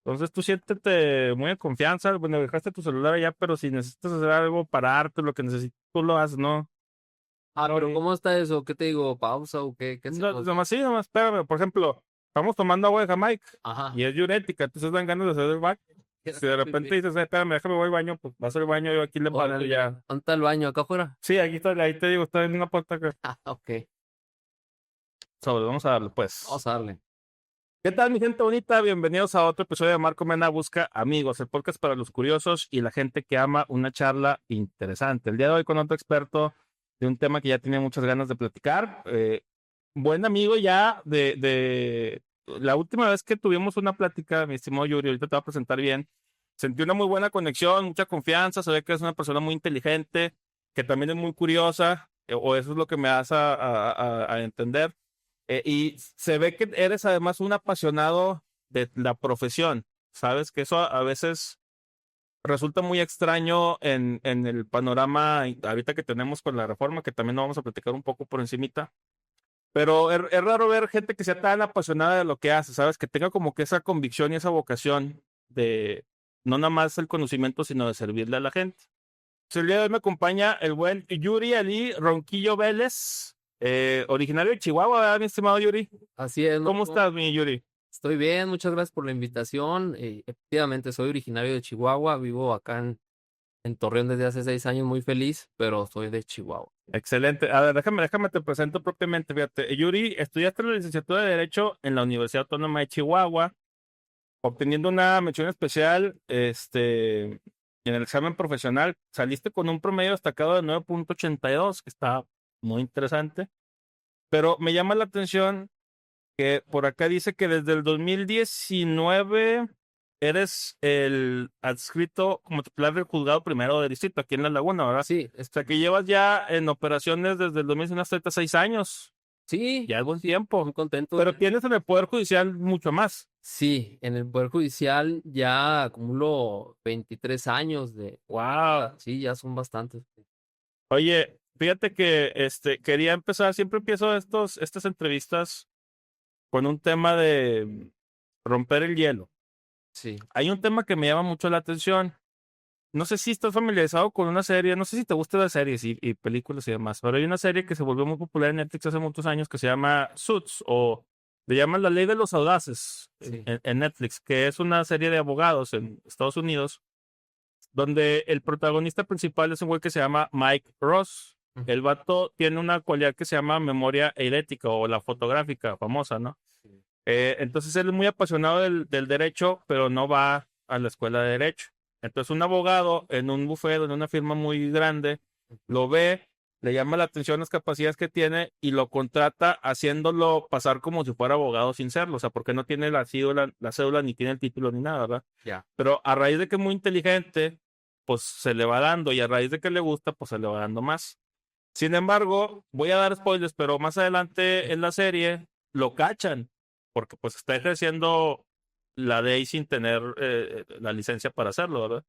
Entonces tú siéntete muy en confianza. Bueno, dejaste tu celular allá, pero si necesitas hacer algo, pararte, lo que necesites, tú lo haces, ¿no? Ah, No, pero ¿cómo está eso? ¿Qué te digo? ¿Pausa o qué? ¿Qué no, hacemos? nomás sí, nomás espérame. Por ejemplo, estamos tomando agua de Jamaica Ajá. y es diurética, entonces dan ganas de hacer el baño. Si de repente dices, espérame, déjame voy al baño, pues vas al baño, yo aquí le pauso Órale. ya. ¿Dónde está el baño? ¿Acá afuera? Sí, aquí está, ahí te digo, está en una puerta acá. Ah, ok. Vamos a darle, pues. Vamos a darle. ¿Qué tal, mi gente bonita? Bienvenidos a otro episodio de Marco Mena Busca Amigos, el podcast para los curiosos y la gente que ama una charla interesante. El día de hoy con otro experto de un tema que ya tenía muchas ganas de platicar. Buen amigo ya de la última vez que tuvimos una plática, mi estimado Yuri, ahorita te voy a presentar bien. Sentí una muy buena conexión, mucha confianza, se ve que es una persona muy inteligente, que también es muy curiosa, o eso es lo que me hace a entender. Y se ve que eres además un apasionado de la profesión. Sabes que eso a veces resulta muy extraño en el panorama ahorita que tenemos con la reforma, que también lo vamos a platicar un poco por encimita. Pero es raro ver gente que sea tan apasionada de lo que hace, ¿sabes? Que tenga como que esa convicción y esa vocación de no nada más el conocimiento, sino de servirle a la gente. El día de hoy me acompaña el buen Yuri Ali Ronquillo Vélez, originario de Chihuahua, ¿verdad, mi estimado Yuri? Así es, ¿Cómo Marco. estás, mi Yuri? Estoy bien, muchas gracias por la invitación. Efectivamente, soy originario de Chihuahua, vivo acá en Torreón desde hace 6 años, muy feliz, pero soy de Chihuahua. Excelente. A ver, déjame te presento propiamente. Fíjate, Yuri, estudiaste la licenciatura de Derecho en la Universidad Autónoma de Chihuahua, obteniendo una mención especial, en el examen profesional. Saliste con un promedio destacado de 9.82, que está muy interesante. Pero me llama la atención que por acá dice que desde el 2019 eres el adscrito como titular del juzgado primero de distrito aquí en La Laguna, ¿verdad? Sí, O sea que llevas ya en operaciones desde el 2019 hasta 36 años. sí, Ya es buen sí, muy tiempo. contento. Pero tienes en el Poder Judicial mucho más. Sí, en el Poder Judicial ya acumulo 23 años de... Wow. Sí, ya son bastantes. Oye, fíjate que quería empezar, siempre empiezo estas entrevistas con un tema de romper el hielo. Sí. Hay un tema que me llama mucho la atención. No sé si estás familiarizado con una serie, no sé si te gustan las series y películas y demás, pero hay una serie que se volvió muy popular en Netflix hace muchos años que se llama Suits, o le llaman La Ley de los Audaces Sí. en Netflix, que es una serie de abogados en Estados Unidos, donde el protagonista principal es un güey que se llama Mike Ross. Ujú. El vato tiene una cualidad que se llama memoria eilética o la fotográfica famosa, ¿no? Sí. Entonces él es muy apasionado del derecho, pero no va a la escuela de derecho. Entonces un abogado en un bufete, en una firma muy grande, lo ve, le llama la atención las capacidades que tiene y lo contrata haciéndolo pasar como si fuera abogado sin serlo, o sea, porque no tiene la cédula ni tiene el título ni nada, ¿verdad? Ya. Pero a raíz de que es muy inteligente, pues se le va dando y a raíz de que le gusta, pues se le va dando más. Sin embargo, voy a dar spoilers, pero más adelante en la serie lo cachan porque pues está ejerciendo la ley sin tener la licencia para hacerlo, ¿verdad?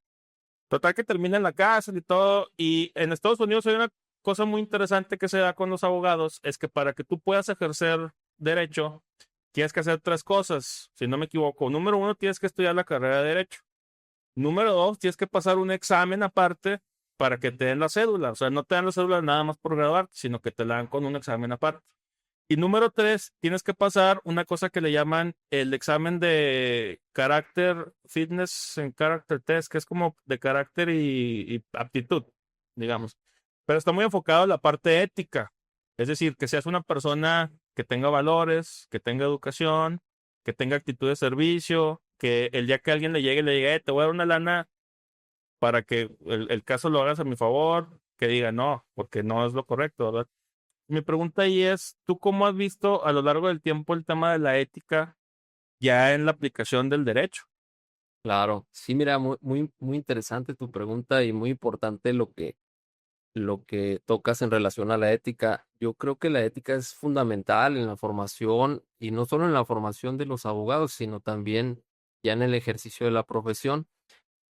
Total que termina en la cárcel y todo. Y en Estados Unidos hay una cosa muy interesante que se da con los abogados, es que para que tú puedas ejercer derecho, tienes que hacer tres cosas, si no me equivoco. Número uno, tienes que estudiar la carrera de derecho. Número dos, tienes que pasar un examen aparte para que te den la cédula. O sea, no te dan la cédula nada más por graduarte, sino que te la dan con un examen aparte. Y número tres, tienes que pasar una cosa que le llaman el examen de carácter fitness en character test, que es como de carácter y aptitud, digamos. Pero está muy enfocado en la parte ética. Es decir, que seas una persona que tenga valores, que tenga educación, que tenga actitud de servicio, que el día que alguien le llegue, te voy a dar una lana para que el caso lo hagas a mi favor, que diga no, porque no es lo correcto, ¿verdad? Mi pregunta ahí es, ¿tú cómo has visto a lo largo del tiempo el tema de la ética ya en la aplicación del derecho? Claro. Sí, mira, muy, muy, muy interesante tu pregunta y muy importante lo que tocas en relación a la ética. Yo creo que la ética es fundamental en la formación y no solo en la formación de los abogados, sino también ya en el ejercicio de la profesión.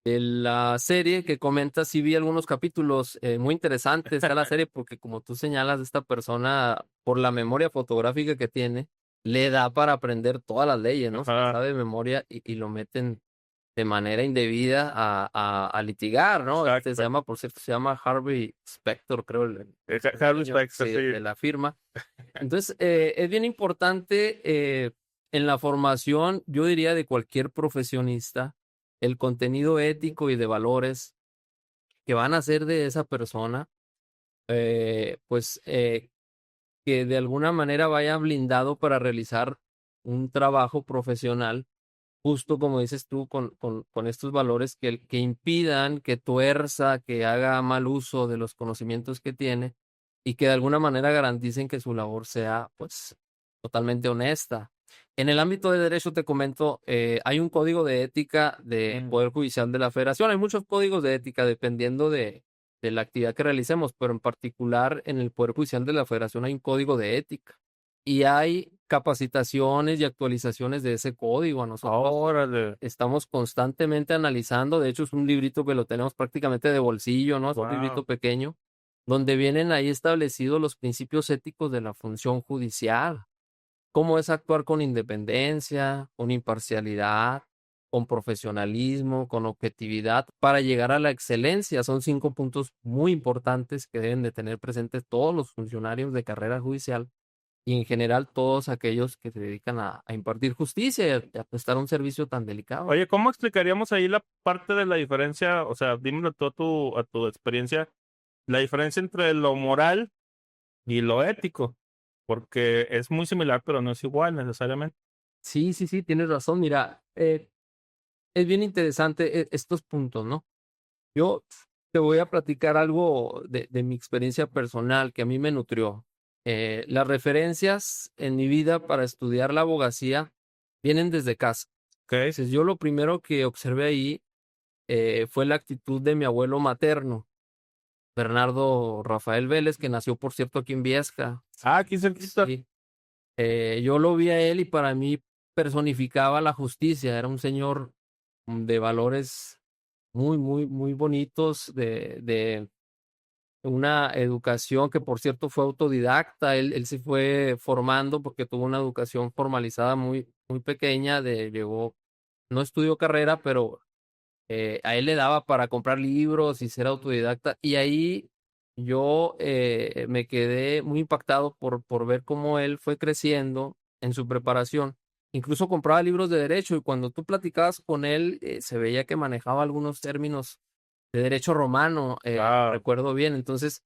De la serie que comentas, sí vi algunos capítulos muy interesantes. Está la serie porque como tú señalas, esta persona, por la memoria fotográfica que tiene, le da para aprender todas las leyes, ¿no? Se las Ajá. sabe de memoria y lo meten. de manera indebida a litigar, ¿no? Exacto. Se llama, por cierto, se llama Harvey Specter, creo, Harvey dueño, Specter, sí, sí. de la firma. Entonces, es bien importante en la formación, yo diría, de cualquier profesionista, el contenido ético y de valores que van a hacer de esa persona, pues, que de alguna manera vaya blindado para realizar un trabajo profesional, justo como dices tú, con estos valores que impidan, que tuerza, que haga mal uso de los conocimientos que tiene y que de alguna manera garanticen que su labor sea, pues, totalmente honesta. En el ámbito de derecho, te comento, hay un código de ética del Poder Judicial de la Federación. Hay muchos códigos de ética dependiendo de la actividad que realicemos, pero en particular en el Poder Judicial de la Federación hay un código de ética y hay capacitaciones y actualizaciones de ese código. A nosotros Órale. estamos constantemente analizando, de hecho es un librito que lo tenemos prácticamente de bolsillo, ¿no? Es un Wow. librito pequeño, donde vienen ahí establecidos los principios éticos de la función judicial, cómo es actuar con independencia, con imparcialidad, con profesionalismo, con objetividad, para llegar a la excelencia. Son 5 puntos muy importantes que deben de tener presentes todos los funcionarios de carrera judicial y en general todos aquellos que se dedican a impartir justicia y a prestar un servicio tan delicado. Oye, ¿cómo explicaríamos ahí la parte de la diferencia? O sea, dímelo tú a tu experiencia, la diferencia entre lo moral y lo ético, porque es muy similar, pero no es igual necesariamente. Sí, sí, sí, tienes razón. Mira, es bien interesante estos puntos, ¿no? Yo te voy a platicar algo de mi experiencia personal que a mí me nutrió. Las referencias en mi vida para estudiar la abogacía vienen desde casa. ¿Ok? Entonces, yo lo primero que observé ahí fue la actitud de mi abuelo materno, Bernardo Rafael Vélez, que nació, por cierto, aquí en Viesca. Ah, aquí cerquita. Sí. Yo lo vi a él y para mí personificaba la justicia. Era un señor de valores muy, muy, muy bonitos, de una educación que, por cierto, fue autodidacta. Él se fue formando porque tuvo una educación formalizada muy, muy pequeña. Llegó, no estudió carrera, pero a él le daba para comprar libros y ser autodidacta. Y ahí yo me quedé muy impactado por ver cómo él fue creciendo en su preparación. Incluso compraba libros de derecho y cuando tú platicabas con él, se veía que manejaba algunos términos de derecho romano, Ah, recuerdo bien. Entonces,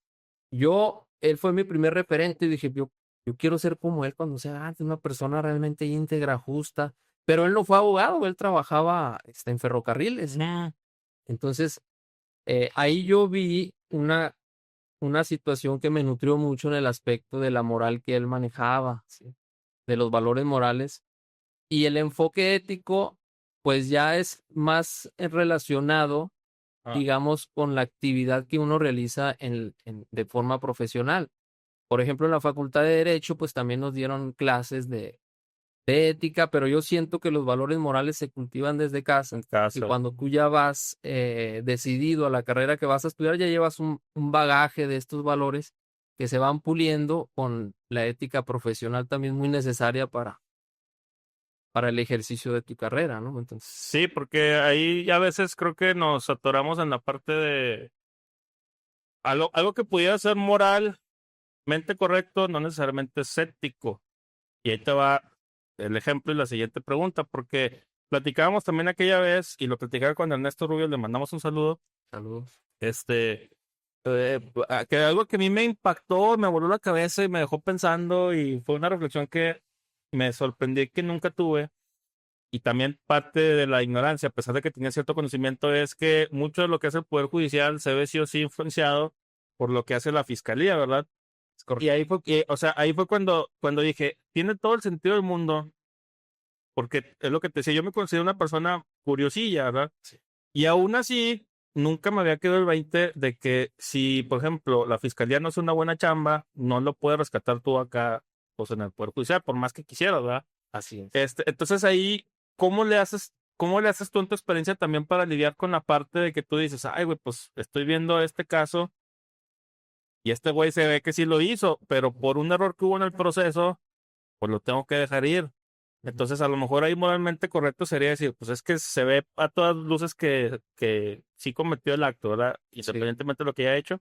él fue mi primer referente y dije, yo quiero ser como él cuando sea grande, una persona realmente íntegra, justa. Pero él no fue abogado, él trabajaba en ferrocarriles. Entonces, ahí yo vi una situación que me nutrió mucho en el aspecto de la moral que él manejaba, ¿sí? De los valores morales. Y el enfoque ético, pues ya es más relacionado, ah, digamos, con la actividad que uno realiza de forma profesional. Por ejemplo, en la Facultad de Derecho, pues también nos dieron clases de ética, pero yo siento que los valores morales se cultivan desde casa. en Y casa. cuando tú ya vas decidido a la carrera que vas a estudiar, ya llevas un bagaje de estos valores que se van puliendo con la ética profesional también muy necesaria para el ejercicio de tu carrera, ¿no? Entonces, Sí, porque ahí a veces creo que nos atoramos en la parte de algo que pudiera ser moralmente correcto, no necesariamente es ético. Y ahí te va el ejemplo y la siguiente pregunta, porque platicábamos también aquella vez, y lo platicaba con Ernesto Rubio, le mandamos un saludo, saludos. este, que algo que a mí me impactó, me voló la cabeza y me dejó pensando, y fue una reflexión que me sorprendí que nunca tuve, y también parte de la ignorancia, a pesar de que tenía cierto conocimiento, es que mucho de lo que hace el Poder Judicial se ve sí o sí influenciado por lo que hace la Fiscalía, ¿verdad? Y ahí fue, o sea, ahí fue cuando dije, tiene todo el sentido del mundo, porque es lo que te decía, yo me considero una persona curiosilla, ¿verdad? Sí. Y aún así, nunca me había quedado el 20 de que si, por ejemplo, la fiscalía no hace una buena chamba, no lo puedes rescatar tú acá, pues en el Poder Judicial, por más que quisieras, ¿verdad? Así es. Entonces ahí, cómo le haces tú en tu experiencia también para lidiar con la parte de que tú dices, ay, güey, pues estoy viendo este caso y este güey se ve que sí lo hizo, pero por un error que hubo en el proceso, pues lo tengo que dejar ir. Entonces, a lo mejor ahí moralmente correcto sería decir, pues es que se ve a todas luces que sí cometió el acto, ¿verdad? Sí, Independientemente de lo que haya hecho,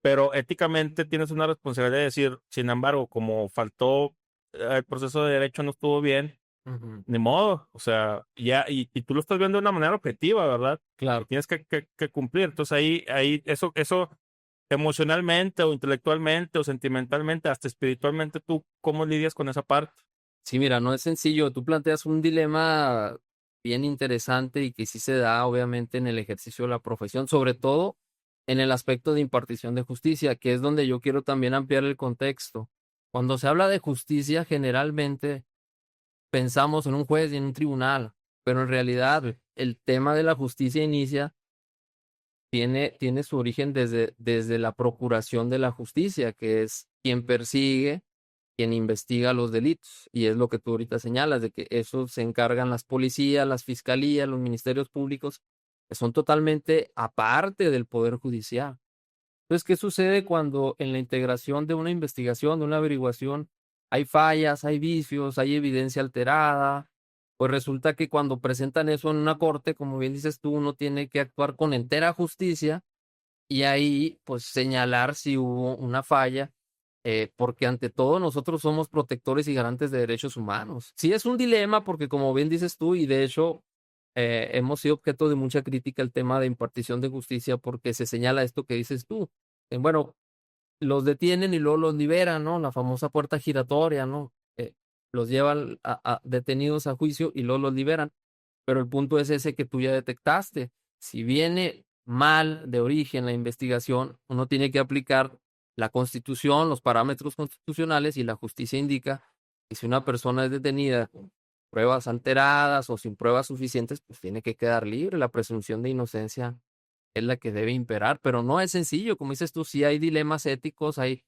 pero éticamente tienes una responsabilidad de decir, sin embargo, como faltó el proceso de derecho no estuvo bien, ujú, ni modo, o sea, ya, y tú lo estás viendo de una manera objetiva, ¿verdad? Y claro. tienes que cumplir. Entonces ahí, eso emocionalmente o intelectualmente o sentimentalmente, hasta espiritualmente, ¿tú cómo lidias con esa parte? Sí, mira, no es sencillo. Tú planteas un dilema bien interesante y que sí se da, obviamente, en el ejercicio de la profesión, sobre todo en el aspecto de impartición de justicia, que es donde yo quiero también ampliar el contexto. Cuando se habla de justicia, generalmente pensamos en un juez y en un tribunal, pero en realidad el tema de la justicia inicia, tiene su origen desde la procuración de la justicia, que es quien persigue, quien investiga los delitos. Y es lo que tú ahorita señalas, de que eso se encargan las policías, las fiscalías, los ministerios públicos, que son totalmente aparte del Poder Judicial. Entonces, ¿qué sucede cuando en la integración de una investigación, de una averiguación, hay fallas, hay vicios, hay evidencia alterada? Pues resulta que cuando presentan eso en una corte, como bien dices tú, uno tiene que actuar con entera justicia y ahí, pues, señalar si hubo una falla, porque ante todo nosotros somos protectores y garantes de derechos humanos. Sí es un dilema porque, como bien dices tú, y de hecho, hemos sido objeto de mucha crítica el tema de impartición de justicia porque se señala esto que dices tú. Bueno, los detienen y luego los liberan, ¿no? La famosa puerta giratoria, ¿no? Los llevan detenidos a juicio y luego los liberan. Pero el punto es ese que tú ya detectaste. Si viene mal de origen la investigación, uno tiene que aplicar la Constitución, los parámetros constitucionales y la justicia indica que si una persona es detenida con pruebas alteradas o sin pruebas suficientes, pues tiene que quedar libre. La presunción de inocencia es la que debe imperar, pero no es sencillo, como dices tú, sí hay dilemas éticos, hay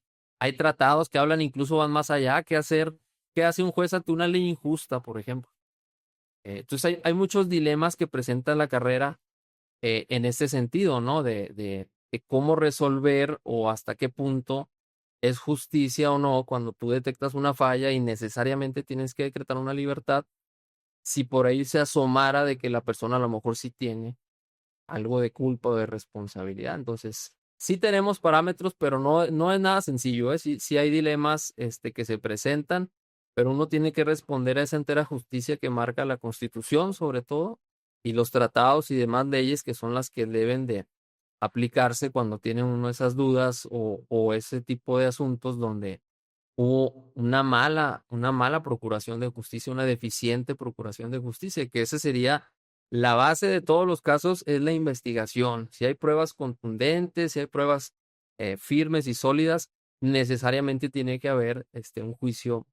tratados que hablan, incluso van más allá. ¿Qué hace un juez ante una ley injusta, por ejemplo? Entonces hay muchos dilemas que presenta la carrera en ese sentido, ¿no? De cómo resolver o hasta qué punto es justicia o no cuando tú detectas una falla y necesariamente tienes que decretar una libertad, si por ahí se asomara de que la persona a lo mejor sí tiene algo de culpa o de responsabilidad. Entonces, sí tenemos parámetros, pero no es nada sencillo, ¿eh? Sí hay dilemas, que se presentan, pero uno tiene que responder a esa entera justicia que marca la Constitución, sobre todo, y los tratados y demás leyes que son las que deben de aplicarse cuando tiene uno esas dudas o ese tipo de asuntos donde hubo una mala procuración de justicia, una deficiente procuración de justicia, que esa sería la base de todos los casos, es la investigación. Si hay pruebas contundentes, si hay pruebas firmes y sólidas, necesariamente tiene que haber un juicio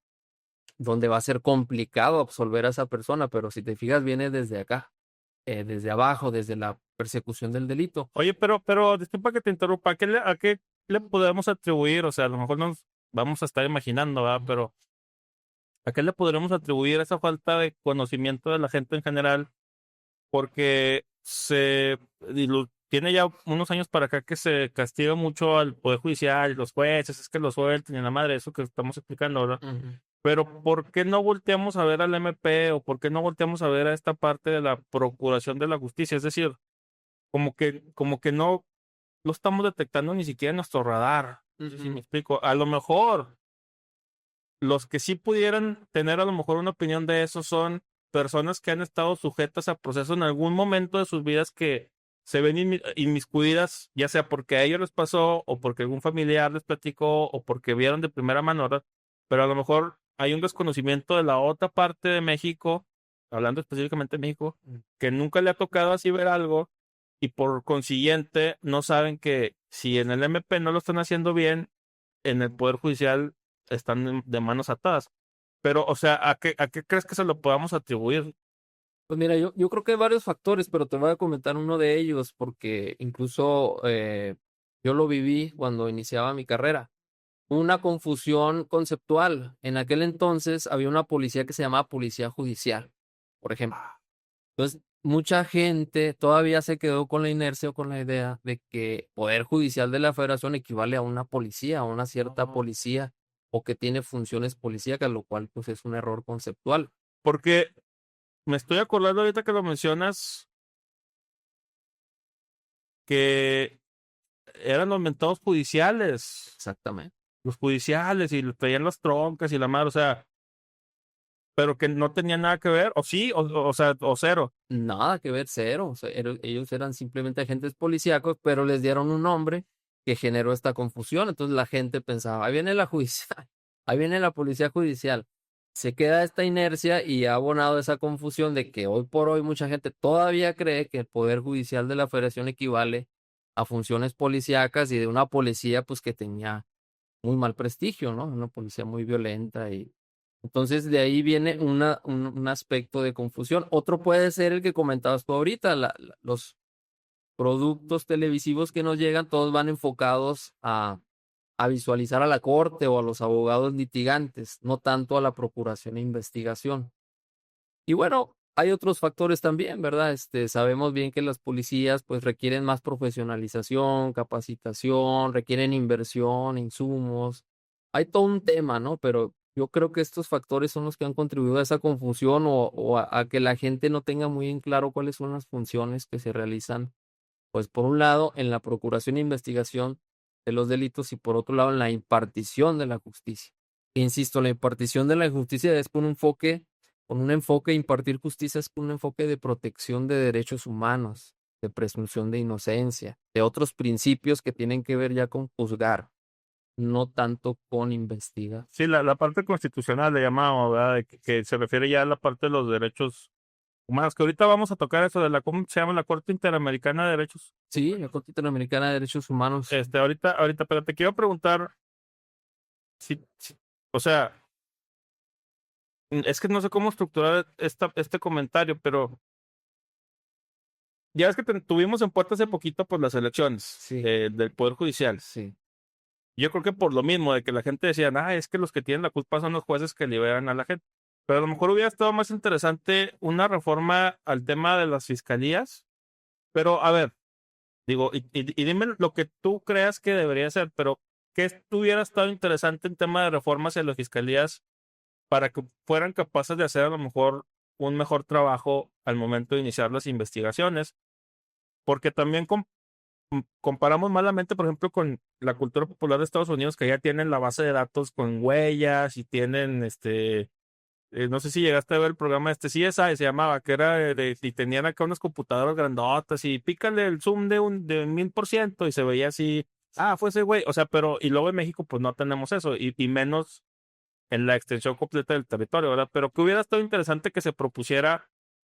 donde va a ser complicado absolver a esa persona, pero si te fijas, viene desde acá, desde abajo, desde la persecución del delito. Oye, pero disculpa que te interrumpa, ¿a qué le podemos atribuir? O sea, a lo mejor nos vamos a estar imaginando, ¿verdad? Pero ¿a qué le podremos atribuir esa falta de conocimiento de la gente en general? Porque tiene ya unos años para acá que se castiga mucho al Poder Judicial, los jueces, es que los suelten y la madre, eso que estamos explicando ahora. Ujú. Pero ¿por qué no volteamos a ver al MP o por qué no volteamos a ver a esta parte de la procuración de la justicia? Es decir, como que no lo estamos detectando ni siquiera en nuestro radar. No sé si me Ujú. explico. A lo mejor los que sí pudieran tener a lo mejor una opinión de eso son personas que han estado sujetas a procesos en algún momento de sus vidas que se ven inmiscuidas, ya sea porque a ellos les pasó o porque algún familiar les platicó o porque vieron de primera mano, ¿verdad? Pero a lo mejor hay un desconocimiento de la otra parte de México, hablando específicamente de México, que nunca le ha tocado así ver algo y por consiguiente no saben que si en el MP no lo están haciendo bien, en el Poder Judicial están de manos atadas. Pero, o sea, ¿a qué crees que se lo podamos atribuir? Pues mira, yo creo que hay varios factores, pero te voy a comentar uno de ellos, porque incluso yo lo viví cuando iniciaba mi carrera. Una confusión conceptual. En aquel entonces había una policía que se llamaba Policía Judicial, por ejemplo. Entonces, mucha gente todavía se quedó con la inercia o con la idea de que Poder Judicial de la Federación equivale a una policía, a una cierta policía, o que tiene funciones policíacas, lo cual pues es un error conceptual. Porque me estoy acordando ahorita que lo mencionas que eran los mentados judiciales. Exactamente. Los judiciales y les traían las troncas y la madre, o sea, pero que no tenía nada que ver, o sí, o sea, o cero. Nada que ver, cero. O sea, ellos eran simplemente agentes policíacos, pero les dieron un nombre que generó esta confusión. Entonces la gente pensaba, ahí viene la judicial, ahí viene la policía judicial. Se queda esta inercia y ha abonado esa confusión de que hoy por hoy mucha gente todavía cree que el poder judicial de la Federación equivale a funciones policíacas y de una policía pues que tenía muy mal prestigio, ¿no? Una policía muy violenta y entonces de ahí viene un aspecto de confusión. Otro puede ser el que comentabas tú ahorita, los productos televisivos que nos llegan, todos van enfocados a visualizar a la corte o a los abogados litigantes, no tanto a la procuración e investigación. Y bueno, hay otros factores también, ¿verdad? Sabemos bien que las policías pues requieren más profesionalización, capacitación, requieren inversión, insumos. Hay todo un tema, ¿no? Pero yo creo que estos factores son los que han contribuido a esa confusión o a que la gente no tenga muy en claro cuáles son las funciones que se realizan, pues por un lado en la procuración e investigación de los delitos y por otro lado en la impartición de la justicia. Insisto, la impartición de la justicia es con un enfoque, impartir justicia es con un enfoque de protección de derechos humanos, de presunción de inocencia, de otros principios que tienen que ver ya con juzgar, no tanto con investigar. Sí, la parte constitucional le llamamos, ¿verdad? Que se refiere ya a la parte de los derechos humanos, que ahorita vamos a tocar eso de ¿cómo se llama? La Corte Interamericana de Derechos. Sí, la Corte Interamericana de Derechos Humanos. Ahorita, pero te quiero preguntar, o sea, es que no sé cómo estructurar este comentario, pero ya ves que tuvimos en puerta hace poquito pues las elecciones Sí, del Poder Judicial. sí. Yo creo que por lo mismo, de que la gente decía, es que los que tienen la culpa son los jueces que liberan a la gente. Pero a lo mejor hubiera estado más interesante una reforma al tema de las fiscalías. Pero a ver, digo, y dime lo que tú creas que debería ser, pero ¿qué hubiera estado interesante en tema de reformas en las fiscalías para que fueran capaces de hacer a lo mejor un mejor trabajo al momento de iniciar las investigaciones? Porque también comparamos malamente, por ejemplo, con la cultura popular de Estados Unidos, que ya tienen la base de datos con huellas y tienen, no sé si llegaste a ver el programa CSI, se llamaba, que era y tenían acá unas computadoras grandotas y pícale el zoom de 1000% y se veía así, fue ese güey, o sea, pero, y luego en México pues no tenemos eso, y menos en la extensión completa del territorio, ¿verdad? Pero que hubiera estado interesante que se propusiera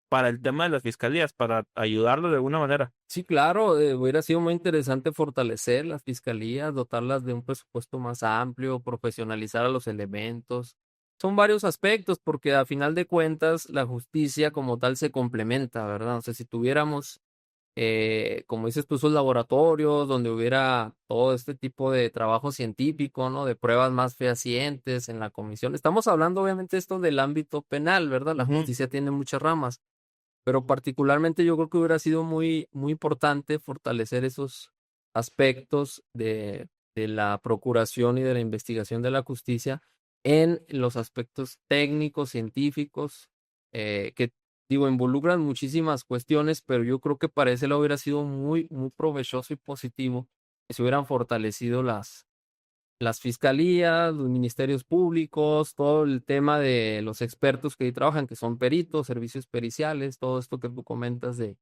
para el tema de las fiscalías, para ayudarlo de alguna manera. Sí, claro, hubiera sido muy interesante fortalecer las fiscalías, dotarlas de un presupuesto más amplio, profesionalizar a los elementos. Son varios aspectos porque a final de cuentas la justicia como tal se complementa, ¿verdad? O sea, si tuviéramos, como dices tú, esos laboratorios donde hubiera todo este tipo de trabajo científico, ¿no? De pruebas más fehacientes en la comisión. Estamos hablando obviamente esto del ámbito penal, ¿verdad? La justicia tiene muchas ramas. Pero particularmente yo creo que hubiera sido muy, muy importante fortalecer esos aspectos de la procuración y de la investigación de la justicia en los aspectos técnicos, científicos, que digo, involucran muchísimas cuestiones, pero yo creo que para ese lado hubiera sido muy, muy provechoso y positivo que se hubieran fortalecido las fiscalías, los ministerios públicos, todo el tema de los expertos que ahí trabajan, que son peritos, servicios periciales, todo esto que tú comentas de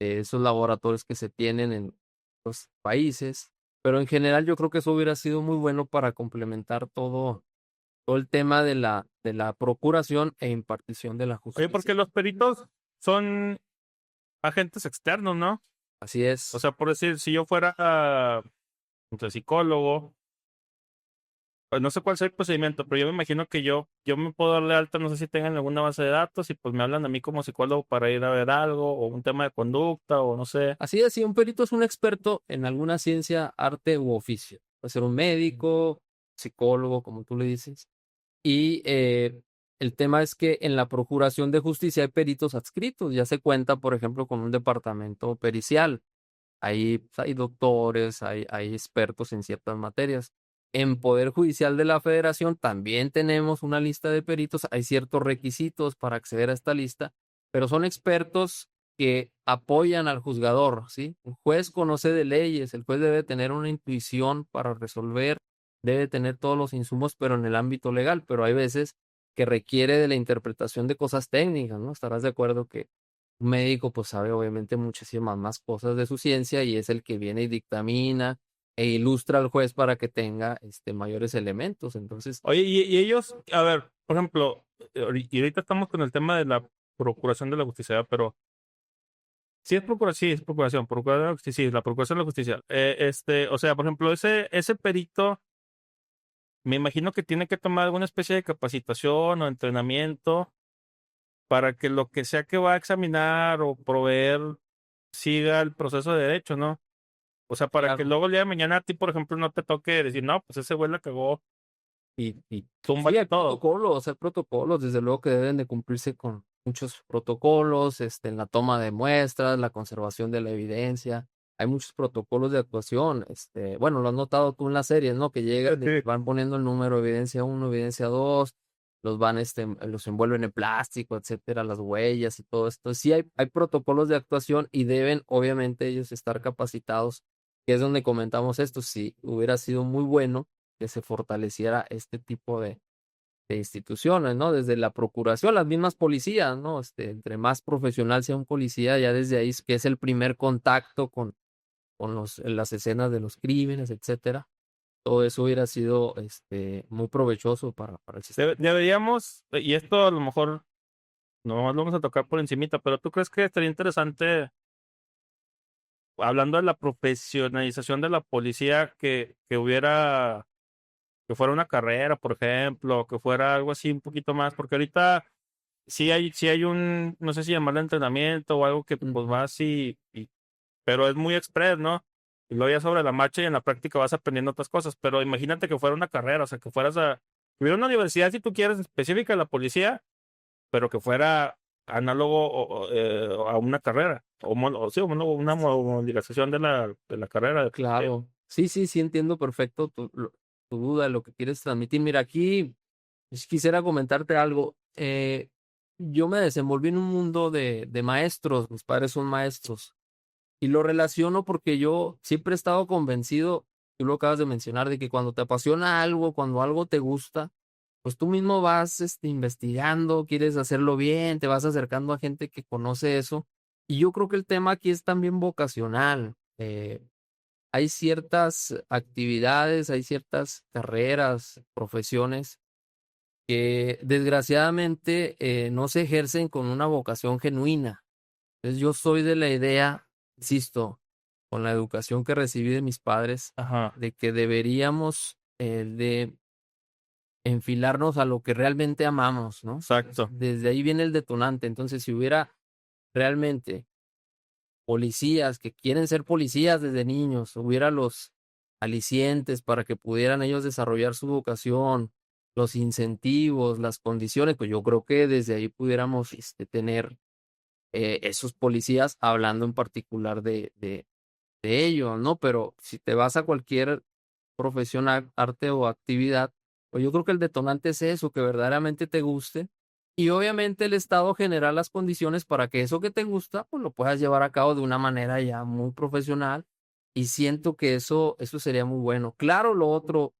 esos laboratorios que se tienen en los países. Pero en general yo creo que eso hubiera sido muy bueno para complementar todo el tema de la procuración e impartición de la Oye, porque justicia. los peritos son agentes externos, ¿no? Así O es. sea, por decir, si yo fuera no sé, psicólogo, pues no sé cuál sea el procedimiento, pero yo me imagino que yo me puedo darle alta, no sé si tengan alguna base de datos y pues me hablan a mí como psicólogo para ir a ver algo o un tema de conducta o no sé. Así es, si un perito es un experto en alguna ciencia, arte u oficio. Puede ser un médico, psicólogo, como tú le dices. Y el tema es que en la Procuración de Justicia hay peritos adscritos. Ya se cuenta, por ejemplo, con un departamento pericial. Ahí pues, hay doctores, hay expertos en ciertas materias. En Poder Judicial de la Federación también tenemos una lista de peritos, hay ciertos requisitos para acceder a esta lista, pero son expertos que apoyan al juzgador, ¿sí? Un juez conoce de leyes, el juez debe tener una intuición para resolver, debe tener todos los insumos, pero en el ámbito legal, pero hay veces que requiere de la interpretación de cosas técnicas, ¿no? Estarás de acuerdo que un médico pues sabe obviamente muchísimas más cosas de su ciencia y es el que viene y dictamina e ilustra al juez para que tenga mayores elementos. Entonces, Oye, y ellos, a ver, por ejemplo, y ahorita estamos con el tema de la procuración de la justicia, ¿verdad? Pero sí es procuración, sí es procuración, sí, la procuración de la justicia. O sea, por ejemplo, ese perito, me imagino que tiene que tomar alguna especie de capacitación o entrenamiento para que lo que sea que va a examinar o proveer siga el proceso de derecho, ¿no? O sea, para que claro. luego el día de mañana a ti, por ejemplo, no te toque decir, no, pues ese güey la cagó y tumba Sí, todo. hay protocolos, desde luego que deben de cumplirse con muchos protocolos, en la toma de muestras, la conservación de la evidencia. Hay muchos protocolos de actuación. Bueno, lo has notado tú en las series, ¿no? Que llegan y Sí. van poniendo el número de evidencia uno, evidencia 2, los envuelven en plástico, etcétera, las huellas y todo esto. Sí, hay protocolos de actuación y deben, obviamente, ellos estar capacitados, que es donde comentamos esto. Si hubiera sido muy bueno que se fortaleciera este tipo de instituciones, ¿no? Desde la procuración, las mismas policías, ¿no? Entre más profesional sea un policía, ya desde ahí que es el primer contacto con las escenas de los crímenes, etcétera. Todo eso hubiera sido muy provechoso para el sistema. Deberíamos, y esto a lo mejor no lo vamos a tocar por encimita, pero ¿tú crees que estaría interesante, hablando de la profesionalización de la policía, que hubiera, que fuera una carrera, por ejemplo, que fuera algo así un poquito más? Porque ahorita sí hay un, no sé si llamarlo entrenamiento o algo que pues Ujú. vas pero es muy express, ¿no? Y luego ya sobre la marcha y en la práctica vas aprendiendo otras cosas, pero imagínate que fuera una carrera, o sea, que que hubiera una universidad, si tú quieres, específica de la policía, pero que fuera análogo a una carrera, o sí, una homologación de la carrera de policía. Claro. Sí, sí, sí, entiendo perfecto tu duda, lo que quieres transmitir. Mira, aquí quisiera comentarte algo. Yo me desenvolví en un mundo de maestros, mis padres son maestros. Y lo relaciono porque yo siempre he estado convencido, tú lo acabas de mencionar, de que cuando te apasiona algo, cuando algo te gusta, pues tú mismo vas investigando, quieres hacerlo bien, te vas acercando a gente que conoce eso. Y yo creo que el tema aquí es también vocacional. Hay ciertas actividades, hay ciertas carreras, profesiones que desgraciadamente no se ejercen con una vocación genuina. Entonces yo soy de la idea, insisto, con la educación que recibí de mis padres, Ajá, de que deberíamos de enfilarnos a lo que realmente amamos, ¿no? exacto. Desde ahí viene el detonante. Entonces, si hubiera realmente policías que quieren ser policías desde niños, hubiera los alicientes para que pudieran ellos desarrollar su vocación, los incentivos, las condiciones, pues yo creo que desde ahí pudiéramos tener esos policías hablando en particular de ello, ¿no? Pero si te vas a cualquier profesión, arte o actividad, pues yo creo que el detonante es eso, que verdaderamente te guste. Y obviamente el Estado genera las condiciones para que eso que te gusta, pues lo puedas llevar a cabo de una manera ya muy profesional. Y siento que eso sería muy bueno. Claro, lo otro,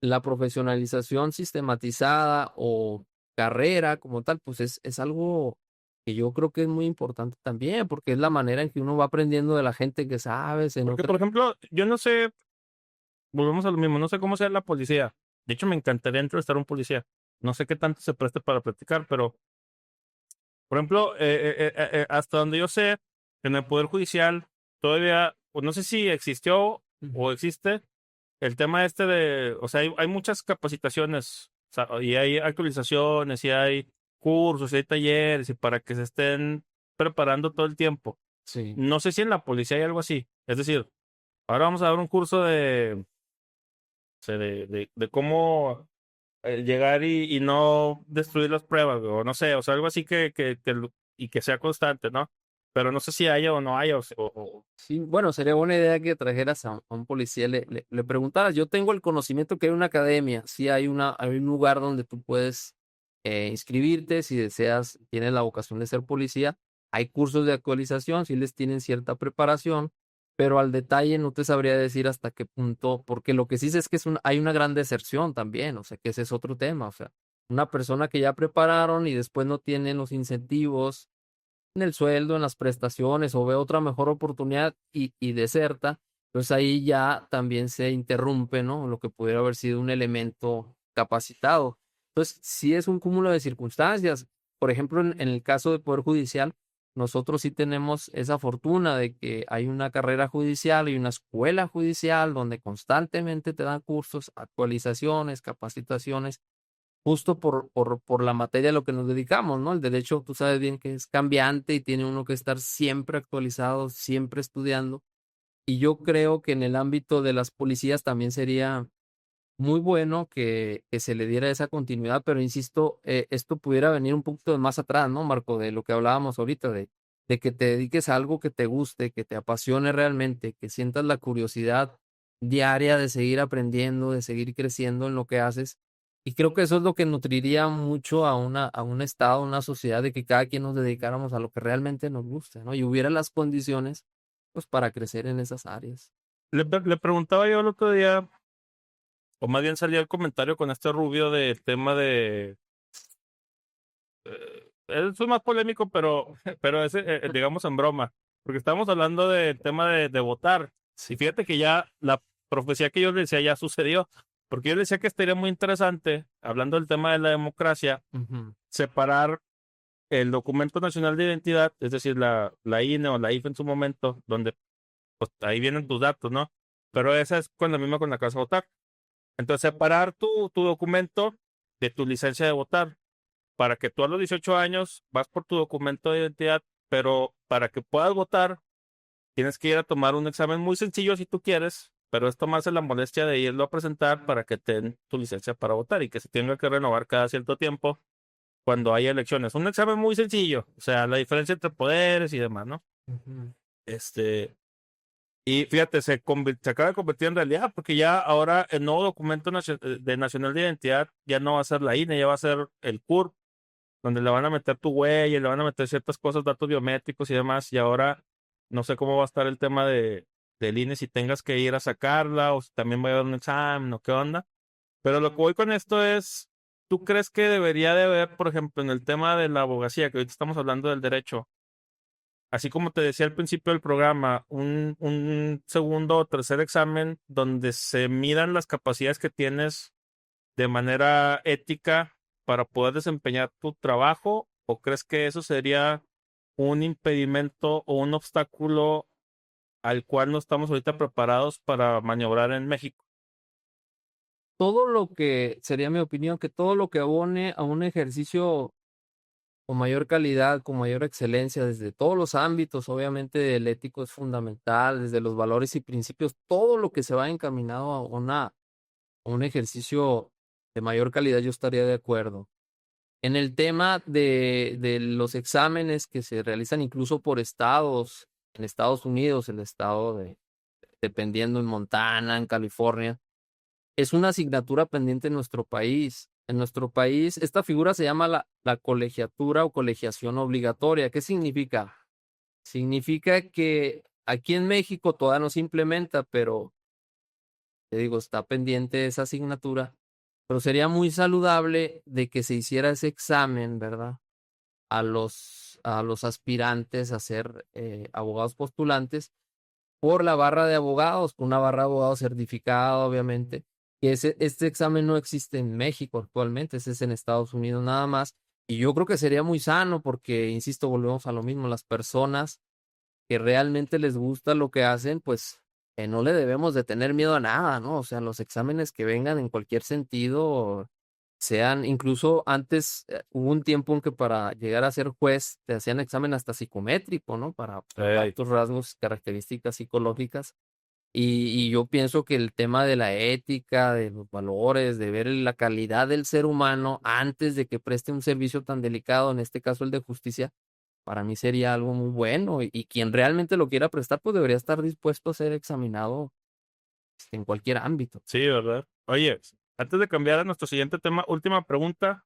la profesionalización sistematizada o carrera como tal, pues es algo que yo creo que es muy importante también, porque es la manera en que uno va aprendiendo de la gente que sabe, se Porque, nutre. por ejemplo, yo no sé, volvemos a lo mismo, no sé cómo sea la policía. De hecho, me encantaría entrevistar a un policía. No sé qué tanto se preste para platicar, pero, por ejemplo, hasta donde yo sé, en el Poder Judicial todavía, pues no sé si existió Ujú. o existe el tema o sea, hay muchas capacitaciones, o sea, y hay actualizaciones, y hay cursos, y hay talleres, y para que se estén preparando todo el tiempo. Sí, No sé si en la policía hay algo así. Es decir, ahora vamos a dar un curso o sea, de cómo llegar y no destruir las pruebas, o no sé, o sea, algo así y que sea constante, ¿no? pero no sé si haya o no haya. O- Sí, bueno, sería buena idea que trajeras a un policía, le preguntaras. Yo tengo el conocimiento que hay una academia, sí hay un lugar donde tú puedes inscribirte si deseas, tienes la vocación de ser policía. Hay cursos de actualización, sí les tienen cierta preparación, pero al detalle no te sabría decir hasta qué punto, porque lo que sí sé es que hay una gran deserción también, o sea, que ese es otro tema, o sea, una persona que ya prepararon y después no tienen los incentivos en el sueldo, en las prestaciones o ve otra mejor oportunidad y deserta, pues ahí ya también se interrumpe, ¿no? Lo que pudiera haber sido un elemento capacitado. Entonces, sí es un cúmulo de circunstancias. Por ejemplo, en el caso del Poder Judicial, nosotros sí tenemos esa fortuna de que hay una carrera judicial y una escuela judicial donde constantemente te dan cursos, actualizaciones, capacitaciones justo por la materia a lo que nos dedicamos, ¿no? El derecho, tú sabes bien que es cambiante y tiene uno que estar siempre actualizado, siempre estudiando. Y yo creo que en el ámbito de las policías también sería muy bueno que se le diera esa continuidad, pero insisto, esto pudiera venir un poquito de más atrás, ¿no, Marco? De lo que hablábamos ahorita, de que te dediques a algo que te guste, que te apasione realmente, que sientas la curiosidad diaria de seguir aprendiendo, de seguir creciendo en lo que haces. Y creo que eso es lo que nutriría mucho a un estado, a una sociedad, de que cada quien nos dedicáramos a lo que realmente nos guste, ¿no? Y hubiera las condiciones, pues, para crecer en esas áreas. le preguntaba yo el otro día, o más bien salía el comentario con este Rubio del tema de, eso es más polémico, pero, pero es, digamos en broma, porque estamos hablando del tema de votar. Y fíjate que ya la profecía que yo le decía ya sucedió, porque yo le decía que estaría muy interesante, hablando del tema de la democracia, Ujú, separar el documento nacional de identidad, es decir, la INE o la IFE en su momento, donde pues ahí vienen tus datos, ¿no? Pero esa es con la misma con la que vas a votar. Entonces, separar tu documento de tu licencia de votar, para que tú a los 18 años vas por tu documento de identidad, pero para que puedas votar, tienes que ir a tomar un examen muy sencillo si tú quieres, pero es tomarse la molestia de irlo a presentar para que te den tu licencia para votar y que se tenga que renovar cada cierto tiempo cuando haya elecciones. Un examen muy sencillo, o sea, la diferencia entre poderes y demás, ¿no? ujú. Este, y fíjate, se acaba de convertir en realidad, porque ya ahora el nuevo documento de nacional de identidad ya no va a ser la INE, ya va a ser el CURP, donde le van a meter tu huella, le van a meter ciertas cosas, datos biométricos y demás, y ahora no sé cómo va a estar el tema del INE, si tengas que ir a sacarla o si también va a haber un examen o qué onda. Pero lo que voy con esto es, ¿tú crees que debería de haber, por ejemplo, en el tema de la abogacía, que ahorita estamos hablando del derecho, así como te decía al principio del programa, un segundo o tercer examen donde se midan las capacidades que tienes de manera ética para poder desempeñar tu trabajo? ¿O crees que eso sería un impedimento o un obstáculo al cual no estamos ahorita preparados para maniobrar en México? Todo lo que, sería mi opinión, que todo lo que abone a un ejercicio con mayor calidad, con mayor excelencia, desde todos los ámbitos, obviamente el ético es fundamental, desde los valores y principios, todo lo que se va encaminado a un ejercicio de mayor calidad, yo estaría de acuerdo. En el tema de los exámenes que se realizan incluso por estados, en Estados Unidos, el estado dependiendo en Montana, en California, es una asignatura pendiente en nuestro país. En nuestro país, esta figura se llama la colegiatura o colegiación obligatoria. ¿Qué significa? Significa que aquí en México todavía no se implementa, pero te digo, está pendiente esa asignatura. Pero sería muy saludable de que se hiciera ese examen, ¿verdad? A los aspirantes a ser abogados postulantes por la barra de abogados, una barra de abogados certificada, obviamente, que este examen no existe en México actualmente, ese es en Estados Unidos nada más. Y yo creo que sería muy sano porque, insisto, volvemos a lo mismo, las personas que realmente les gusta lo que hacen, pues no le debemos de tener miedo a nada, ¿no? O sea, los exámenes que vengan en cualquier sentido, sean, incluso antes hubo un tiempo en que para llegar a ser juez te hacían examen hasta psicométrico, ¿no? Para probar Ey. tus rasgos, características psicológicas. Y yo pienso que el tema de la ética, de los valores, de ver la calidad del ser humano antes de que preste un servicio tan delicado, en este caso el de justicia, para mí sería algo muy bueno y quien realmente lo quiera prestar, pues debería estar dispuesto a ser examinado en cualquier ámbito. Sí, ¿verdad? Oye, antes de cambiar a nuestro siguiente tema, última pregunta.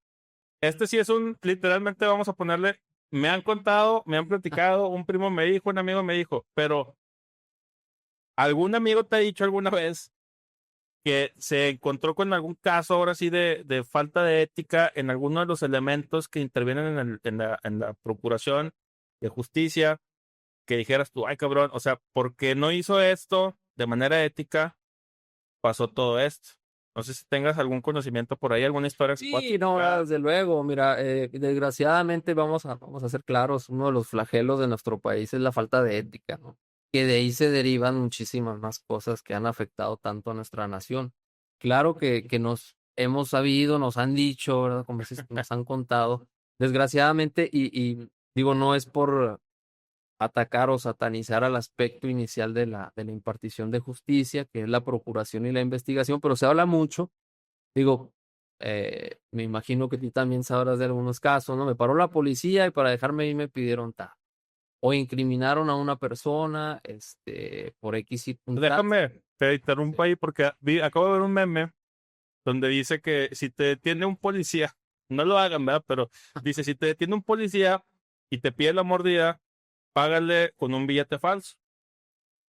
Este sí es literalmente vamos a ponerle, me han contado, me han platicado, un primo me dijo, un amigo me dijo, pero ¿algún amigo te ha dicho alguna vez que se encontró con algún caso ahora sí de falta de ética en alguno de los elementos que intervienen en la procuración de justicia, que dijeras tú, ay cabrón, o sea, porque no hizo esto de manera ética, pasó todo esto? No sé si tengas algún conocimiento por ahí, alguna historia que se pueda Sí, no, platicar. desde luego, mira, desgraciadamente vamos a ser claros, uno de los flagelos de nuestro país es la falta de ética, ¿no? Que de ahí se derivan muchísimas más cosas que han afectado tanto a nuestra nación. Claro que nos hemos sabido, nos han dicho, ¿verdad? Como dices, nos han contado, desgraciadamente, y digo, no es por atacar o satanizar al aspecto inicial de la impartición de justicia, que es la procuración y la investigación, pero se habla mucho. Digo, me imagino que tú también sabrás de algunos casos, ¿no? Me paró la policía y para dejarme ir me pidieron tal. O incriminaron a una persona, por X circunstancias. Déjame, te Sí. interrumpo ahí porque acabo de ver un meme donde dice que si te detiene un policía, no lo hagan, ¿verdad? Pero dice, si te detiene un policía y te pide la mordida, págale con un billete falso.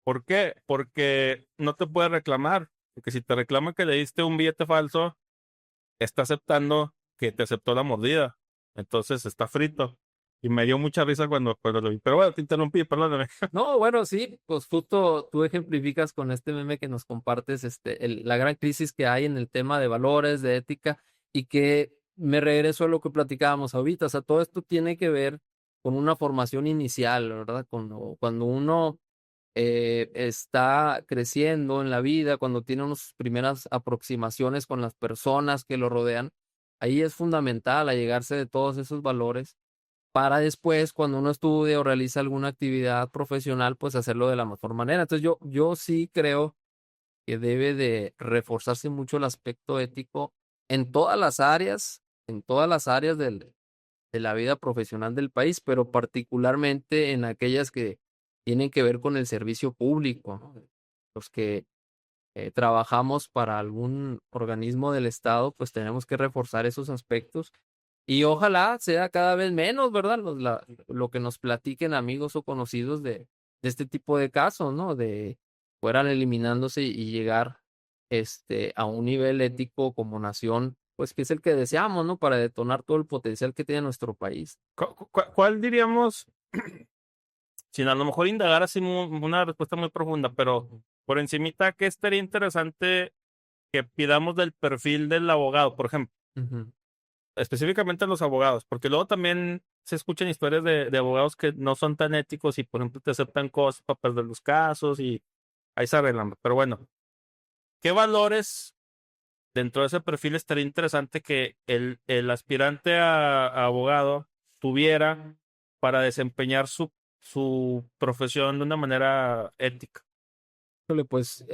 ¿Por qué? Porque no te puede reclamar. Porque si te reclama que le diste un billete falso, está aceptando que te aceptó la mordida. Entonces está frito. Y me dio mucha risa cuando lo vi. Pero bueno, te interrumpí, perdóname. No, bueno, sí, pues justo tú ejemplificas con este meme que nos compartes, la gran crisis que hay en el tema de valores, de ética, y que me regreso a lo que platicábamos ahorita. O sea, todo esto tiene que ver con una formación inicial, ¿verdad? Cuando uno está creciendo en la vida, cuando tiene unas primeras aproximaciones con las personas que lo rodean, ahí es fundamental allegarse de todos esos valores para después, cuando uno estudia o realiza alguna actividad profesional, pues hacerlo de la mejor manera. Entonces yo sí creo que debe de reforzarse mucho el aspecto ético en todas las áreas de la vida profesional del país, pero particularmente en aquellas que tienen que ver con el servicio público, ¿no? Los que trabajamos para algún organismo del Estado, pues tenemos que reforzar esos aspectos y ojalá sea cada vez menos, ¿verdad? Lo que nos platiquen amigos o conocidos de este tipo de casos, ¿no? De fueran eliminándose y llegar a un nivel ético como nación, pues que es el que deseamos, ¿no? Para detonar todo el potencial que tiene nuestro país. ¿Cuál diríamos, sin a lo mejor indagar así una respuesta muy profunda, pero por encimita, qué estaría interesante que pidamos del perfil del abogado, por ejemplo, Ujú. específicamente los abogados, porque luego también se escuchan historias de abogados que no son tan éticos y, por ejemplo, te aceptan cosas para perder los casos y ahí se arreglan. Pero bueno, ¿qué valores dentro de ese perfil estaría interesante que el aspirante a abogado tuviera para desempeñar su profesión de una manera ética? Híjole, pues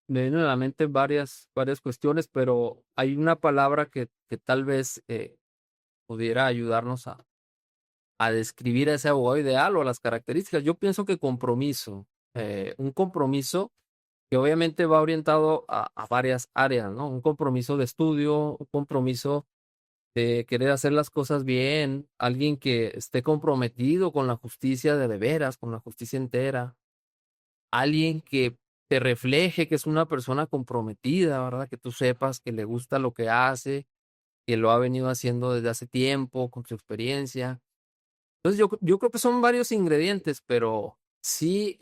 me vienen a la mente varias cuestiones, pero hay una palabra que tal vez pudiera ayudarnos a describir a ese abogado ideal o las características. Yo pienso que compromiso, un compromiso que obviamente va orientado a varias áreas, ¿no? Un compromiso de estudio, un compromiso de querer hacer las cosas bien, alguien que esté comprometido con la justicia de veras, con la justicia entera, alguien que te refleje que es una persona comprometida, ¿verdad? Que tú sepas que le gusta lo que hace, que lo ha venido haciendo desde hace tiempo, con su experiencia. Entonces, yo creo que son varios ingredientes, pero sí,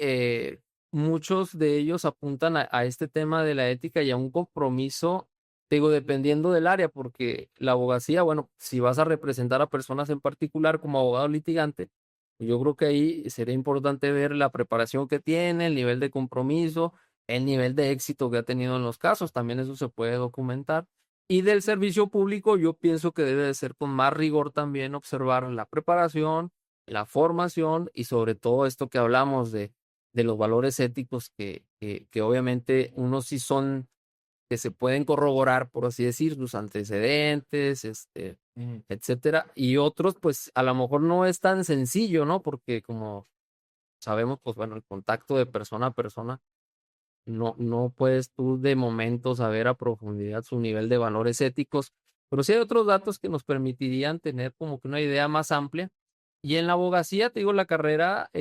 muchos de ellos apuntan a este tema de la ética y a un compromiso, te digo, dependiendo del área, porque la abogacía, bueno, si vas a representar a personas en particular como abogado litigante, yo creo que ahí sería importante ver la preparación que tiene, el nivel de compromiso, el nivel de éxito que ha tenido en los casos, también eso se puede documentar. Y del servicio público, yo pienso que debe de ser con más rigor también observar la preparación, la formación y sobre todo esto que hablamos de los valores éticos que obviamente unos sí son, que se pueden corroborar, por así decir, sus antecedentes, etcétera. Y otros, pues a lo mejor no es tan sencillo, ¿no? Porque como sabemos, pues bueno, el contacto de persona a persona, no puedes tú de momento saber a profundidad su nivel de valores éticos, pero sí hay otros datos que nos permitirían tener como que una idea más amplia. Y en la abogacía, te digo, la carrera,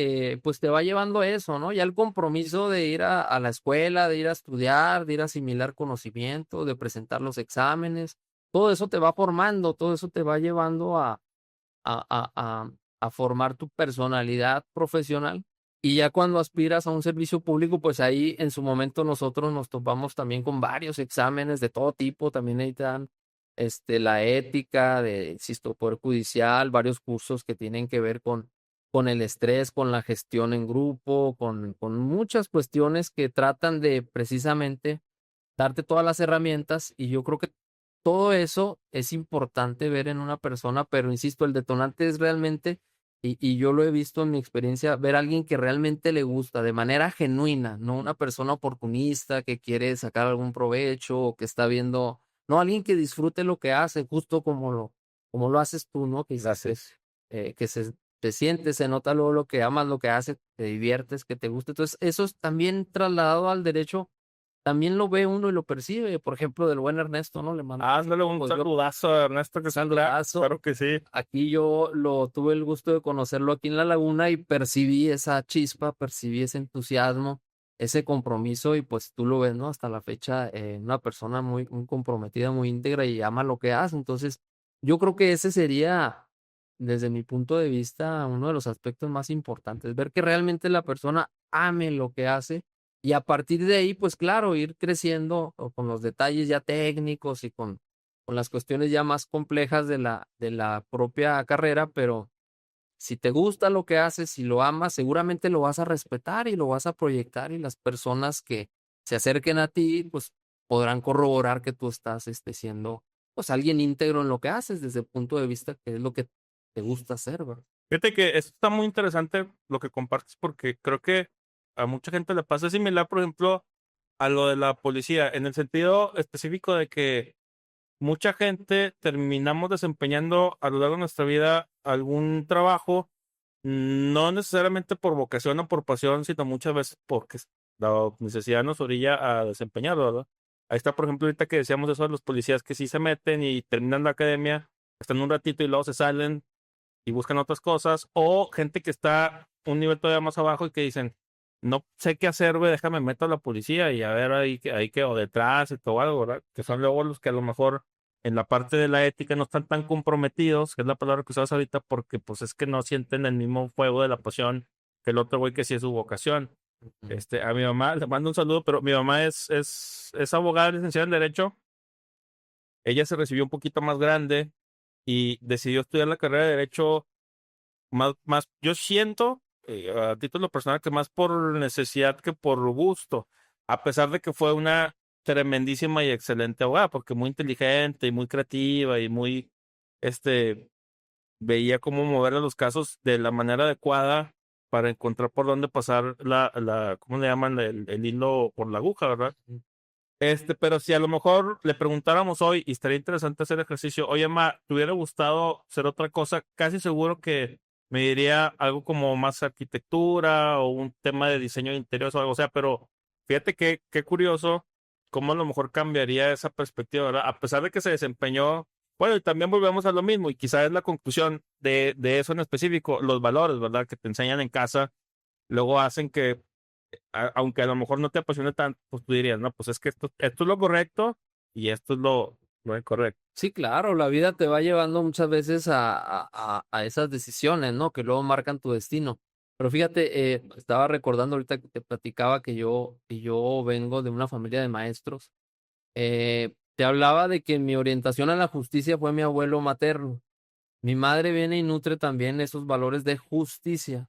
pues te va llevando a eso, ¿no? Ya el compromiso de ir a la escuela, de ir a estudiar, de ir a asimilar conocimiento, de presentar los exámenes, todo eso te va formando, todo eso te va llevando a, a, a, a formar tu personalidad profesional. Y ya cuando aspiras a un servicio público, pues ahí en su momento nosotros nos topamos también con varios exámenes de todo tipo, también ahí te dan la ética, de, insisto, poder judicial, varios cursos que tienen que ver con el estrés, con la gestión en grupo, con muchas cuestiones que tratan de precisamente darte todas las herramientas y yo creo que todo eso es importante ver en una persona, pero insisto, el detonante es realmente, y yo lo he visto en mi experiencia, ver a alguien que realmente le gusta de manera genuina, no una persona oportunista que quiere sacar algún provecho o que está viendo, no, alguien que disfrute lo que hace, justo como lo haces tú, ¿no? Que Gracias. dices, que te sientes, se nota luego lo que amas, lo que haces, te diviertes, que te gusta. Entonces, eso es también trasladado al derecho también lo ve uno y lo percibe, por ejemplo, del buen Ernesto, ¿no? Le mando Ándale, un pues yo saludazo a Ernesto, que un es un crack. saludazo. Claro que sí. Aquí yo lo tuve el gusto de conocerlo aquí en La Laguna y percibí esa chispa, percibí ese entusiasmo, ese compromiso y pues tú lo ves, ¿no? Hasta la fecha, una persona muy comprometida, muy íntegra y ama lo que hace. Entonces, yo creo que ese sería, desde mi punto de vista, uno de los aspectos más importantes, ver que realmente la persona ame lo que hace y a partir de ahí, pues claro, ir creciendo o con los detalles ya técnicos y con las cuestiones ya más complejas de la propia carrera, pero si te gusta lo que haces, si lo amas, seguramente lo vas a respetar y lo vas a proyectar y las personas que se acerquen a ti, pues podrán corroborar que tú estás siendo pues alguien íntegro en lo que haces desde el punto de vista que es lo que te gusta hacer, ¿verdad? Fíjate que esto está muy interesante lo que compartes, porque creo que a mucha gente le pasa similar, por ejemplo, a lo de la policía, en el sentido específico de que mucha gente terminamos desempeñando a lo largo de nuestra vida algún trabajo, no necesariamente por vocación o por pasión, sino muchas veces porque la necesidad nos orilla a desempeñarlo, ¿verdad? Ahí está, por ejemplo, ahorita que decíamos eso de los policías que sí se meten y terminan la academia, están un ratito y luego se salen y buscan otras cosas, o gente que está un nivel todavía más abajo y que dicen, no sé qué hacer, güey, déjame meto a la policía y a ver ahí quedo detrás y todo algo, ¿verdad? Que son luego los que a lo mejor en la parte de la ética no están tan comprometidos, que es la palabra que usabas ahorita, porque pues es que no sienten el mismo fuego de la pasión que el otro güey que sí es su vocación. Ujú. A mi mamá le mando un saludo, pero mi mamá es abogada licenciada en Derecho. Ella se recibió un poquito más grande y decidió estudiar la carrera de Derecho yo siento, a título personal, que más por necesidad que por gusto, a pesar de que fue una tremendísima y excelente abogada, porque muy inteligente y muy creativa y muy, este, veía cómo mover los casos de la manera adecuada para encontrar por dónde pasar ¿cómo le llaman? El hilo por la aguja, ¿verdad? Pero si a lo mejor le preguntáramos hoy, y estaría interesante hacer ejercicio, oye, Ma, ¿te hubiera gustado hacer otra cosa? Casi seguro que me diría algo como más arquitectura o un tema de diseño de interiores o algo, o sea, pero fíjate qué curioso cómo a lo mejor cambiaría esa perspectiva, ¿verdad? A pesar de que se desempeñó, bueno, y también volvemos a lo mismo, y quizás es la conclusión de eso en específico, los valores, ¿verdad? Que te enseñan en casa, luego hacen que aunque a lo mejor no te apasione tanto, pues tú dirías, no, pues es que esto es lo correcto y esto es lo incorrecto. Sí, claro, la vida te va llevando muchas veces a esas decisiones, ¿no? Que luego marcan tu destino. Pero fíjate, estaba recordando ahorita que te platicaba que yo vengo de una familia de maestros. Te hablaba de que mi orientación a la justicia fue mi abuelo materno. Mi madre viene y nutre también esos valores de justicia.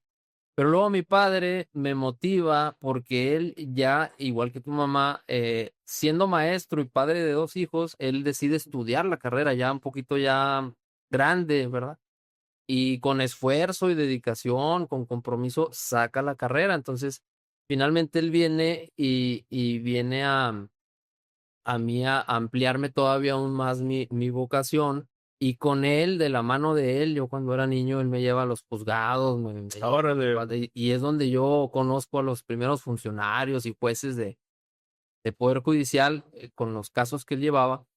Pero luego mi padre me motiva porque él ya, igual que tu mamá, siendo maestro y padre de dos hijos, él decide estudiar la carrera ya un poquito ya grande, ¿verdad? Y con esfuerzo y dedicación, con compromiso, saca la carrera. Entonces, finalmente él viene y viene a mí a ampliarme todavía aún más mi vocación Y con él, de la mano de él, yo cuando era niño, él me lleva a los juzgados, Ahora y es donde yo conozco a los primeros funcionarios y jueces de Poder Judicial con los casos que él llevaba.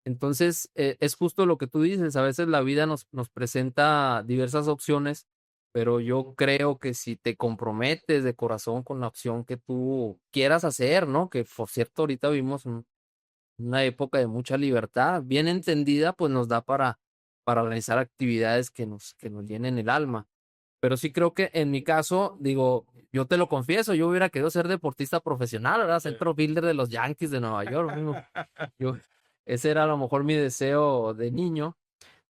Entonces, es justo lo que tú dices, a veces la vida nos presenta diversas opciones, pero yo creo que si te comprometes de corazón con la opción que tú quieras hacer, ¿no? Que por cierto, ahorita vivimos una época de mucha libertad, bien entendida, pues nos da para realizar actividades que nos llenen el alma. Pero sí creo que en mi caso, digo, yo te lo confieso, yo hubiera querido ser deportista profesional, ¿verdad? Centro fielder de los Yankees de Nueva York. Yo, ese era a lo mejor mi deseo de niño,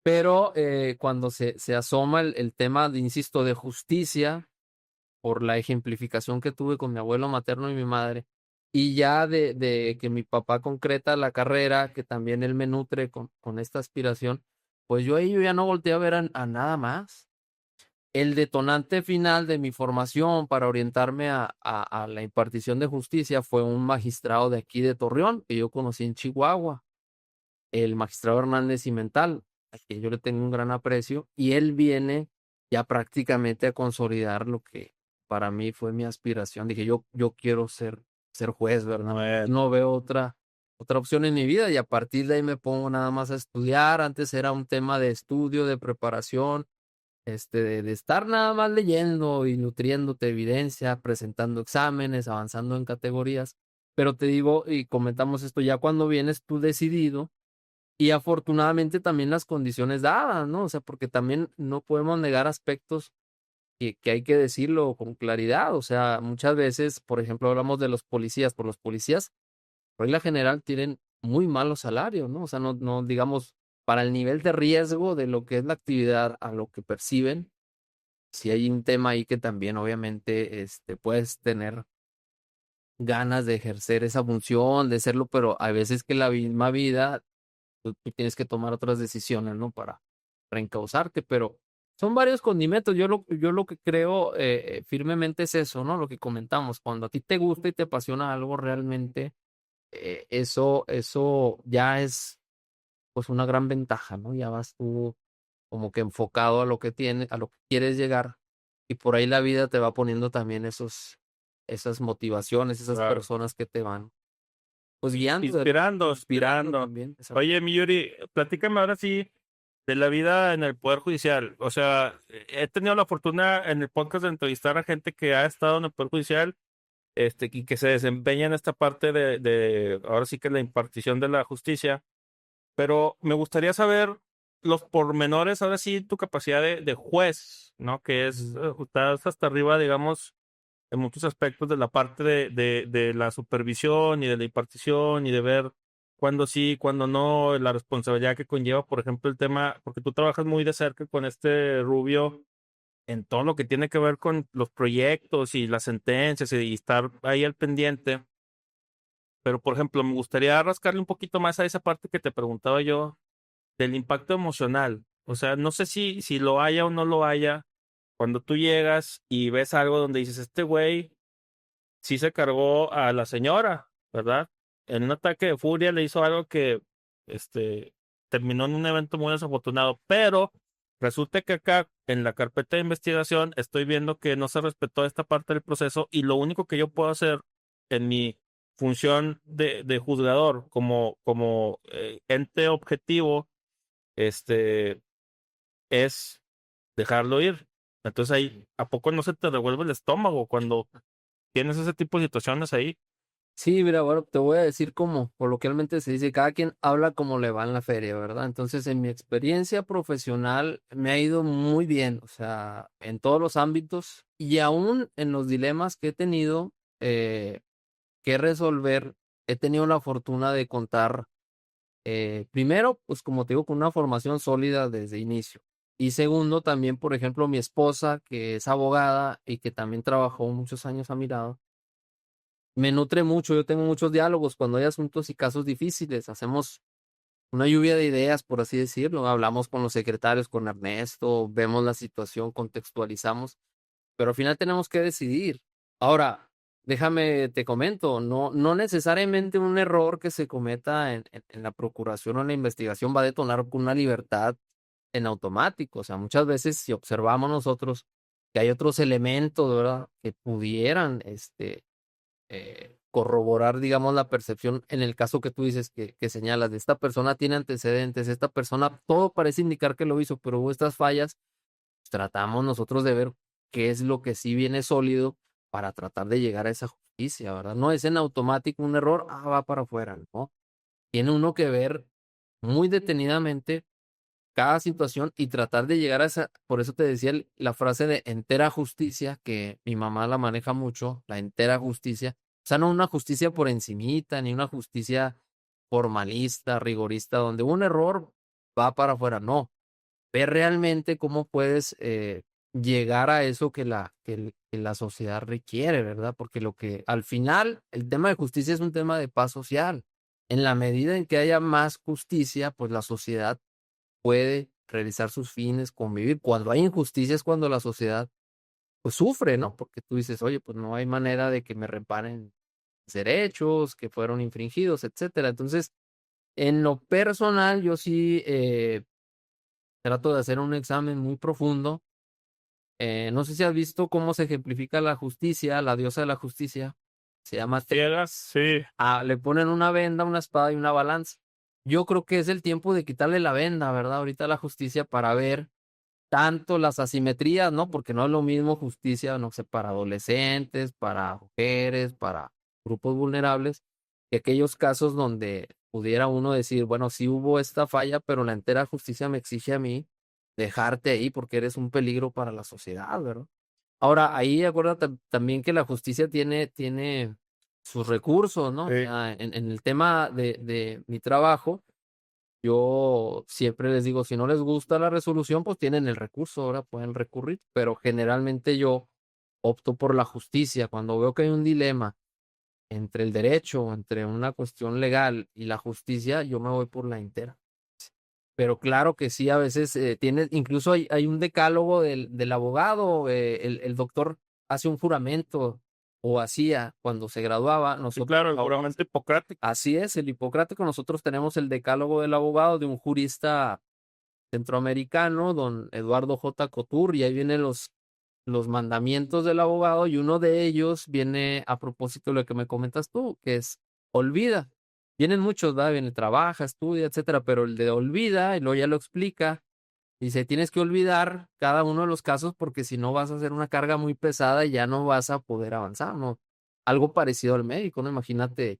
pero cuando se asoma el tema, insisto, de justicia, por la ejemplificación que tuve con mi abuelo materno y mi madre, y ya de que mi papá concreta la carrera, que también él me nutre con esta aspiración, pues yo ya no volteé a ver a nada más. El detonante final de mi formación para orientarme a la impartición de justicia fue un magistrado de aquí de Torreón, que yo conocí en Chihuahua, el magistrado Hernández Cimental, a quien yo le tengo un gran aprecio, y él viene ya prácticamente a consolidar lo que para mí fue mi aspiración. Dije, yo quiero ser juez, ¿verdad? No veo otra opción en mi vida, y a partir de ahí me pongo nada más a estudiar. Antes era un tema de estudio, de preparación, de estar nada más leyendo y nutriéndote de evidencia, presentando exámenes, avanzando en categorías. Pero te digo, y comentamos esto ya cuando vienes tú decidido, y afortunadamente también las condiciones dadas, ¿no? O sea, porque también no podemos negar aspectos que hay que decirlo con claridad. O sea, muchas veces, por ejemplo, hablamos de los policías, por los policías, por regla general, tienen muy malos salarios, ¿no? O sea, no digamos, para el nivel de riesgo de lo que es la actividad a lo que perciben, si hay un tema ahí que también obviamente puedes tener ganas de ejercer esa función, de serlo, pero hay veces que la misma vida tú tienes que tomar otras decisiones, ¿no? Para reencauzarte, pero son varios condimentos. Yo lo que creo firmemente es eso, ¿no? Lo que comentamos, cuando a ti te gusta y te apasiona algo realmente, eso ya es pues una gran ventaja, ¿no? Ya vas tú como que enfocado a lo que tienes, a lo que quieres llegar, y por ahí la vida te va poniendo también esas motivaciones, esas claro. personas que te van pues guiando, Inspirando. también. Oye, mi Yuri, platícame ahora sí de la vida en el Poder Judicial. O sea, he tenido la fortuna en el podcast de entrevistar a gente que ha estado en el Poder Judicial, y que se desempeña en esta parte ahora sí que la impartición de la justicia, pero me gustaría saber los pormenores, ahora sí, tu capacidad de juez, ¿no? Que estás hasta arriba, digamos, en muchos aspectos de la parte de la supervisión y de la impartición y de ver cuándo sí, cuándo no, la responsabilidad que conlleva, por ejemplo, el tema, porque tú trabajas muy de cerca con este Rubio en todo lo que tiene que ver con los proyectos y las sentencias y estar ahí al pendiente. Pero, por ejemplo, me gustaría rascarle un poquito más a esa parte que te preguntaba yo del impacto emocional. O sea, no sé si lo haya o no lo haya cuando tú llegas y ves algo donde dices, este güey sí se cargó a la señora, ¿verdad? En un ataque de furia le hizo algo que, terminó en un evento muy desafortunado, pero resulta que acá en la carpeta de investigación estoy viendo que no se respetó esta parte del proceso y lo único que yo puedo hacer en mi función de juzgador como ente objetivo, este, es dejarlo ir. Entonces ahí, ¿a poco no se te revuelve el estómago cuando tienes ese tipo de situaciones ahí? Sí, mira, bueno, te voy a decir como coloquialmente se dice, cada quien habla como le va en la feria, ¿verdad? Entonces, en mi experiencia profesional me ha ido muy bien, o sea, en todos los ámbitos, y aún en los dilemas que he tenido que resolver, he tenido la fortuna de contar, primero, pues como te digo, con una formación sólida desde inicio. Y segundo, también, por ejemplo, mi esposa, que es abogada y que también trabajó muchos años a mi lado, me nutre mucho. Yo tengo muchos diálogos cuando hay asuntos y casos difíciles. Hacemos una lluvia de ideas, por así decirlo. Hablamos con los secretarios, con Ernesto, vemos la situación, contextualizamos, pero al final tenemos que decidir. Ahora, déjame te comento, no necesariamente un error que se cometa en la procuración o en la investigación va a detonar con una libertad en automático. O sea, muchas veces si observamos nosotros que hay otros elementos, ¿verdad? Que pudieran, corroborar, digamos, la percepción en el caso que tú dices que señalas, de esta persona tiene antecedentes, esta persona, todo parece indicar que lo hizo, pero hubo estas fallas, pues, tratamos nosotros de ver qué es lo que sí viene sólido para tratar de llegar a esa justicia, ¿verdad? No es en automático un error, va para afuera, ¿no? Tiene uno que ver muy detenidamente cada situación y tratar de llegar a esa, por eso te decía la frase de entera justicia, que mi mamá la maneja mucho, la entera justicia, o sea, no una justicia por encimita, ni una justicia formalista, rigorista, donde un error va para afuera, no, ver realmente cómo puedes llegar a eso que la sociedad requiere, ¿verdad? Porque lo que al final, el tema de justicia es un tema de paz social. En la medida en que haya más justicia, pues la sociedad puede realizar sus fines, convivir. Cuando hay injusticias, cuando la sociedad pues sufre, ¿no? Porque tú dices, oye, pues no hay manera de que me reparen mis derechos que fueron infringidos, etcétera. Entonces, en lo personal, yo sí trato de hacer un examen muy profundo. No sé si has visto cómo se ejemplifica la justicia, la diosa de la justicia. Se llama Ciegas, sí. Le ponen una venda, una espada y una balanza. Yo creo que es el tiempo de quitarle la venda, ¿verdad? Ahorita a la justicia para ver tanto las asimetrías, ¿no? Porque no es lo mismo justicia, no sé, para adolescentes, para mujeres, para grupos vulnerables, que aquellos casos donde pudiera uno decir, bueno, sí hubo esta falla, pero la entera justicia me exige a mí dejarte ahí porque eres un peligro para la sociedad, ¿verdad? Ahora, ahí acuérdate también que la justicia tiene sus recursos, ¿no? O Sí. sea, en el tema de mi trabajo, yo siempre les digo, si no les gusta la resolución, pues tienen el recurso, ahora pueden recurrir, pero generalmente yo opto por la justicia. Cuando veo que hay un dilema entre el derecho, entre una cuestión legal y la justicia, yo me voy por la entera. Pero claro que sí, a veces tiene, incluso hay un decálogo del abogado, el doctor hace un juramento o hacía cuando se graduaba, Sí, nosotros, claro, el juramento hipocrático. así es, el hipocrático, nosotros tenemos el decálogo del abogado de un jurista centroamericano, don Eduardo J. Couture, y ahí vienen los mandamientos del abogado, y uno de ellos viene a propósito de lo que me comentas tú, que es olvida. Vienen muchos, ¿verdad? Viene trabaja, estudia, etcétera, pero el de olvida, y luego ya lo explica, dice, tienes que olvidar cada uno de los casos porque si no vas a hacer una carga muy pesada y ya no vas a poder avanzar, ¿no? Algo parecido al médico, ¿no? Imagínate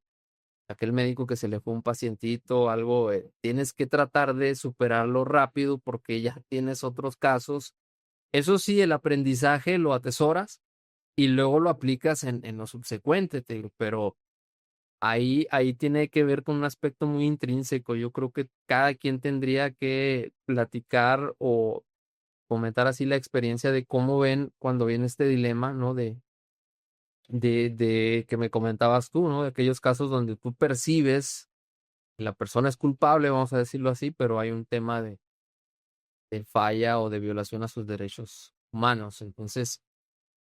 aquel médico que se le fue un pacientito, algo, tienes que tratar de superarlo rápido porque ya tienes otros casos. Eso sí, el aprendizaje lo atesoras y luego lo aplicas en lo subsecuente, te digo, pero ahí tiene que ver con un aspecto muy intrínseco. Yo creo que cada quien tendría que platicar o comentar así la experiencia de cómo ven cuando viene este dilema, ¿no? De que me comentabas tú, ¿no? De aquellos casos donde tú percibes que la persona es culpable, vamos a decirlo así, pero hay un tema de falla o de violación a sus derechos humanos. Entonces,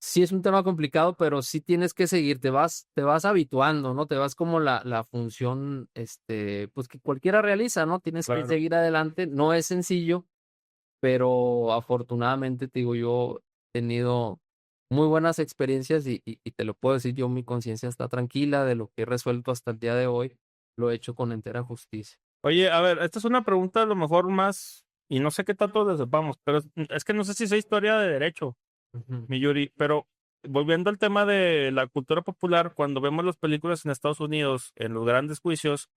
sí es un tema complicado, pero sí tienes que seguir, te vas habituando, ¿no? Te vas como la función, pues que cualquiera realiza, ¿no? Tienes que Claro. seguir adelante. No es sencillo, pero afortunadamente, te digo, yo he tenido muy buenas experiencias y te lo puedo decir, yo mi conciencia está tranquila de lo que he resuelto hasta el día de hoy, lo he hecho con entera justicia. Oye, a ver, esta es una pregunta a lo mejor más, y no sé qué tanto le sepamos, pero es que no sé si es historia de derecho, Ujú, mi Yuri, pero volviendo al tema de la cultura popular, cuando vemos las películas en Estados Unidos, en los grandes juicios,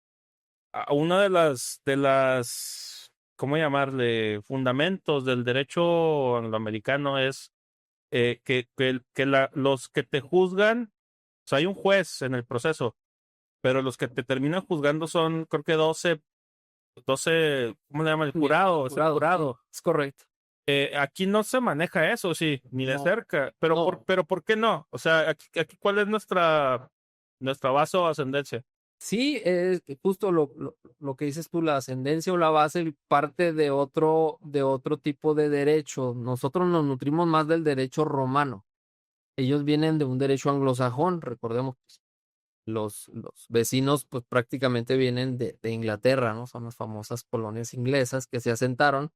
una ¿cómo llamarle? Fundamentos del derecho angloamericano es los que te juzgan, o sea, hay un juez en el proceso, pero los que te terminan juzgando son, creo que 12, ¿cómo le llaman? El sí, jurado, es el sí, jurado. es correcto. Aquí no se maneja eso, sí, ni de No, cerca, no. pero ¿por qué no? O sea, aquí ¿cuál es nuestra base o ascendencia? Sí, es que justo lo que dices tú, la ascendencia o la base parte de otro tipo de derecho. Nosotros nos nutrimos más del derecho romano. ellos vienen de un derecho anglosajón, recordemos, los vecinos pues prácticamente vienen de Inglaterra, ¿no? Son las famosas colonias inglesas que se asentaron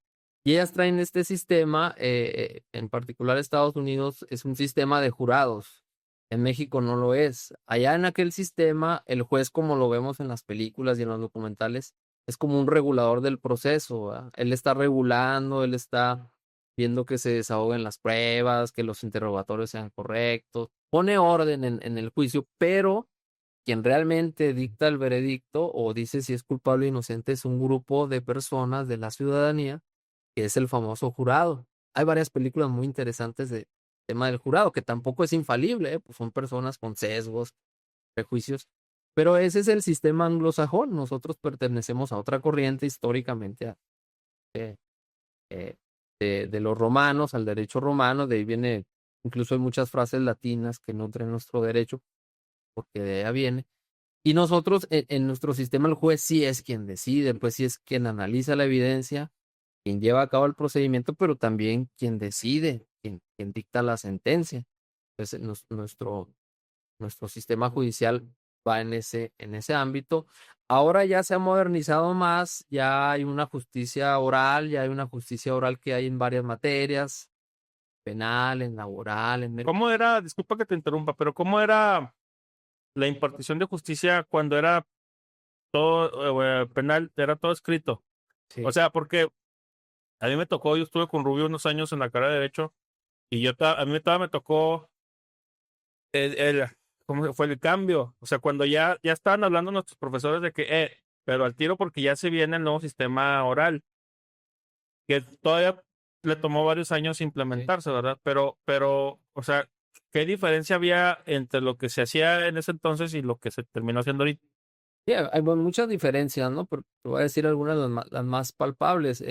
y ellas traen este sistema, en particular Estados Unidos es un sistema de jurados. En México no lo es. Allá en aquel sistema, el juez, como lo vemos en las películas y en los documentales, es como un regulador del proceso, ¿verdad? Él está regulando, él está viendo que se desahoguen las pruebas, que los interrogatorios sean correctos, pone orden en el juicio, pero quien realmente dicta el veredicto o dice si es culpable o inocente es un grupo de personas de la ciudadanía, que es el famoso jurado. Hay varias películas muy interesantes de tema del jurado, que tampoco es infalible, ¿eh? Pues son personas con sesgos, prejuicios, pero ese es el sistema anglosajón. Nosotros pertenecemos a otra corriente históricamente eh, eh, de los romanos, al derecho romano, de ahí viene, incluso hay muchas frases latinas que nutren nuestro derecho, porque de allá viene. Y nosotros, en nuestro sistema, el juez sí es quien decide, el juez sí es quien analiza la evidencia, quien lleva a cabo el procedimiento, pero también quien decide, quien dicta la sentencia. Entonces, nuestro sistema judicial va en ese ámbito. Ahora ya se ha modernizado más, ya hay una justicia oral, ya hay una justicia oral que hay en varias materias, penal, en laboral, ¿Cómo era, disculpa que te interrumpa, pero cómo era la impartición de justicia cuando era todo penal, era todo escrito? O sí, sea, porque a mí me tocó, yo estuve con Rubio unos años en la carrera de Derecho y a mí todavía me tocó ¿cómo fue el cambio? O sea, cuando ya estaban hablando nuestros profesores de que, pero al tiro porque ya se viene el nuevo sistema oral, que todavía le tomó varios años sí. implementarse, ¿verdad? O sea, ¿qué diferencia había entre lo que se hacía en ese entonces y lo que se terminó haciendo ahorita? Sí, hay muchas diferencias, ¿no? Pero te voy a decir algunas las más palpables.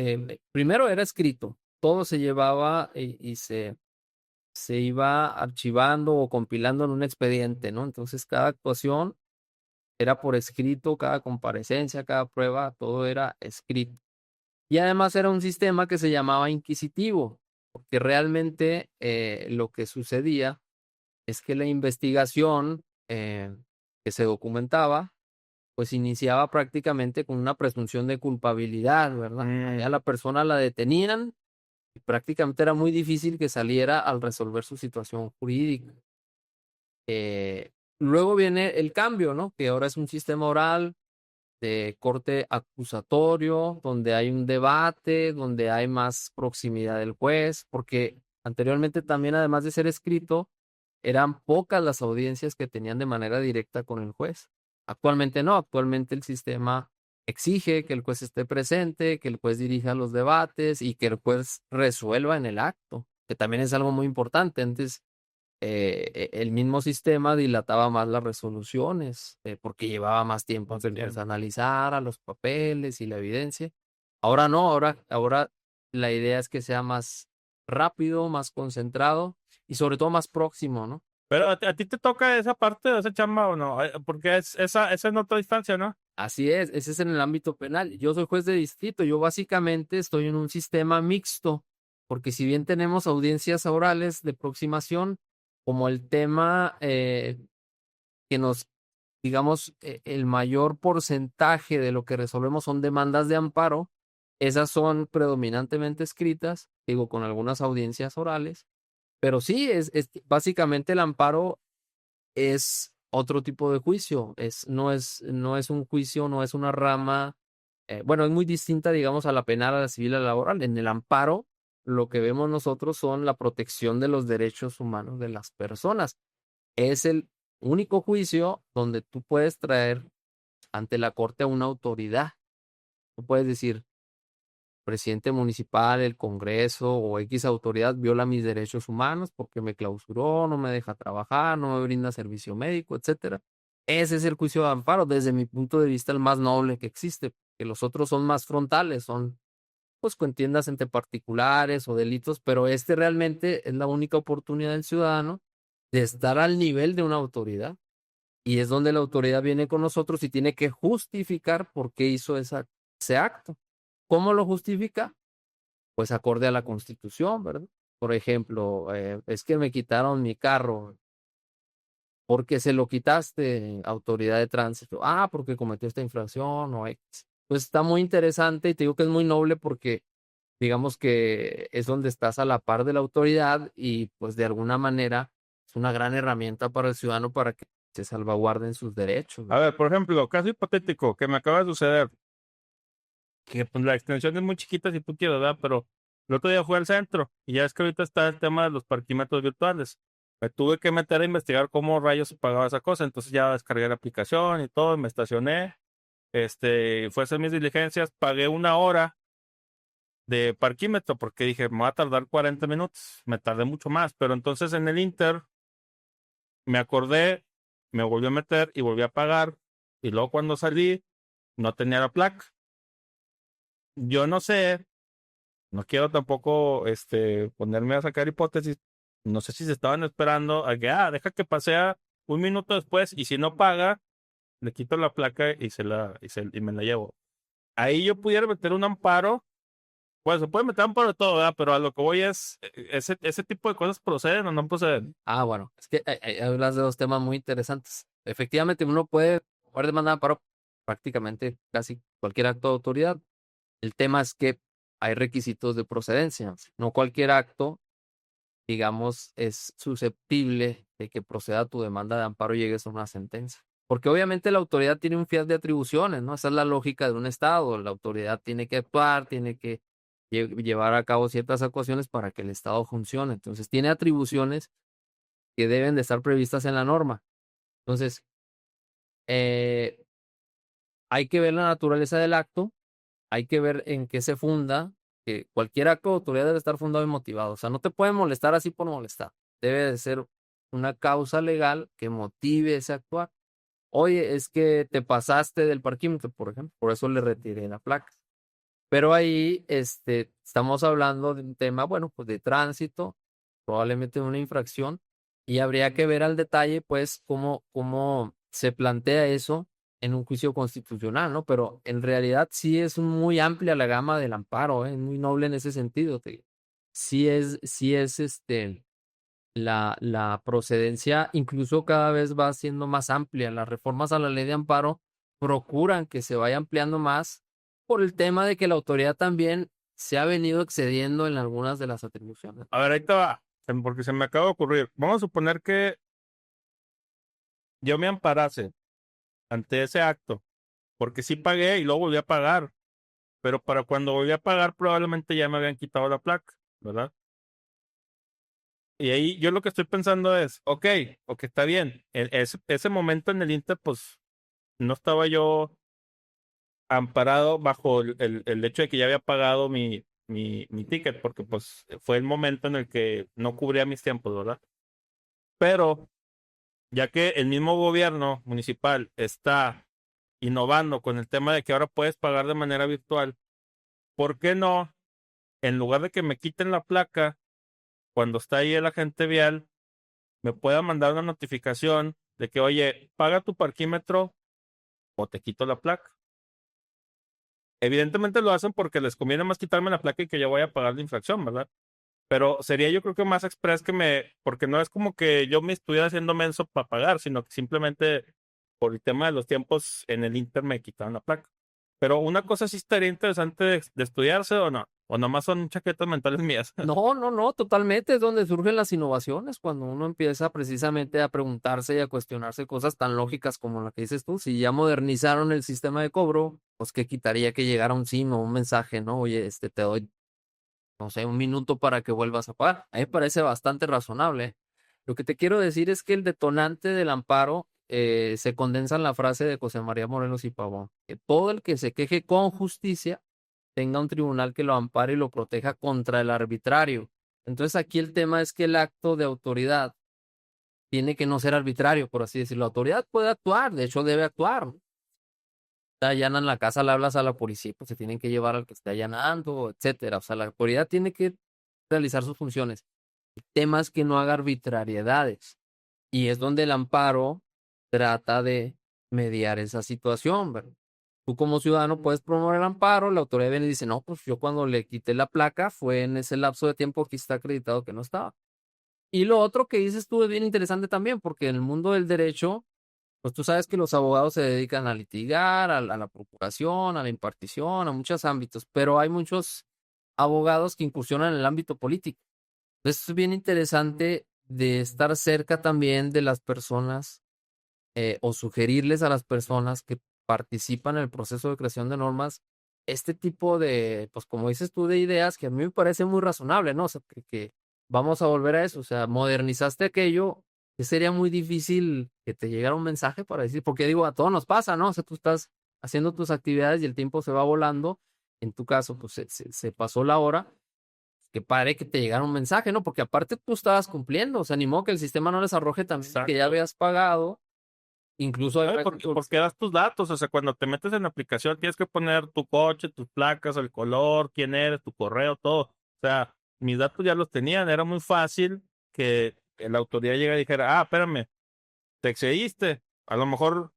Primero era escrito, todo se llevaba y se iba archivando o compilando en un expediente, ¿no? Entonces cada actuación era por escrito, cada comparecencia, cada prueba, todo era escrito. Y además era un sistema que se llamaba inquisitivo, porque realmente lo que sucedía es que la investigación que se documentaba pues iniciaba prácticamente con una presunción de culpabilidad, ¿verdad? Mm, Allá la persona la detenían y prácticamente era muy difícil que saliera al resolver su situación jurídica. Eh, Luego viene el cambio, ¿no? Que ahora es un sistema oral de corte acusatorio, donde hay un debate, donde hay más proximidad del juez, porque anteriormente también, además de ser escrito, eran pocas las audiencias que tenían de manera directa con el juez. Actualmente no, actualmente el sistema exige que el juez esté presente, que el juez dirija los debates y que el juez resuelva en el acto, que también es algo muy importante. Antes el mismo sistema dilataba más las resoluciones, porque llevaba más tiempo a que el juez entiendo. analizara los papeles y la evidencia. Ahora no, ahora la idea es que sea más rápido, más concentrado y sobre todo más próximo, ¿no? Pero a ti te toca esa parte de esa chamba o no? Porque esa es en otra distancia, ¿no? Así es, ese es en el ámbito penal. Yo soy juez de distrito, yo básicamente estoy en un sistema mixto, porque si bien tenemos audiencias orales de proximación, como el tema que nos, digamos, el mayor porcentaje de lo que resolvemos son demandas de amparo, esas son predominantemente escritas, digo, con algunas audiencias orales, pero sí, básicamente el amparo es otro tipo de juicio, no es un juicio, no es una rama, bueno, es muy distinta, digamos, a la penal, a la civil, a la laboral. En el amparo, lo que vemos nosotros son la protección de los derechos humanos de las personas. Es el único juicio donde tú puedes traer ante la corte a una autoridad. Tú puedes decir, presidente municipal, el Congreso o X autoridad viola mis derechos humanos porque me clausuró, no me deja trabajar, no me brinda servicio médico, etcétera. Ese es el juicio de amparo, desde mi punto de vista, el más noble que existe, que los otros son más frontales, son pues contiendas entre particulares o delitos, pero este realmente es la única oportunidad del ciudadano de estar al nivel de una autoridad. Y es donde la autoridad viene con nosotros y tiene que justificar por qué hizo ese acto. ¿Cómo lo justifica? Pues acorde a la Constitución, ¿verdad? por ejemplo, es que me quitaron mi carro. ¿Por qué se lo quitaste, autoridad de tránsito? Ah, porque cometió esta infracción o X. Pues está muy interesante y te digo que es muy noble porque digamos que es donde estás a la par de la autoridad y pues de alguna manera es una gran herramienta para el ciudadano para que se salvaguarden sus derechos, A ¿no? ver, por ejemplo, caso hipotético que me acaba de suceder, que pues la extensión es muy chiquita si tú quieres, ¿verdad? Pero el otro día fui al centro y ya es que ahorita está el tema de los parquímetros virtuales. Me tuve que meter a investigar cómo rayos se pagaba esa cosa, entonces ya descargué la aplicación y todo, me estacioné, fui a hacer mis diligencias, pagué 1 hora de parquímetro porque dije, me va a tardar 40 minutos, me tardé mucho más, pero entonces en el Inter me acordé, me volví a meter y volví a pagar y luego cuando salí no tenía la placa. Yo no sé, no quiero tampoco ponerme a sacar hipótesis, no sé si se estaban esperando a que, deja que pasea 1 minuto después y si no paga, le quito la placa y me la llevo. Ahí yo pudiera meter un amparo. Pues se puede meter amparo de todo, ¿verdad? Pero a lo que voy es, ese tipo de cosas proceden o no proceden. Ah, bueno, es que hablas de dos temas muy interesantes. Efectivamente, uno puede demandar para prácticamente casi cualquier acto de autoridad. El tema es que hay requisitos de procedencia. No cualquier acto, digamos, es susceptible de que proceda tu demanda de amparo y llegues a una sentencia. Porque obviamente la autoridad tiene un fiat de atribuciones, ¿no? Esa es la lógica de un Estado. La autoridad tiene que actuar, tiene que llevar a cabo ciertas actuaciones para que el Estado funcione. Entonces, tiene atribuciones que deben de estar previstas en la norma. Entonces, eh, hay que ver la naturaleza del acto, hay que ver en qué se funda, que cualquier acto de autoridad debe estar fundado y motivado. O sea, no te pueden molestar así por molestar. Debe de ser una causa legal que motive ese actuar. Oye, es que te pasaste del parquímetro, por ejemplo, por eso le retiré la placa. Pero ahí estamos hablando de un tema, bueno, pues de tránsito, probablemente de una infracción, y habría que ver al detalle, pues, cómo se plantea eso en un juicio constitucional, ¿no? Pero en realidad sí es muy amplia la gama del amparo, ¿eh? Muy noble en ese sentido. Sí es la procedencia incluso cada vez va siendo más amplia. Las reformas a la ley de amparo procuran que se vaya ampliando más por el tema de que la autoridad también se ha venido excediendo en algunas de las atribuciones. A ver, ahí te va, porque se me acaba de ocurrir. Vamos a suponer que yo me amparase ante ese acto, porque sí pagué y luego volví a pagar, pero para cuando volví a pagar probablemente ya me habían quitado la placa, ¿verdad? Y ahí yo lo que estoy pensando es, ok, está bien. Ese momento en el Inter, pues no estaba yo amparado bajo el hecho de que ya había pagado mi ticket, porque pues fue el momento en el que no cubría mis tiempos, ¿verdad? Pero ya que el mismo gobierno municipal está innovando con el tema de que ahora puedes pagar de manera virtual, ¿por qué no, en lugar de que me quiten la placa, cuando está ahí el agente vial, me pueda mandar una notificación de que, oye, paga tu parquímetro o te quito la placa? Evidentemente lo hacen porque les conviene más quitarme la placa y que yo vaya a pagar la infracción, ¿verdad? Pero sería yo creo que más express porque no es como que yo me estuviera haciendo menso para pagar, sino que simplemente por el tema de los tiempos en el Inter me quitaron la placa. Pero una cosa sí estaría interesante de estudiarse o no, o nomás son chaquetas mentales mías. No, no, no, totalmente es donde surgen las innovaciones, cuando uno empieza precisamente a preguntarse y a cuestionarse cosas tan lógicas como la que dices tú. Si ya modernizaron el sistema de cobro, pues qué quitaría que llegara un SIM o un mensaje, ¿no? Oye, te doy, no sé, 1 minuto para que vuelvas a pagar. A mí me parece bastante razonable. Lo que te quiero decir es que el detonante del amparo se condensa en la frase de José María Morelos y Pavón, que todo el que se queje con justicia tenga un tribunal que lo ampare y lo proteja contra el arbitrario. Entonces aquí el tema es que el acto de autoridad tiene que no ser arbitrario, por así decirlo. La autoridad puede actuar, de hecho debe actuar, ¿no? Te allanan la casa, le hablas a la policía, pues se tienen que llevar al que esté allanando, etcétera. O sea, la autoridad tiene que realizar sus funciones. El tema es que no haga arbitrariedades. Y es donde el amparo trata de mediar esa situación, ¿verdad? Tú como ciudadano puedes promover el amparo, la autoridad viene y dice, no, pues yo cuando le quité la placa fue en ese lapso de tiempo que está acreditado que no estaba. Y lo otro que dices tú es bien interesante también, porque en el mundo del derecho, pues tú sabes que los abogados se dedican a litigar, a la procuración, a la impartición, a muchos ámbitos, pero hay muchos abogados que incursionan en el ámbito político. Entonces es bien interesante de estar cerca también de las personas o sugerirles a las personas que participan en el proceso de creación de normas este tipo de, pues como dices tú, de ideas que a mí me parece muy razonable, ¿no? O sea, que vamos a volver a eso, o sea, modernizaste aquello, que sería muy difícil que te llegara un mensaje para decir, porque digo, a todos nos pasa, ¿no? O sea, tú estás haciendo tus actividades y el tiempo se va volando, en tu caso, pues se pasó la hora, que padre que te llegara un mensaje, ¿no? Porque aparte tú estabas cumpliendo, o sea, ni modo que el sistema no les arroje también que ya Exacto. habías pagado. Incluso hay Ay, porque das tus datos, o sea, cuando te metes en la aplicación tienes que poner tu coche, tus placas, el color, quién eres, tu correo, todo. O sea, mis datos ya los tenían, era muy fácil que la autoridad llegara y dijera, espérame, te excediste. A lo mejor,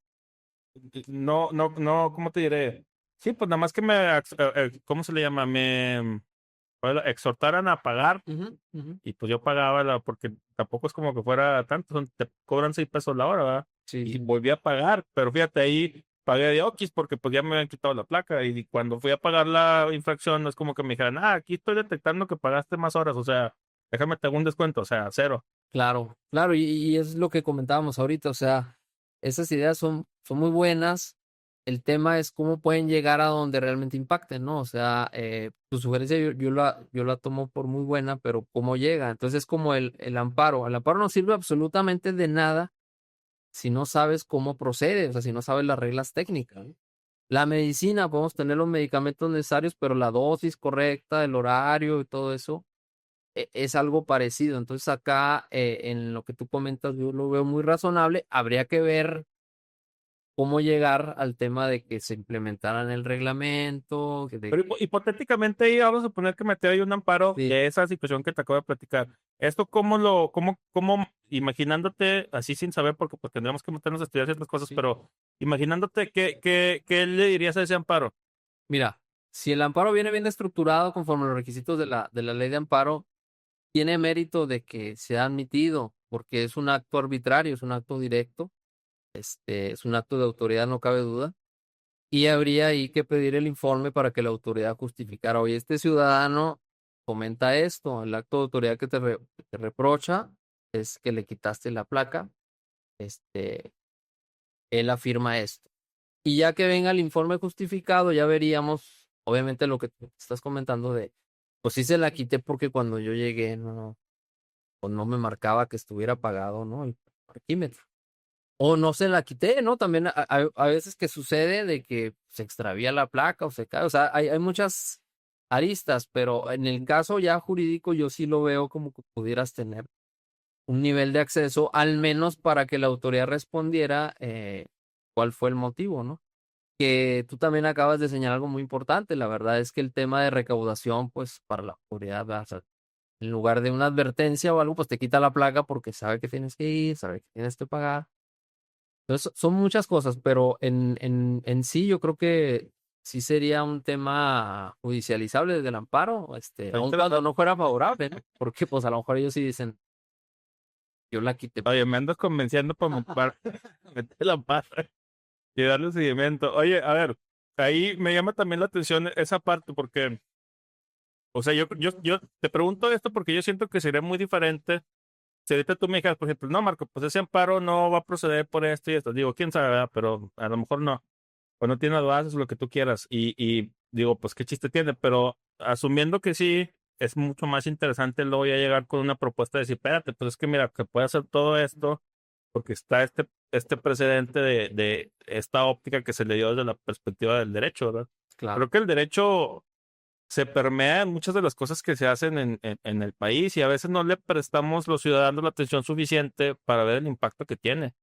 no, ¿cómo te diré? Sí, pues nada más que ¿cómo se le llama? Me exhortaran a pagar Ujú, ujú. y pues yo pagaba porque tampoco es como que fuera tanto, te cobran 6 pesos la hora, ¿verdad? Sí, Y sí. volví a pagar, pero fíjate, ahí pagué de Oquis porque pues ya me habían quitado la placa y cuando fui a pagar la infracción no es como que me dijeran, aquí estoy detectando que pagaste más horas, o sea, déjame te hago un descuento, o sea, cero. Claro, claro, y es lo que comentábamos ahorita, o sea, esas ideas son muy buenas. El tema es cómo pueden llegar a donde realmente impacten, ¿no? O sea, tu sugerencia yo la tomo por muy buena, pero ¿cómo llega? Entonces es como el amparo. El amparo no sirve absolutamente de nada si no sabes cómo procede, o sea, si no sabes las reglas técnicas, ¿no? La medicina, podemos tener los medicamentos necesarios, pero la dosis correcta, el horario y todo eso es algo parecido. Entonces acá, en lo que tú comentas, yo lo veo muy razonable. Habría que ver cómo llegar al tema de que se implementaran el reglamento, Pero hipotéticamente ahí vamos a suponer que metió ahí un amparo de- de esa situación que te acabo de platicar. Esto cómo, imaginándote, así sin saber, porque pues tendríamos que meternos a estudiar ciertas cosas, sí. pero imaginándote, ¿qué le dirías a ese amparo? Mira, si el amparo viene bien estructurado conforme a los requisitos de la ley de amparo, tiene mérito de que se ha admitido, porque es un acto arbitrario, es un acto directo, es un acto de autoridad, no cabe duda. Y habría ahí que pedir el informe para que la autoridad justificara, oye, este ciudadano comenta esto, el acto de autoridad que te reprocha es que le quitaste la placa, este, él afirma esto. Y ya que venga el informe justificado, ya veríamos, obviamente, lo que tú estás comentando de, pues sí se la quité porque cuando yo llegué, pues no me marcaba que estuviera apagado, ¿no? El parquímetro. O no se la quité, ¿no? También a veces que sucede de que se extravía la placa o se cae. O sea, hay muchas aristas, pero en el caso ya jurídico yo sí lo veo como que pudieras tener un nivel de acceso, al menos para que la autoridad respondiera cuál fue el motivo, ¿no? Que tú también acabas de señalar algo muy importante. La verdad es que el tema de recaudación, pues para la autoridad, o sea, en lugar de una advertencia o algo, pues te quita la placa porque sabe que tienes que ir, sabe que tienes que pagar. Entonces, son muchas cosas, pero en sí yo creo que sí sería un tema judicializable desde el amparo, Está aun cuando interesante. no fuera favorable, ¿no? Porque pues a lo mejor ellos sí dicen, yo la quité. Oye, me andas convenciendo para meter la pata y darle seguimiento. Oye, a ver, ahí me llama también la atención esa parte porque, o sea, yo te pregunto esto porque yo siento que sería muy diferente si ahorita tú me dijeras, por ejemplo, no, Marco, pues ese amparo no va a proceder por esto y esto. Digo, quién sabe, ¿verdad? Pero a lo mejor no. O no tiene bases, lo que tú quieras. Y digo, pues qué chiste tiene, pero asumiendo que sí, es mucho más interesante luego ya llegar con una propuesta de decir, espérate, pues es que mira, que puede hacer todo esto, porque está este precedente de esta óptica que se le dio desde la perspectiva del derecho, ¿verdad? Claro. Creo que el derecho se permea en muchas de las cosas que se hacen en el país y a veces no le prestamos los ciudadanos la atención suficiente para ver el impacto que tiene.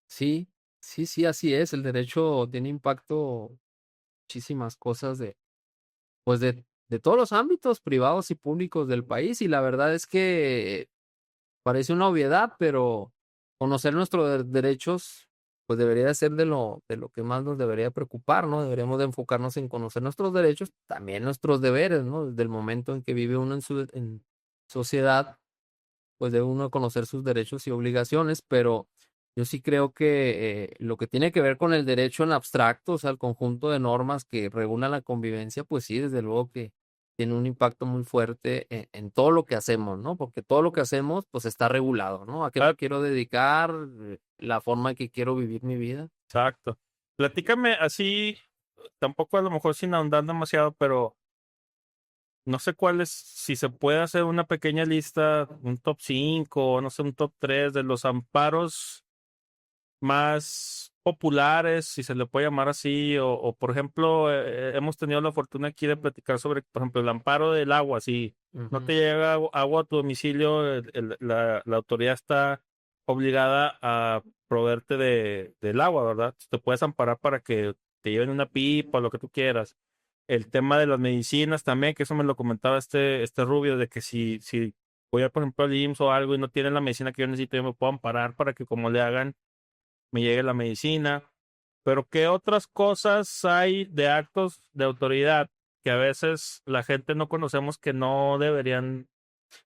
Sí, sí, sí, así es. El derecho tiene impacto en muchísimas cosas pues de todos los ámbitos privados y públicos del país. Y la verdad es que parece una obviedad, pero conocer nuestros derechos pues debería ser de lo que más nos debería preocupar, ¿no? Deberíamos de enfocarnos en conocer nuestros derechos, también nuestros deberes, ¿no? Desde el momento en que vive uno en sociedad, pues debe uno conocer sus derechos y obligaciones, pero yo sí creo que lo que tiene que ver con el derecho en abstracto, o sea, el conjunto de normas que regulan la convivencia, pues sí, desde luego que tiene un impacto muy fuerte en todo lo que hacemos, ¿no? Porque todo lo que hacemos, pues está regulado, ¿no? A qué Ah, me quiero dedicar, la forma en que quiero vivir mi vida. exacto. Platícame así, tampoco a lo mejor sin ahondar demasiado, pero no sé cuál es, si se puede hacer una pequeña lista, un top 5, no sé, un top 3 de los amparos más populares, si se le puede llamar así, o por ejemplo, hemos tenido la fortuna aquí de platicar sobre, por ejemplo, el amparo del agua. Si no Ujú. te llega agua a tu domicilio, la autoridad está obligada a proveerte del agua, ¿verdad? Te puedes amparar para que te lleven una pipa o lo que tú quieras. El tema de las medicinas también, que eso me lo comentaba este Rubio, de que si voy a, por ejemplo, al IMSS o algo y no tienen la medicina que yo necesito, yo me puedo amparar para que como le hagan me llegue la medicina. Pero ¿qué otras cosas hay de actos de autoridad que a veces la gente no conocemos que no deberían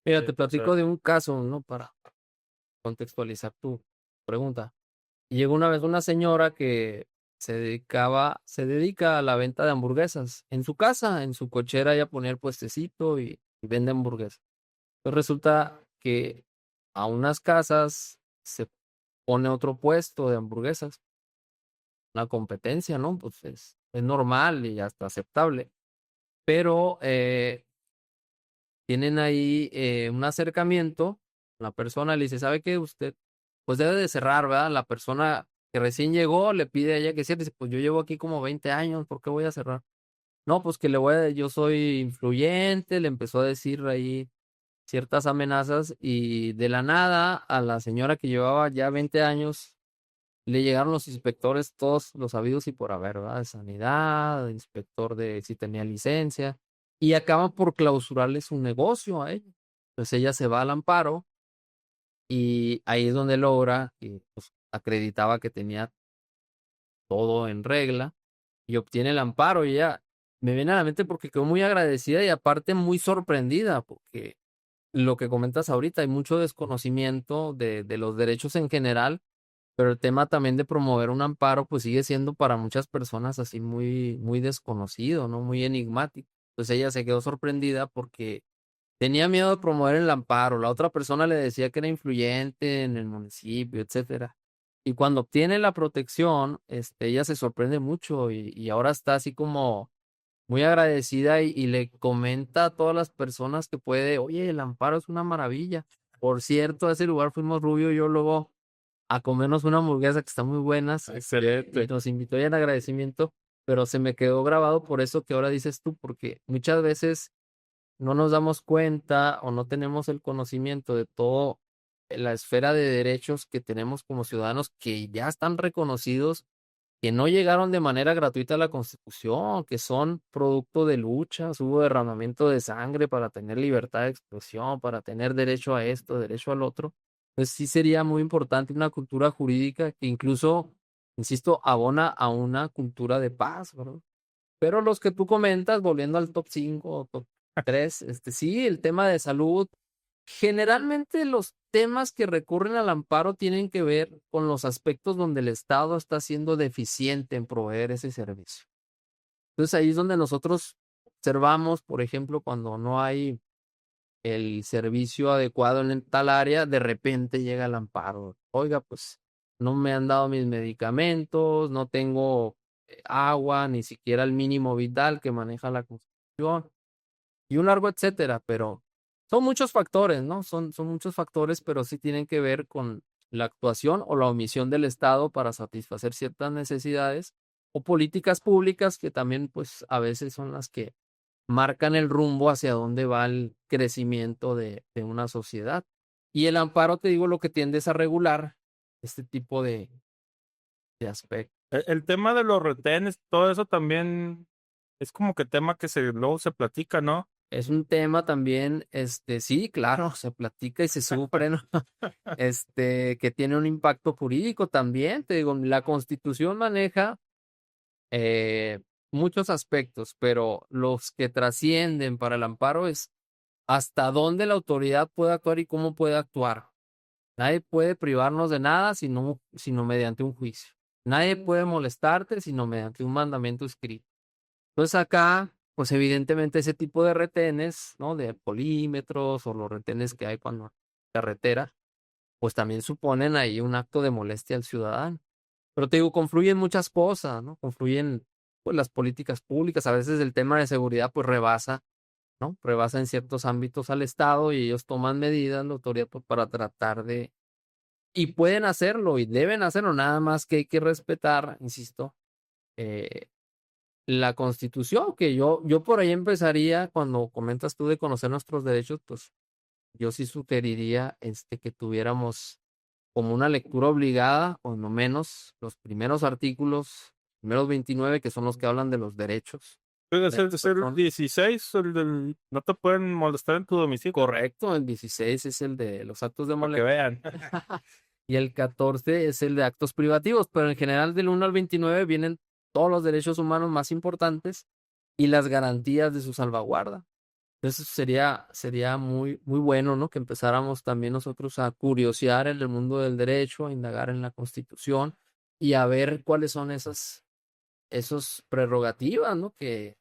Mira, te hacer? platico de un caso, ¿no? Para contextualizar tu pregunta. Llegó una vez una señora que se dedica a la venta de hamburguesas. En su casa, en su cochera, ella ponía el puestecito y vende hamburguesas. Pues resulta que a unas casas se pone otro puesto de hamburguesas, una competencia, ¿no? Pues es normal y hasta aceptable. Pero tienen ahí un acercamiento, la persona le dice, ¿sabe qué? Usted, pues debe de cerrar, ¿verdad? La persona que recién llegó le pide a ella que cierre, dice, pues yo llevo aquí como 20 años, ¿por qué voy a cerrar? No, pues que yo soy influyente, le empezó a decir ahí ciertas amenazas y de la nada a la señora que llevaba ya 20 años le llegaron los inspectores, todos los habidos y por haber, ¿verdad? De sanidad, de inspector de si tenía licencia, y acaban por clausurarle su negocio a ella. Entonces ella se va al amparo y ahí es donde logra, y pues, acreditaba que tenía todo en regla y obtiene el amparo. Y ella me viene a la mente porque quedó muy agradecida y aparte muy sorprendida, porque lo que comentas ahorita, hay mucho desconocimiento de los derechos en general, pero el tema también de promover un amparo, pues sigue siendo para muchas personas así muy, muy desconocido, ¿no? Muy enigmático. Entonces ella se quedó sorprendida porque tenía miedo de promover el amparo. La otra persona le decía que era influyente en el municipio, etcétera. Y cuando obtiene la protección, ella se sorprende mucho y ahora está así como muy agradecida y le comenta a todas las personas que puede, oye, el amparo es una maravilla. Por cierto, a ese lugar fuimos Rubio y yo luego a comernos una hamburguesa que está muy buenas, y Excelente. nos invitó ya en agradecimiento, pero se me quedó grabado por eso que ahora dices tú, porque muchas veces no nos damos cuenta o no tenemos el conocimiento de todo la esfera de derechos que tenemos como ciudadanos que ya están reconocidos, que no llegaron de manera gratuita a la Constitución, que son producto de luchas, hubo derramamiento de sangre para tener libertad de expresión, para tener derecho a esto, derecho al otro. Pues sí sería muy importante una cultura jurídica que incluso, insisto, abona a una cultura de paz, ¿verdad? Pero los que tú comentas, volviendo al top 5 o top 3, sí, el tema de salud. Generalmente los temas que recurren al amparo tienen que ver con los aspectos donde el Estado está siendo deficiente en proveer ese servicio. Entonces ahí es donde nosotros observamos, por ejemplo, cuando no hay el servicio adecuado en tal área, de repente llega el amparo. Oiga, pues no me han dado mis medicamentos, no tengo agua, ni siquiera el mínimo vital que maneja la Constitución y un largo etcétera, pero son muchos factores, ¿no? Son muchos factores, pero sí tienen que ver con la actuación o la omisión del Estado para satisfacer ciertas necesidades o políticas públicas que también, pues, a veces son las que marcan el rumbo hacia dónde va el crecimiento de una sociedad. Y el amparo, te digo, lo que tiende es a regular este tipo de aspectos. El tema de los retenes, todo eso también es como que tema que luego se platica, ¿no? es un tema también, sí, claro, se platica y se sufre, ¿no? Que tiene un impacto jurídico también. Te digo, la Constitución maneja eh, muchos aspectos, pero los que trascienden para el amparo es hasta dónde la autoridad puede actuar y cómo puede actuar. Nadie puede privarnos de nada sino mediante un juicio. Nadie puede molestarte sino mediante un mandamiento escrito. Entonces acá, pues evidentemente ese tipo de retenes, ¿no? De polímetros o los retenes que hay cuando carretera, pues también suponen ahí un acto de molestia al ciudadano. Pero te digo, confluyen muchas cosas, ¿no? Confluyen pues las políticas públicas. A veces el tema de seguridad pues rebasa, ¿no? Rebasa en ciertos ámbitos al Estado y ellos toman medidas, la autoridad, pues, para tratar de... Y pueden hacerlo y deben hacerlo, nada más que hay que respetar, insisto, eh, la Constitución, que yo por ahí empezaría, cuando comentas tú de conocer nuestros derechos, pues yo sí sugeriría que tuviéramos como una lectura obligada, o no menos, los primeros artículos, primeros 29, que son los que hablan de los derechos Es de las el personas. 16, el del no te pueden molestar en tu domicilio, Correcto, el 16 es el de los actos de para que molestia vean. y el 14 es el de actos privativos, pero en general del 1 al 29 vienen todos los derechos humanos más importantes y las garantías de su salvaguarda. Entonces sería muy, muy bueno, ¿no? Que empezáramos también nosotros a curiosear en el mundo del derecho, a indagar en la Constitución y a ver cuáles son esos prerrogativas, ¿no? Que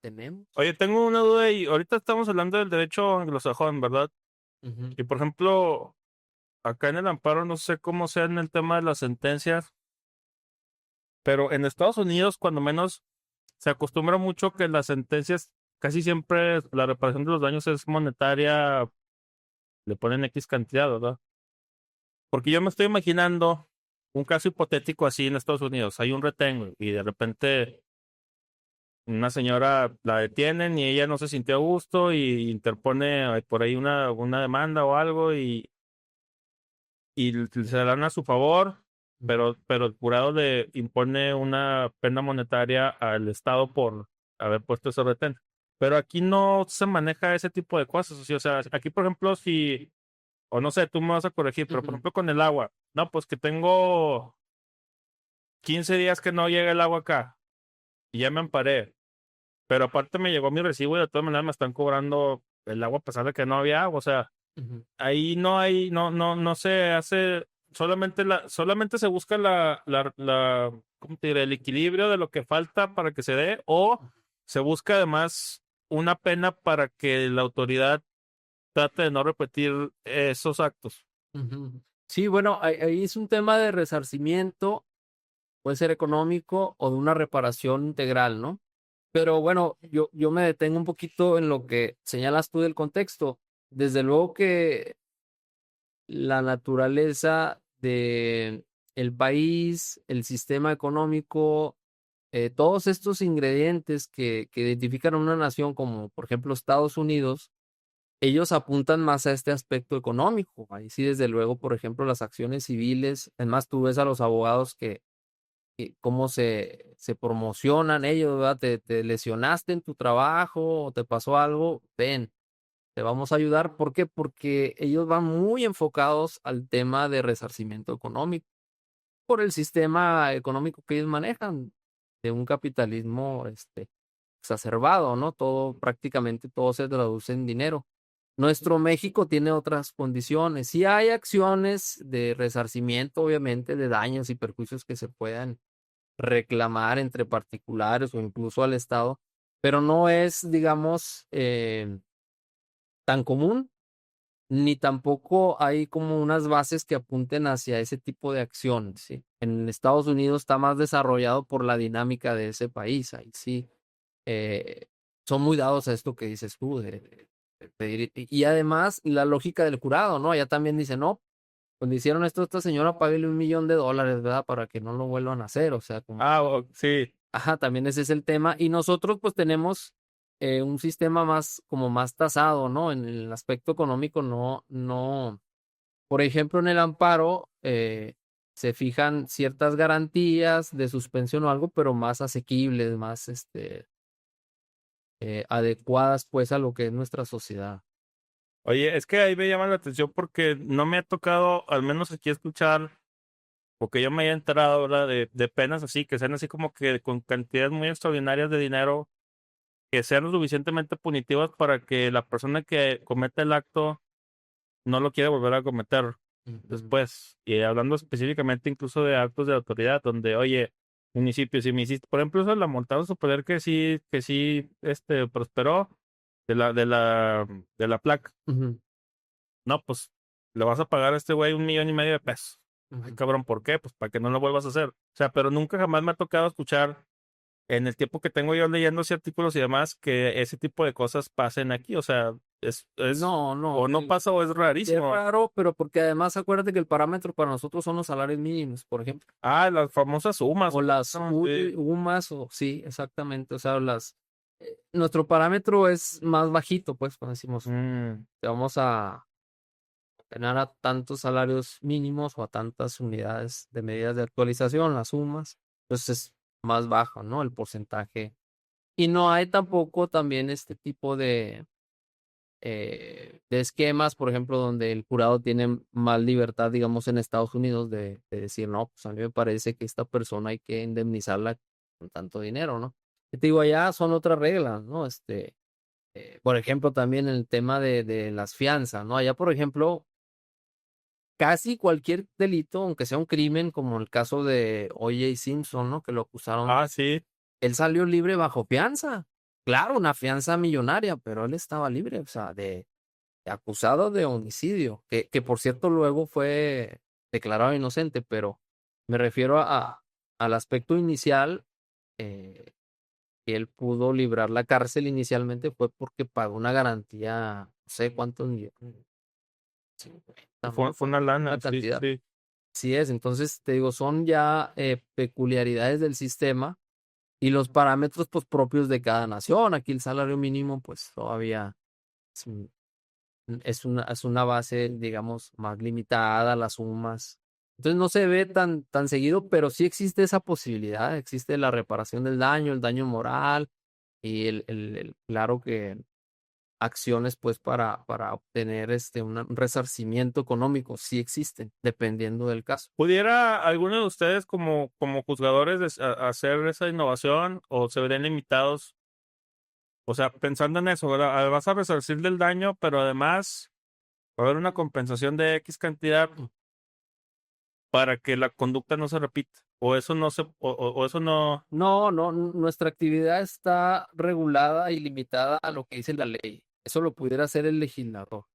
tenemos. Oye, tengo una duda y ahorita estamos hablando del derecho anglosajón, ¿verdad? Ujú, Y por ejemplo, acá en el amparo no sé cómo sea en el tema de las sentencias, pero en Estados Unidos, cuando menos, se acostumbra mucho que las sentencias, casi siempre la reparación de los daños es monetaria, le ponen X cantidad, ¿verdad? Porque yo me estoy imaginando un caso hipotético así en Estados Unidos. Hay un retén güey, y de repente una señora la detienen y ella no se sintió a gusto y interpone por ahí una demanda o algo y se la dan a su favor, ujú, pero el jurado le impone una pena monetaria al Estado por haber puesto ese retén. Pero aquí no se maneja ese tipo de cosas. O sea, aquí, por ejemplo, si, o no sé, tú me vas a corregir, pero por ujú, ejemplo con el agua, no, pues que tengo 15 días que no llega el agua acá y ya me amparé, pero aparte me llegó mi recibo y de todas maneras me están cobrando el agua a pesar de que no había agua. O sea, ujú, ahí no hay, no se hace, solamente se busca ¿cómo te diré? El equilibrio de lo que falta para que se dé, o se busca además una pena para que la autoridad trate de no repetir esos actos. ujú. Sí, bueno, ahí es un tema de resarcimiento, puede ser económico o de una reparación integral, ¿no? Pero bueno, yo me detengo un poquito en lo que señalas tú del contexto. Desde luego que la naturaleza de el país, el sistema económico, todos estos ingredientes que identifican a una nación como, por ejemplo, Estados Unidos, ellos apuntan más a este aspecto económico. Ahí sí, desde luego, por ejemplo, las acciones civiles. Además, tú ves a los abogados que cómo se promocionan ellos, ¿verdad? Te lesionaste en tu trabajo o te pasó algo, ven, te vamos a ayudar. ¿Por qué? Porque ellos van muy enfocados al tema de resarcimiento económico por el sistema económico que ellos manejan, de un capitalismo exacerbado, ¿no? Prácticamente todo se traduce en dinero. Nuestro México tiene otras condiciones. Sí hay acciones de resarcimiento, obviamente, de daños y perjuicios que se puedan reclamar entre particulares o incluso al Estado, pero no es, digamos, tan común, ni tampoco hay como unas bases que apunten hacia ese tipo de acciones, ¿sí? En Estados Unidos está más desarrollado por la dinámica de ese país, ahí sí, eh, son muy dados a esto que dices tú, de pedir, y además la lógica del jurado, ¿no? Allá también dice, no, cuando hicieron esto a esta señora, páguele $1,000,000, ¿verdad? Para que no lo vuelvan a hacer, o sea, como Ah, sí. ajá, también ese es el tema. Y nosotros pues tenemos un sistema más, como más tasado, ¿no? En el aspecto económico, no. Por ejemplo, en el amparo se fijan ciertas garantías de suspensión o algo, pero más asequibles, más adecuadas pues a lo que es nuestra sociedad. Oye, es que ahí me llama la atención porque no me ha tocado, al menos aquí, escuchar, porque yo me haya enterado, ¿verdad? De penas así, que sean así como que con cantidades muy extraordinarias de dinero, que sean lo suficientemente punitivas para que la persona que comete el acto no lo quiera volver a cometer Ujú. después. Y hablando específicamente incluso de actos de autoridad, donde, oye, municipio, si me hiciste, por ejemplo, eso de la montada superior que sí, prosperó de la placa. Ujú, No, pues le vas a pagar a este güey 1,5 millones de pesos. Ay, ujú. cabrón, ¿por qué? Pues para que no lo vuelvas a hacer. O sea, pero nunca jamás me ha tocado escuchar en el tiempo que tengo yo leyendo así artículos y demás que ese tipo de cosas pasen aquí. O sea, No, no, o no pasa o es es rarísimo. raro, pero porque además acuérdate que el parámetro para nosotros son los salarios mínimos, por ejemplo, Ah, las famosas sumas. o las Sí. UMAS, o sí, exactamente, o sea, nuestro parámetro es más bajito, pues, cuando decimos, Mm. te vamos a tener a tantos salarios mínimos o a tantas unidades de medidas de actualización, las sumas, pues es más bajo, ¿no? El porcentaje. Y no hay tampoco también este tipo de esquemas, por ejemplo, donde el jurado tiene más libertad, digamos, en Estados Unidos de decir, no, pues a mí me parece que esta persona hay que indemnizarla con tanto dinero, ¿no? Y te digo, allá son otras reglas, ¿no? Por ejemplo, también el tema de las fianzas, ¿no? Allá, por ejemplo, casi cualquier delito, aunque sea un crimen, como el caso de O.J. Simpson, ¿no? Que lo acusaron, Ah, sí. él salió libre bajo fianza. Claro, una fianza millonaria, pero él estaba libre, o sea, acusado de homicidio, que por cierto luego fue declarado inocente, pero me refiero al aspecto inicial, que él pudo librar la cárcel inicialmente fue porque pagó una garantía, no sé cuántos millones, 50, no me Fue acuerdo, una una lana, sí, cantidad. sí. Así es, entonces te digo, son ya peculiaridades del sistema y los parámetros pues propios de cada nación. Aquí el salario mínimo pues todavía es, es una base, digamos, más limitada, las sumas. Entonces no se ve tan seguido, pero sí existe esa posibilidad, existe la reparación del daño, el daño moral y claro que acciones pues para obtener un resarcimiento económico, sí existen, dependiendo del caso. ¿Pudiera alguno de ustedes como juzgadores hacer esa innovación o se verían limitados? O sea, pensando en eso, ¿verdad? Vas a resarcir del daño, pero además va a haber una compensación de X cantidad para que la conducta no se repita. O eso no o eso no. No, no, nuestra actividad está regulada y limitada a lo que dice la ley. Eso lo pudiera hacer el legislador,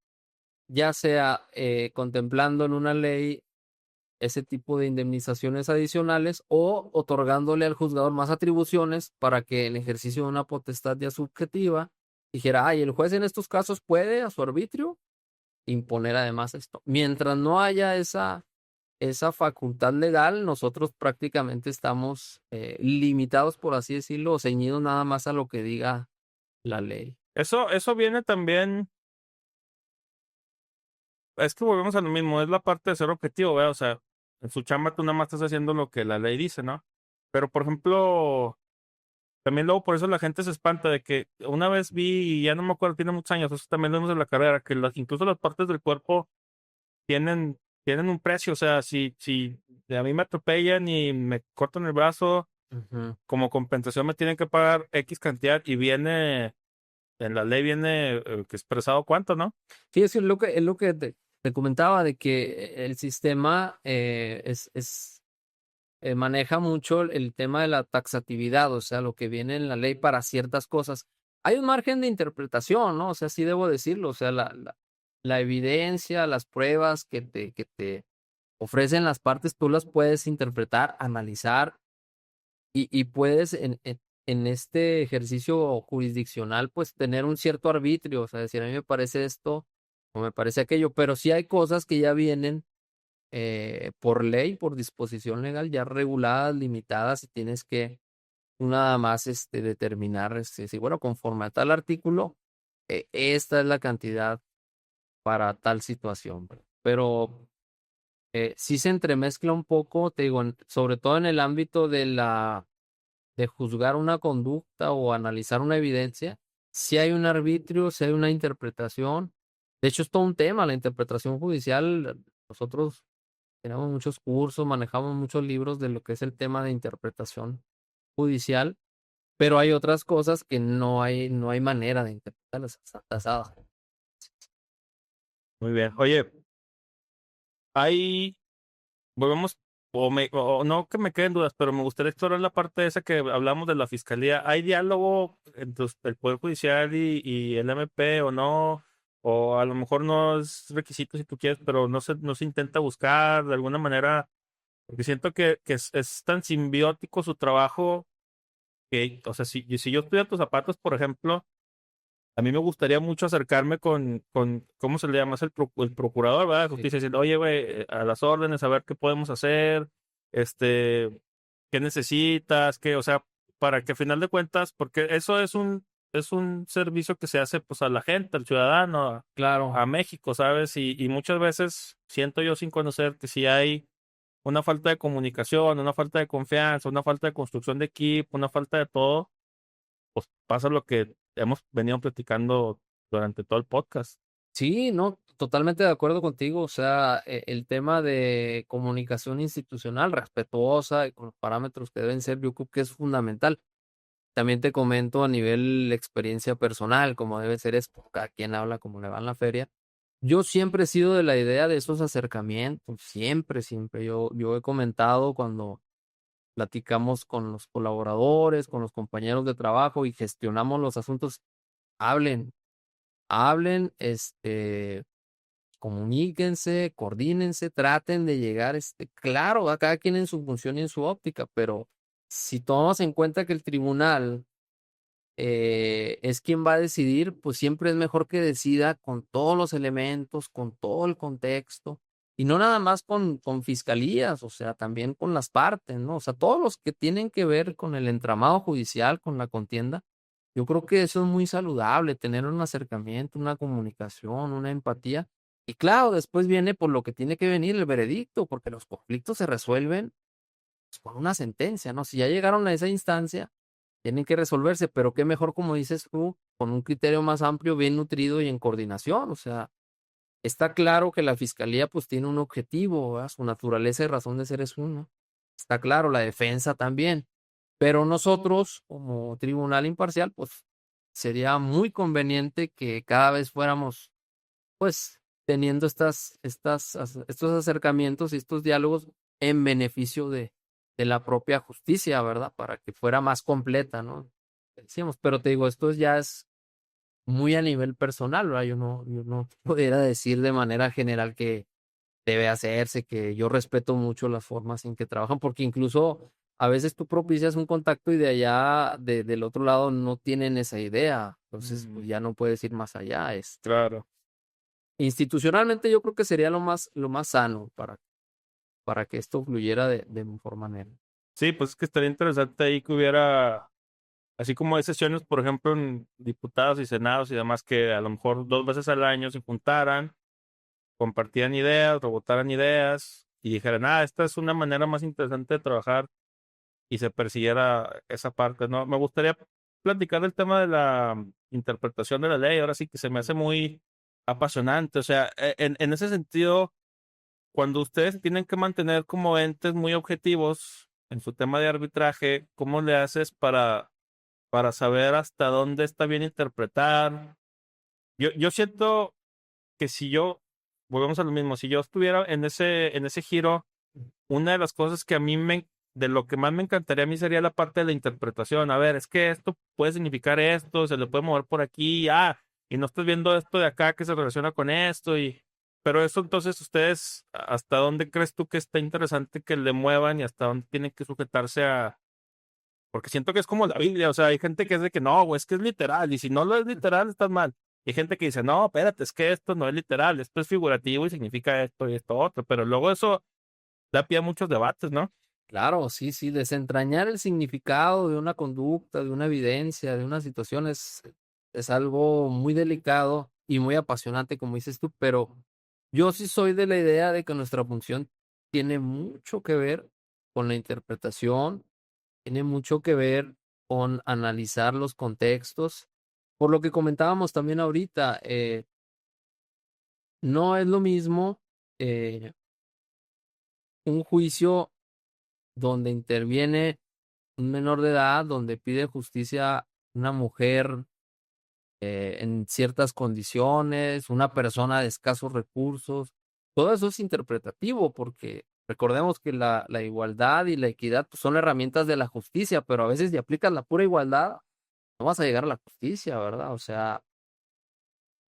ya sea contemplando en una ley ese tipo de indemnizaciones adicionales o otorgándole al juzgador más atribuciones para que en ejercicio de una potestad ya subjetiva dijera, ay, el juez en estos casos puede a su arbitrio imponer además esto. Mientras no haya esa facultad legal, nosotros prácticamente estamos limitados, por así decirlo, o ceñidos nada más a lo que diga la ley. Eso viene también. Es que volvemos a lo mismo, es la parte de ser objetivo, ¿verdad? O sea, en su chamba tú nada más estás haciendo lo que la ley dice, ¿no? Pero, por ejemplo, también luego por eso la gente se espanta de que una vez vi, y ya no me acuerdo, tiene muchos años, eso también lo vimos en la carrera, que incluso las partes del cuerpo tienen, tienen un precio. O sea, si a mí me atropellan y me cortan el brazo, Ujú. como compensación me tienen que pagar X cantidad y viene, en la ley viene que expresado cuánto, ¿no? Sí, es lo que te comentaba de que el sistema maneja mucho el tema de la taxatividad, o sea, lo que viene en la ley para ciertas cosas. Hay un margen de interpretación, ¿no? O sea, sí debo decirlo, o sea, la evidencia, las pruebas que te ofrecen las partes, tú las puedes interpretar, analizar y puedes en este ejercicio jurisdiccional, pues tener un cierto arbitrio, o sea, decir, a mí me parece esto o me parece aquello, pero sí hay cosas que ya vienen por ley, por disposición legal, ya reguladas, limitadas, y tienes que tú nada más determinar, si, bueno, conforme a tal artículo, esta es la cantidad para tal situación. Pero sí se entremezcla un poco, te digo, sobre todo en el ámbito de juzgar una conducta o analizar una evidencia, si hay un arbitrio, si hay una interpretación. De hecho, es todo un tema, la interpretación judicial. Nosotros tenemos muchos cursos, manejamos muchos libros de lo que es el tema de interpretación judicial, pero hay otras cosas que no hay manera de interpretarlas tasadas. Muy bien. Oye, hay, volvemos, o no que me queden dudas, pero me gustaría explorar la parte esa que hablamos de la fiscalía. ¿Hay diálogo entre el Poder Judicial y el MP o no? O a lo mejor no es requisito si tú quieres, pero no se intenta buscar de alguna manera, porque siento que es tan simbiótico su trabajo que, o sea, si yo estuviera tus zapatos, por ejemplo, a mí me gustaría mucho acercarme con ¿cómo se le llama? Es el procurador, ¿verdad? De Sí. justicia, diciendo, oye, güey, a las órdenes, a ver qué podemos hacer, este, qué necesitas, qué, o sea, para que a final de cuentas, porque eso es un servicio que se hace, pues, a la gente, al ciudadano, a Claro. México, ¿sabes? Y muchas veces siento yo sin conocer que si hay una falta de comunicación, una falta de confianza, una falta de construcción de equipo, una falta de todo, pues pasa lo que hemos venido platicando durante todo el podcast. Sí, no, totalmente de acuerdo contigo. O sea, el tema de comunicación institucional respetuosa y con los parámetros que deben ser, yo creo que es fundamental. También te comento a nivel experiencia personal, como debe ser, es pues, cada quien habla como le va en la feria. Yo siempre he sido de la idea de esos acercamientos, siempre, siempre. Yo he comentado cuando platicamos con los colaboradores, con los compañeros de trabajo y gestionamos los asuntos, hablen, hablen, comuníquense, coordínense, traten de llegar, claro, a cada quien en su función y en su óptica, pero si tomamos en cuenta que el tribunal es quien va a decidir, pues siempre es mejor que decida con todos los elementos, con todo el contexto, y no nada más con fiscalías, o sea, también con las partes, ¿no? O sea, todos los que tienen que ver con el entramado judicial, con la contienda. Yo creo que eso es muy saludable, tener un acercamiento, una comunicación, una empatía. Y claro, después viene por lo que tiene que venir el veredicto, porque los conflictos se resuelven pues, con una sentencia, ¿no? Si ya llegaron a esa instancia, tienen que resolverse, pero qué mejor, como dices tú, con un criterio más amplio, bien nutrido y en coordinación. O sea, está claro que la fiscalía pues tiene un objetivo, ¿verdad? Su naturaleza y razón de ser es uno. Está claro, la defensa también. Pero nosotros, como tribunal imparcial, pues sería muy conveniente que cada vez fuéramos, pues, teniendo estos acercamientos y estos diálogos en beneficio de la propia justicia, ¿verdad? Para que fuera más completa, ¿no? Decíamos, pero te digo, esto ya es muy a nivel personal, ¿verdad? Yo no pudiera decir de manera general que debe hacerse, que yo respeto mucho las formas en que trabajan, porque incluso a veces tú propicias un contacto y de allá, del otro lado, no tienen esa idea. Entonces, pues ya no puedes ir más allá. Claro. Institucionalmente yo creo que sería lo más sano para que esto fluyera de mejor manera. Sí, pues es que estaría interesante ahí que hubiera, así como hay sesiones, por ejemplo, en diputados y senados y demás, que a lo mejor 2 veces al año se juntaran, compartieran ideas, rebotaran ideas y dijeran, esta es una manera más interesante de trabajar y se persiguiera esa parte, ¿no? Me gustaría platicar del tema de la interpretación de la ley, ahora sí que se me hace muy apasionante, o sea, en ese sentido, cuando ustedes tienen que mantener como entes muy objetivos en su tema de arbitraje, ¿cómo le haces para saber hasta dónde está bien interpretar? Yo siento que si yo, volvemos a lo mismo, si yo estuviera en ese giro, una de las cosas que a mí de lo que más me encantaría a mí sería la parte de la interpretación. A ver, es que esto puede significar esto, se le puede mover por aquí, y no estás viendo esto de acá que se relaciona con esto, pero eso entonces ustedes, ¿hasta dónde crees tú que está interesante que le muevan y hasta dónde tienen que sujetarse porque siento que es como la Biblia, o sea, hay gente que es de que no, güey, es que es literal, y si no lo es literal, estás mal. Y hay gente que dice, no, espérate, es que esto no es literal, esto es figurativo y significa esto y esto otro, pero luego eso da pie a muchos debates, ¿no? Claro, sí, sí, desentrañar el significado de una conducta, de una evidencia, de una situación es algo muy delicado y muy apasionante, como dices tú, pero yo sí soy de la idea de que nuestra función tiene mucho que ver con la interpretación, tiene mucho que ver con analizar los contextos por lo que comentábamos también ahorita, no es lo mismo eh, un juicio donde interviene un menor de edad, donde pide justicia una mujer en ciertas condiciones, una persona de escasos recursos. Todo eso es interpretativo porque recordemos que la igualdad y la equidad pues, son herramientas de la justicia, pero a veces si aplicas la pura igualdad, no vas a llegar a la justicia, ¿verdad? O sea,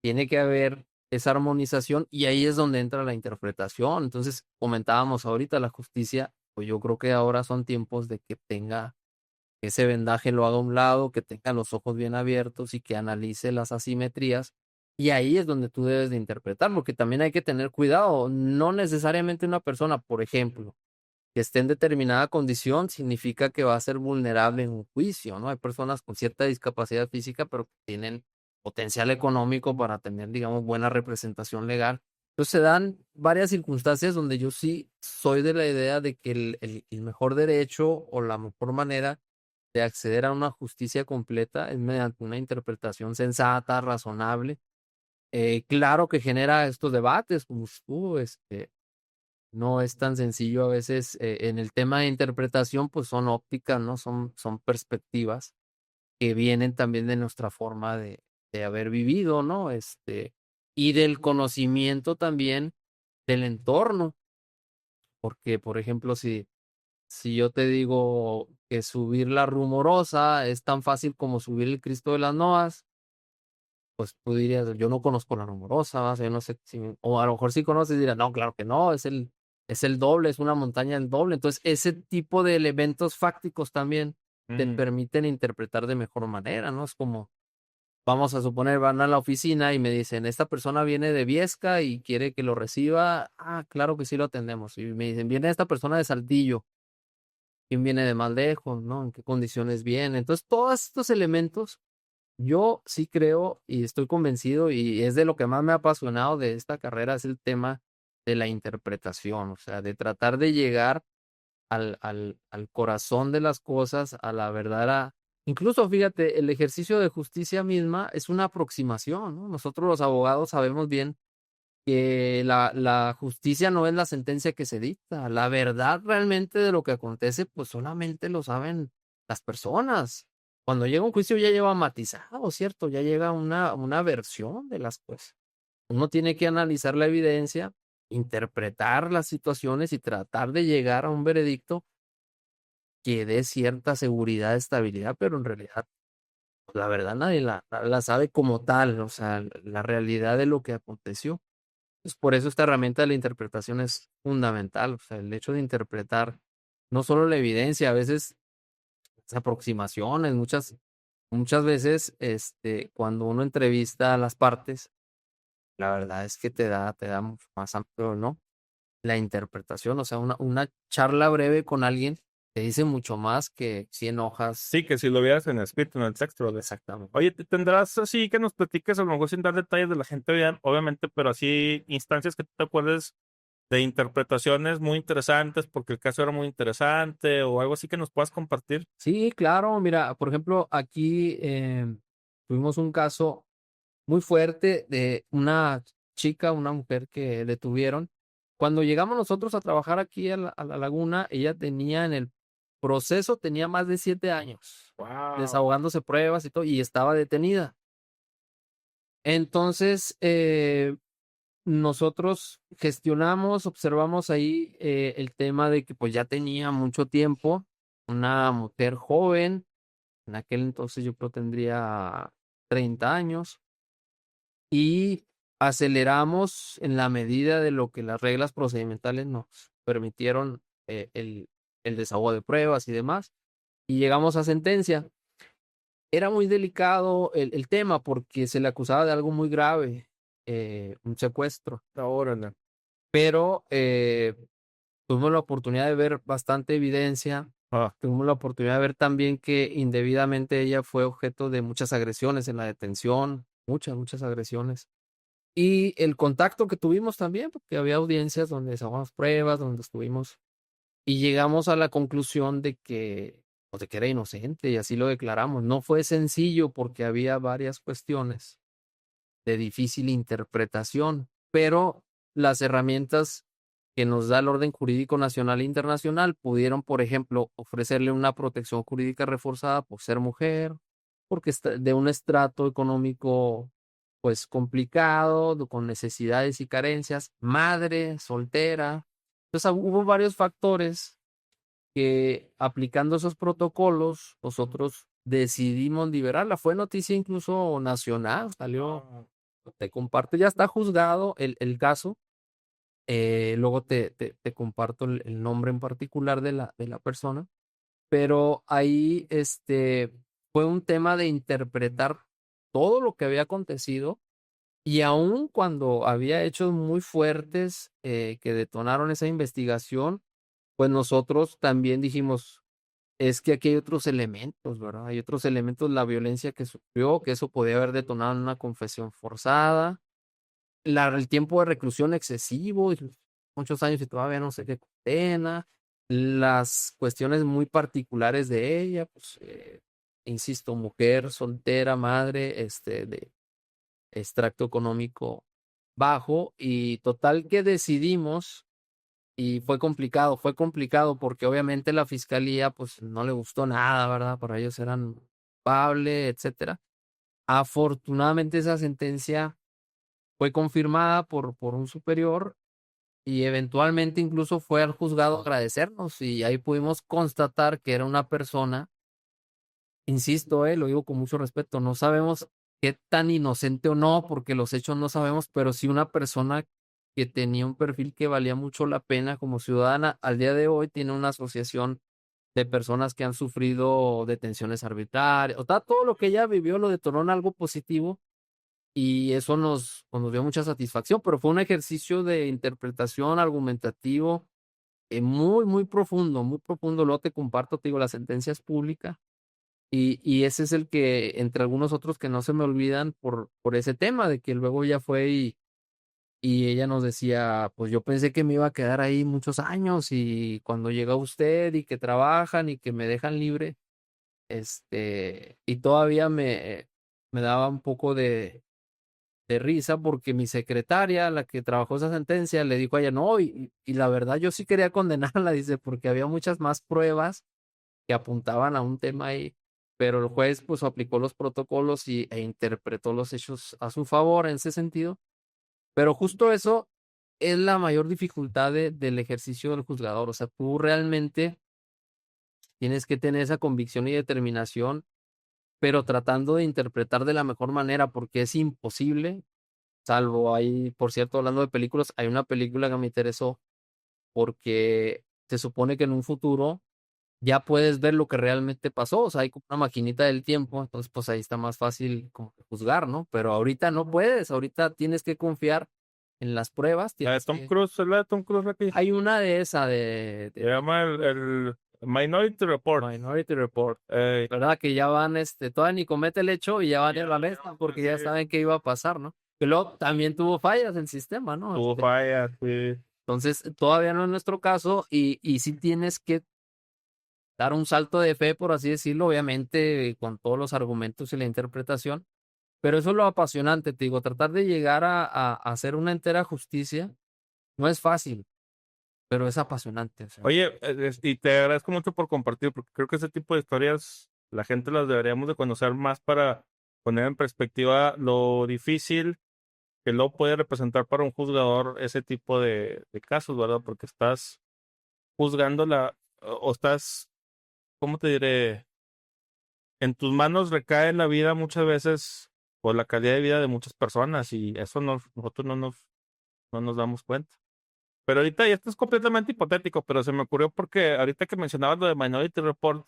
tiene que haber esa armonización y ahí es donde entra la interpretación. Entonces, comentábamos ahorita la justicia, pues yo creo que ahora son tiempos de que tenga que ese vendaje lo haga a un lado, que tenga los ojos bien abiertos y que analice las asimetrías. Y ahí es donde tú debes de interpretar, porque también hay que tener cuidado. No necesariamente una persona, por ejemplo, que esté en determinada condición significa que va a ser vulnerable en un juicio, ¿no? Hay personas con cierta discapacidad física, pero que tienen potencial económico para tener, digamos, buena representación legal. Entonces se dan varias circunstancias donde yo sí soy de la idea de que el mejor derecho o la mejor manera de acceder a una justicia completa es mediante una interpretación sensata, razonable. Claro que genera estos debates, como tú, no es tan sencillo a veces en el tema de interpretación, pues son ópticas, ¿no? Son perspectivas que vienen también de nuestra forma de haber vivido, ¿no? Y del conocimiento también del entorno, porque, por ejemplo, si yo te digo que subir la Rumorosa es tan fácil como subir el Cristo de las Noas, pues tú dirías, yo no conozco la Rumorosa, o sea, yo no sé si, o a lo mejor sí conoces y dirás, no, claro que no, es el doble, es una montaña del doble. Entonces, ese tipo de elementos fácticos también te Ujú. permiten interpretar de mejor manera, ¿no? Es como, vamos a suponer, van a la oficina y me dicen, esta persona viene de Viesca y quiere que lo reciba. Ah, claro que sí lo atendemos. Y me dicen, viene esta persona de Saltillo. ¿Quién viene de más lejos, no? ¿En qué condiciones viene? Entonces, todos estos elementos yo sí creo y estoy convencido y es de lo que más me ha apasionado de esta carrera, es el tema de la interpretación, o sea, de tratar de llegar al corazón de las cosas, a la verdadera. Incluso, fíjate, el ejercicio de justicia misma es una aproximación, ¿no? Nosotros los abogados sabemos bien que la justicia no es la sentencia que se dicta, la verdad realmente de lo que acontece, pues solamente lo saben las personas. Cuando llega un juicio ya lleva matizado, ¿cierto? Ya llega una versión de las cosas. Uno tiene que analizar la evidencia, interpretar las situaciones y tratar de llegar a un veredicto que dé cierta seguridad, estabilidad, pero en realidad, pues, la verdad nadie la sabe como tal, o sea, la realidad de lo que aconteció. Pues por eso esta herramienta de la interpretación es fundamental, o sea, el hecho de interpretar no solo la evidencia, a veces las aproximaciones, muchas veces, cuando uno entrevista a las partes, la verdad es que te da mucho más amplio, ¿no? La interpretación, o sea, una charla breve con alguien te dice mucho más que 100 hojas. Sí, que si lo vieras en escrito, en el texto. Exactamente. Oye, ¿tendrás así que nos platiques, a lo mejor sin dar detalles de la gente, obviamente, pero así instancias que tú te acuerdes de interpretaciones muy interesantes porque el caso era muy interesante o algo así que nos puedas compartir? Sí, claro, mira, por ejemplo, aquí tuvimos un caso muy fuerte de una chica, una mujer que detuvieron. Cuando llegamos nosotros a trabajar aquí a la laguna, ella tenía en el proceso, tenía más de 7 años, Wow. desahogándose pruebas y todo, y estaba detenida. Entonces, nosotros gestionamos, observamos ahí el tema de que pues ya tenía mucho tiempo, una mujer joven, en aquel entonces yo creo tendría 30 años y aceleramos en la medida de lo que las reglas procedimentales nos permitieron el desahogo de pruebas y demás, y llegamos a sentencia. Era muy delicado el tema porque se le acusaba de algo muy grave, un secuestro, Órale. pero tuvimos la oportunidad de ver bastante evidencia, Ah, tuvimos la oportunidad de ver también que indebidamente ella fue objeto de muchas agresiones en la detención, muchas agresiones. Y el contacto que tuvimos también, porque había audiencias donde sacamos pruebas, donde estuvimos, y llegamos a la conclusión de que pues, de que era inocente y así lo declaramos. No fue sencillo porque había varias cuestiones de difícil interpretación, pero las herramientas que nos da el orden jurídico nacional e internacional pudieron, por ejemplo, ofrecerle una protección jurídica reforzada por ser mujer, porque está de un estrato económico pues complicado, con necesidades y carencias, madre, soltera. Entonces hubo varios factores que aplicando esos protocolos nosotros decidimos liberarla. Fue noticia incluso nacional, salió, te comparto, ya está juzgado el caso. Luego te comparto el nombre en particular de la persona, pero ahí fue un tema de interpretar todo lo que había acontecido y aun cuando había hechos muy fuertes que detonaron esa investigación, pues nosotros también dijimos, es que aquí hay otros elementos, ¿verdad? Hay otros elementos, la violencia que sufrió, que eso podía haber detonado en una confesión forzada, el tiempo de reclusión excesivo, y muchos años y todavía no sé qué condena, las cuestiones muy particulares de ella, pues, insisto, mujer, soltera, madre, de extracto económico bajo, y total que decidimos, y fue complicado porque obviamente la fiscalía, pues, no le gustó nada, ¿verdad? Para ellos eran culpable, etcétera. Afortunadamente esa sentencia fue confirmada por un superior y eventualmente incluso fue al juzgado a agradecernos y ahí pudimos constatar que era una persona, insisto, lo digo con mucho respeto, no sabemos qué tan inocente o no, porque los hechos no sabemos, pero sí una persona que tenía un perfil que valía mucho la pena como ciudadana. Al día de hoy tiene una asociación de personas que han sufrido detenciones arbitrarias, o sea, todo lo que ella vivió lo detonó en algo positivo y eso pues, nos dio mucha satisfacción, pero fue un ejercicio de interpretación argumentativo muy, muy profundo, muy profundo. Luego te comparto, te digo, la sentencia es pública y ese es el que, entre algunos otros que no se me olvidan por ese tema, de que luego ella fue y ella nos decía, pues yo pensé que me iba a quedar ahí muchos años y cuando llega usted y que trabajan y que me dejan libre, y todavía me daba un poco de risa porque mi secretaria, la que trabajó esa sentencia, le dijo a ella, no, y la verdad yo sí quería condenarla, dice, porque había muchas más pruebas que apuntaban a un tema ahí, pero el juez pues aplicó los protocolos e interpretó los hechos a su favor en ese sentido, pero justo eso es la mayor dificultad del ejercicio del juzgador, o sea, tú realmente tienes que tener esa convicción y determinación, pero tratando de interpretar de la mejor manera porque es imposible. Salvo ahí, por cierto, hablando de películas, hay una película que me interesó porque se supone que en un futuro ya puedes ver lo que realmente pasó, o sea, hay como una maquinita del tiempo, entonces pues ahí está más fácil como que juzgar, ¿no? Pero ahorita no puedes, ahorita tienes que confiar en las pruebas, La de tienes Tom que... Cruise, es la de Tom Cruise aquí. Hay una de esa Se llama el Minority Report. Minority Report, Eh, ¿verdad? Que ya van, todavía ni comete el hecho y ya van a la mesa porque ya sí, saben qué iba a pasar, ¿no? Que luego también tuvo fallas el sistema, ¿no? tuvo fallas, sí. Entonces, todavía no es nuestro caso y sí tienes que dar un salto de fe, por así decirlo, obviamente con todos los argumentos y la interpretación, pero eso es lo apasionante, te digo, tratar de llegar a hacer una entera justicia no es fácil, pero es apasionante. O sea. Oye, y te agradezco mucho por compartir, porque creo que ese tipo de historias la gente las deberíamos de conocer más para poner en perspectiva lo difícil que luego puede representar para un juzgador ese tipo de casos, ¿verdad? Porque estás juzgando o estás, ¿cómo te diré? En tus manos recae la vida muchas veces por la calidad de vida de muchas personas y eso nosotros no nos damos cuenta. Pero ahorita, y esto es completamente hipotético, pero se me ocurrió porque ahorita que mencionabas lo de Minority Report,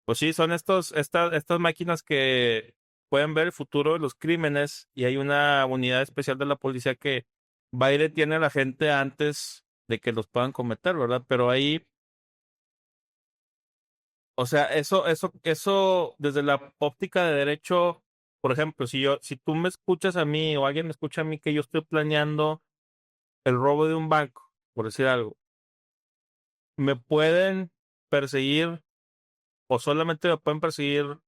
pues sí, son estas máquinas que pueden ver el futuro de los crímenes y hay una unidad especial de la policía que va y detiene a la gente antes de que los puedan cometer, ¿verdad? Pero ahí, o sea, eso desde la óptica de derecho, por ejemplo, si tú me escuchas a mí o alguien me escucha a mí que yo estoy planeando el robo de un banco, por decir algo, me pueden perseguir o solamente me pueden perseguir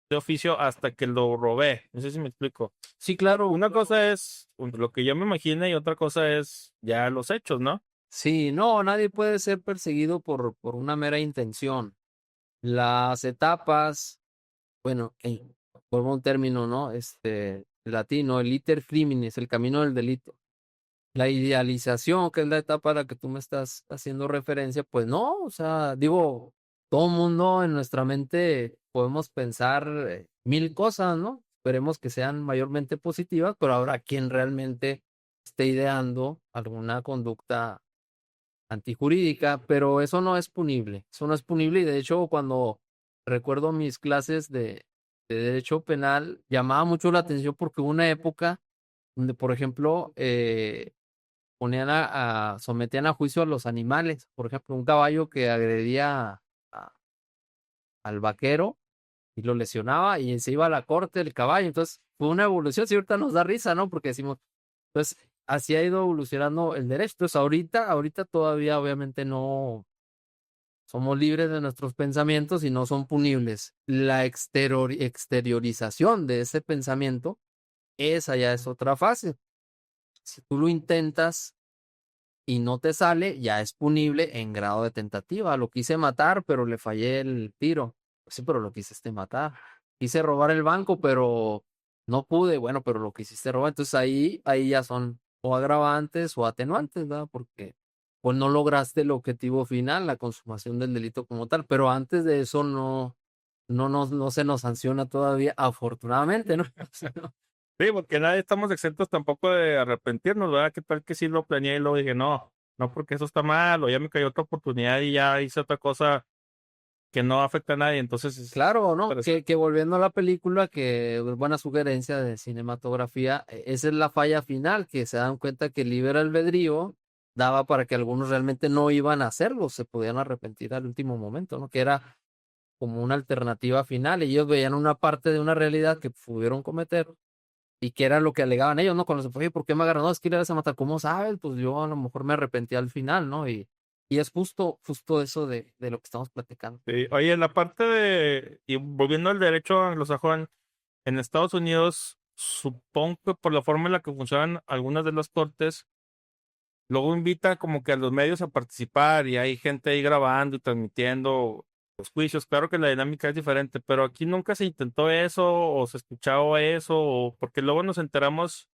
de oficio hasta que lo robé. No sé si me explico. Sí, claro. Una cosa es lo que yo me imagine y otra cosa es ya los hechos, ¿no? Sí, no, nadie puede ser perseguido por una mera intención. Las etapas, bueno, vuelvo a un término, ¿no? Latino, el iter criminis, el camino del delito. La idealización, que es la etapa a la que tú me estás haciendo referencia, pues no, o sea, digo, todo mundo en nuestra mente podemos pensar mil cosas, ¿no? Esperemos que sean mayormente positivas, pero habrá quien realmente esté ideando alguna conducta antijurídica, pero eso no es punible y de hecho cuando recuerdo mis clases de derecho penal llamaba mucho la atención porque hubo una época donde, por ejemplo, sometían a juicio a los animales, por ejemplo, un caballo que agredía a- al vaquero y lo lesionaba y se iba a la corte del caballo, entonces fue una evolución, si ahorita nos da risa, ¿no? Porque decimos, pues así ha ido evolucionando el derecho, entonces ahorita todavía obviamente no somos libres de nuestros pensamientos y no son punibles. La exteriorización de ese pensamiento, esa ya es otra fase. Si tú lo intentas y no te sale, ya es punible en grado de tentativa. Lo quise matar, pero le fallé el tiro. Pues sí, pero lo quisiste matar. Quise robar el banco, pero no pude. Bueno, pero lo quisiste robar. Entonces ahí ya son o agravantes o atenuantes, ¿verdad? Porque pues no lograste el objetivo final, la consumación del delito como tal. Pero antes de eso no se nos sanciona todavía, afortunadamente, ¿no? Sí, porque nadie estamos exentos tampoco de arrepentirnos, ¿verdad? ¿Qué tal que sí lo planeé y luego dije, no, no porque eso está mal, o ya me cayó otra oportunidad y ya hice otra cosa que no afecta a nadie, entonces es Claro, ¿no? interesante. Que volviendo a la película, que es buena sugerencia de cinematografía, esa es la falla final, que se dan cuenta que el libre albedrío daba para que algunos realmente no iban a hacerlo, se podían arrepentir al último momento, ¿no? Que era como una alternativa final. Ellos veían una parte de una realidad que pudieron cometer y que era lo que alegaban ellos, ¿no? Cuando se fue, "Oye, ¿por qué me agarraron? No, es que le ibas a matar. ¿Cómo sabes? Pues yo a lo mejor me arrepentí al final, ¿no? Y es justo eso de lo que estamos platicando. Sí. Oye, en la parte de, y volviendo al derecho anglosajón, en Estados Unidos, supongo que por la forma en la que funcionan algunas de las cortes, luego invita como que a los medios a participar y hay gente ahí grabando y transmitiendo los juicios. Claro que la dinámica es diferente, pero aquí nunca se intentó eso o se escuchaba eso, o porque luego nos enteramos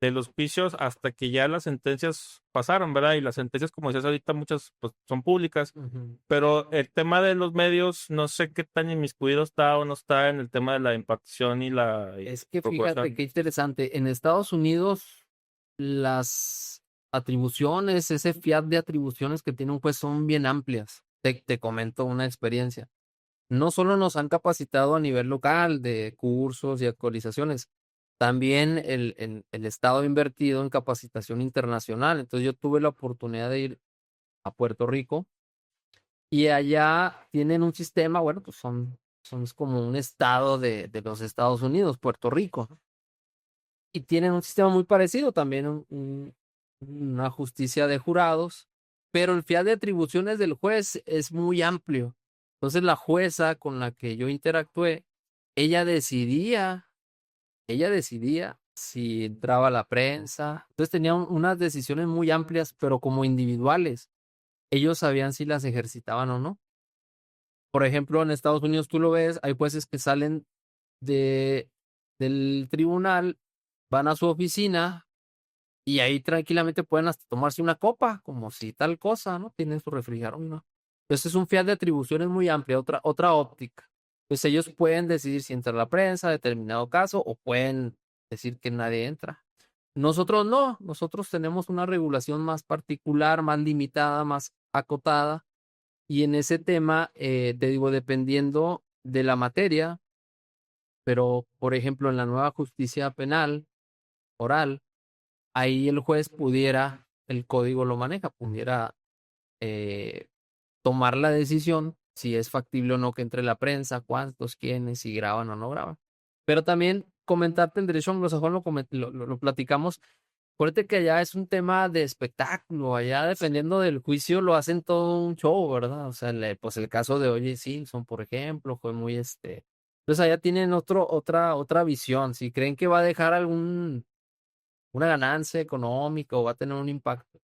de los juicios hasta que ya las sentencias pasaron, ¿verdad? Y las sentencias, como decías ahorita, muchas pues, son públicas, Ujú. pero el tema de los medios, no sé qué tan inmiscuido está o no está en el tema de la impartición y la Es que fíjate procuración. qué interesante. En Estados Unidos, las atribuciones, ese fiat de atribuciones que tiene un juez son bien amplias. Te comento una experiencia. No solo nos han capacitado a nivel local de cursos y actualizaciones, también el Estado ha invertido en capacitación internacional. Entonces yo tuve la oportunidad de ir a Puerto Rico y allá tienen un sistema, bueno, pues son como un estado de los Estados Unidos, Puerto Rico, ¿no? Y tienen un sistema muy parecido también, una justicia de jurados, pero el fiat de atribuciones del juez es muy amplio. Entonces la jueza con la que yo interactué, ella decidía, ella decidía si entraba la prensa. Entonces tenía unas decisiones muy amplias, pero como individuales. Ellos sabían si las ejercitaban o no. Por ejemplo, en Estados Unidos tú lo ves, hay jueces que salen de, del tribunal, van a su oficina y ahí tranquilamente pueden hasta tomarse una copa, como si tal cosa, ¿no? Tienen su refrigerador, ¿no? Entonces es un fiat de atribuciones muy amplia, otra óptica. Pues ellos pueden decidir si entra la prensa, determinado caso, o pueden decir que nadie entra. Nosotros no, nosotros tenemos una regulación más particular, más limitada, más acotada, y en ese tema, te digo, dependiendo de la materia, pero por ejemplo, en la nueva justicia penal oral, ahí el juez pudiera, el código lo maneja, pudiera eh, tomar la decisión si es factible o no que entre la prensa, cuántos, quiénes, si graban o no graban. Pero también comentarte en derecho anglosajón lo platicamos, Acuérdate que allá es un tema de espectáculo, allá dependiendo del juicio lo hacen todo un show, ¿verdad? O sea, pues el caso de O.J. Simpson, por ejemplo, fue muy Entonces allá tienen otra visión. Si creen que va a dejar una ganancia económica o va a tener un impacto,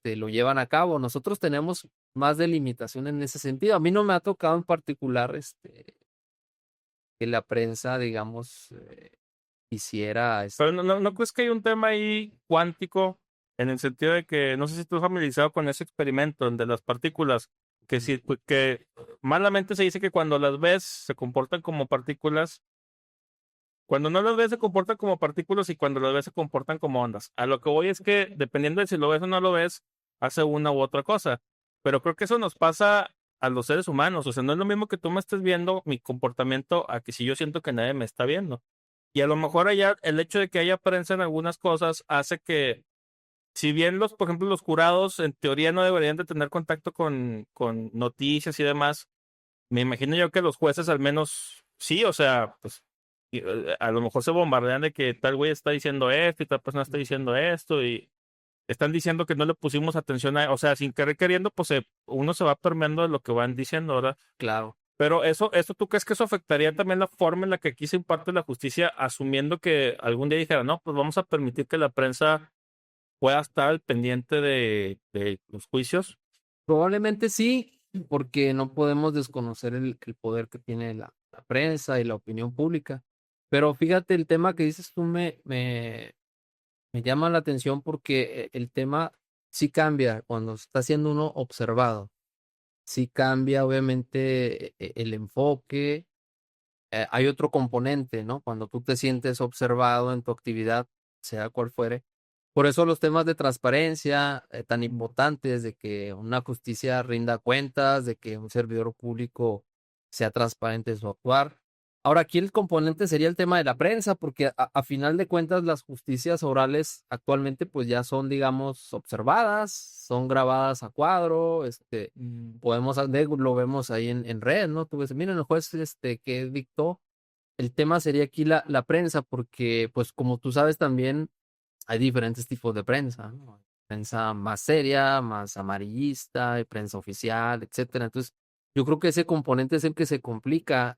lo llevan a cabo. Nosotros tenemos más delimitación en ese sentido. A mí no me ha tocado en particular, que la prensa, digamos, quisiera, Pero no crees que hay un tema ahí cuántico en el sentido de que, no sé si estás familiarizado con ese experimento de las partículas, que que malamente se dice que cuando las ves se comportan como partículas, cuando no las ves se comportan como partículas y cuando las ves se comportan como ondas. A lo que voy es que dependiendo de si lo ves o no lo ves, hace una u otra cosa. Pero creo que eso nos pasa a los seres humanos. O sea, no es lo mismo que tú me estés viendo mi comportamiento a que si yo siento que nadie me está viendo. Y a lo mejor allá el hecho de que haya prensa en algunas cosas hace que, si bien por ejemplo, los jurados en teoría no deberían de tener contacto con noticias y demás, me imagino yo que los jueces al menos sí, o sea, pues a lo mejor se bombardean de que tal güey está diciendo esto y tal persona está diciendo esto y están diciendo que no le pusimos atención o sea, sin querer queriendo, pues uno se va permeando de lo que van diciendo, ¿verdad? claro. Pero eso, ¿tú crees que eso afectaría también la forma en la que aquí se imparte la justicia, asumiendo que algún día dijera, no, pues vamos a permitir que la prensa pueda estar al pendiente de los juicios? Probablemente sí, porque no podemos desconocer el poder que tiene la prensa y la opinión pública. Pero fíjate, el tema que dices tú me llama la atención porque el tema sí cambia cuando está siendo uno observado. Sí cambia, obviamente, el enfoque. Hay otro componente, ¿no? Cuando tú te sientes observado en tu actividad, sea cual fuere. Por eso los temas de transparencia, tan importantes, de que una justicia rinda cuentas, de que un servidor público sea transparente en su actuar. Ahora, aquí el componente sería el tema de la prensa, porque a final de cuentas las justicias orales actualmente pues ya son, digamos, observadas, son grabadas a cuadro, lo vemos ahí en red, ¿no? Tú ves, miren el juez que dictó. El tema sería aquí la prensa, porque pues como tú sabes también hay diferentes tipos de prensa, ¿no? Prensa más seria, más amarillista, hay prensa oficial, etcétera. Entonces, yo creo que ese componente es el que se complica.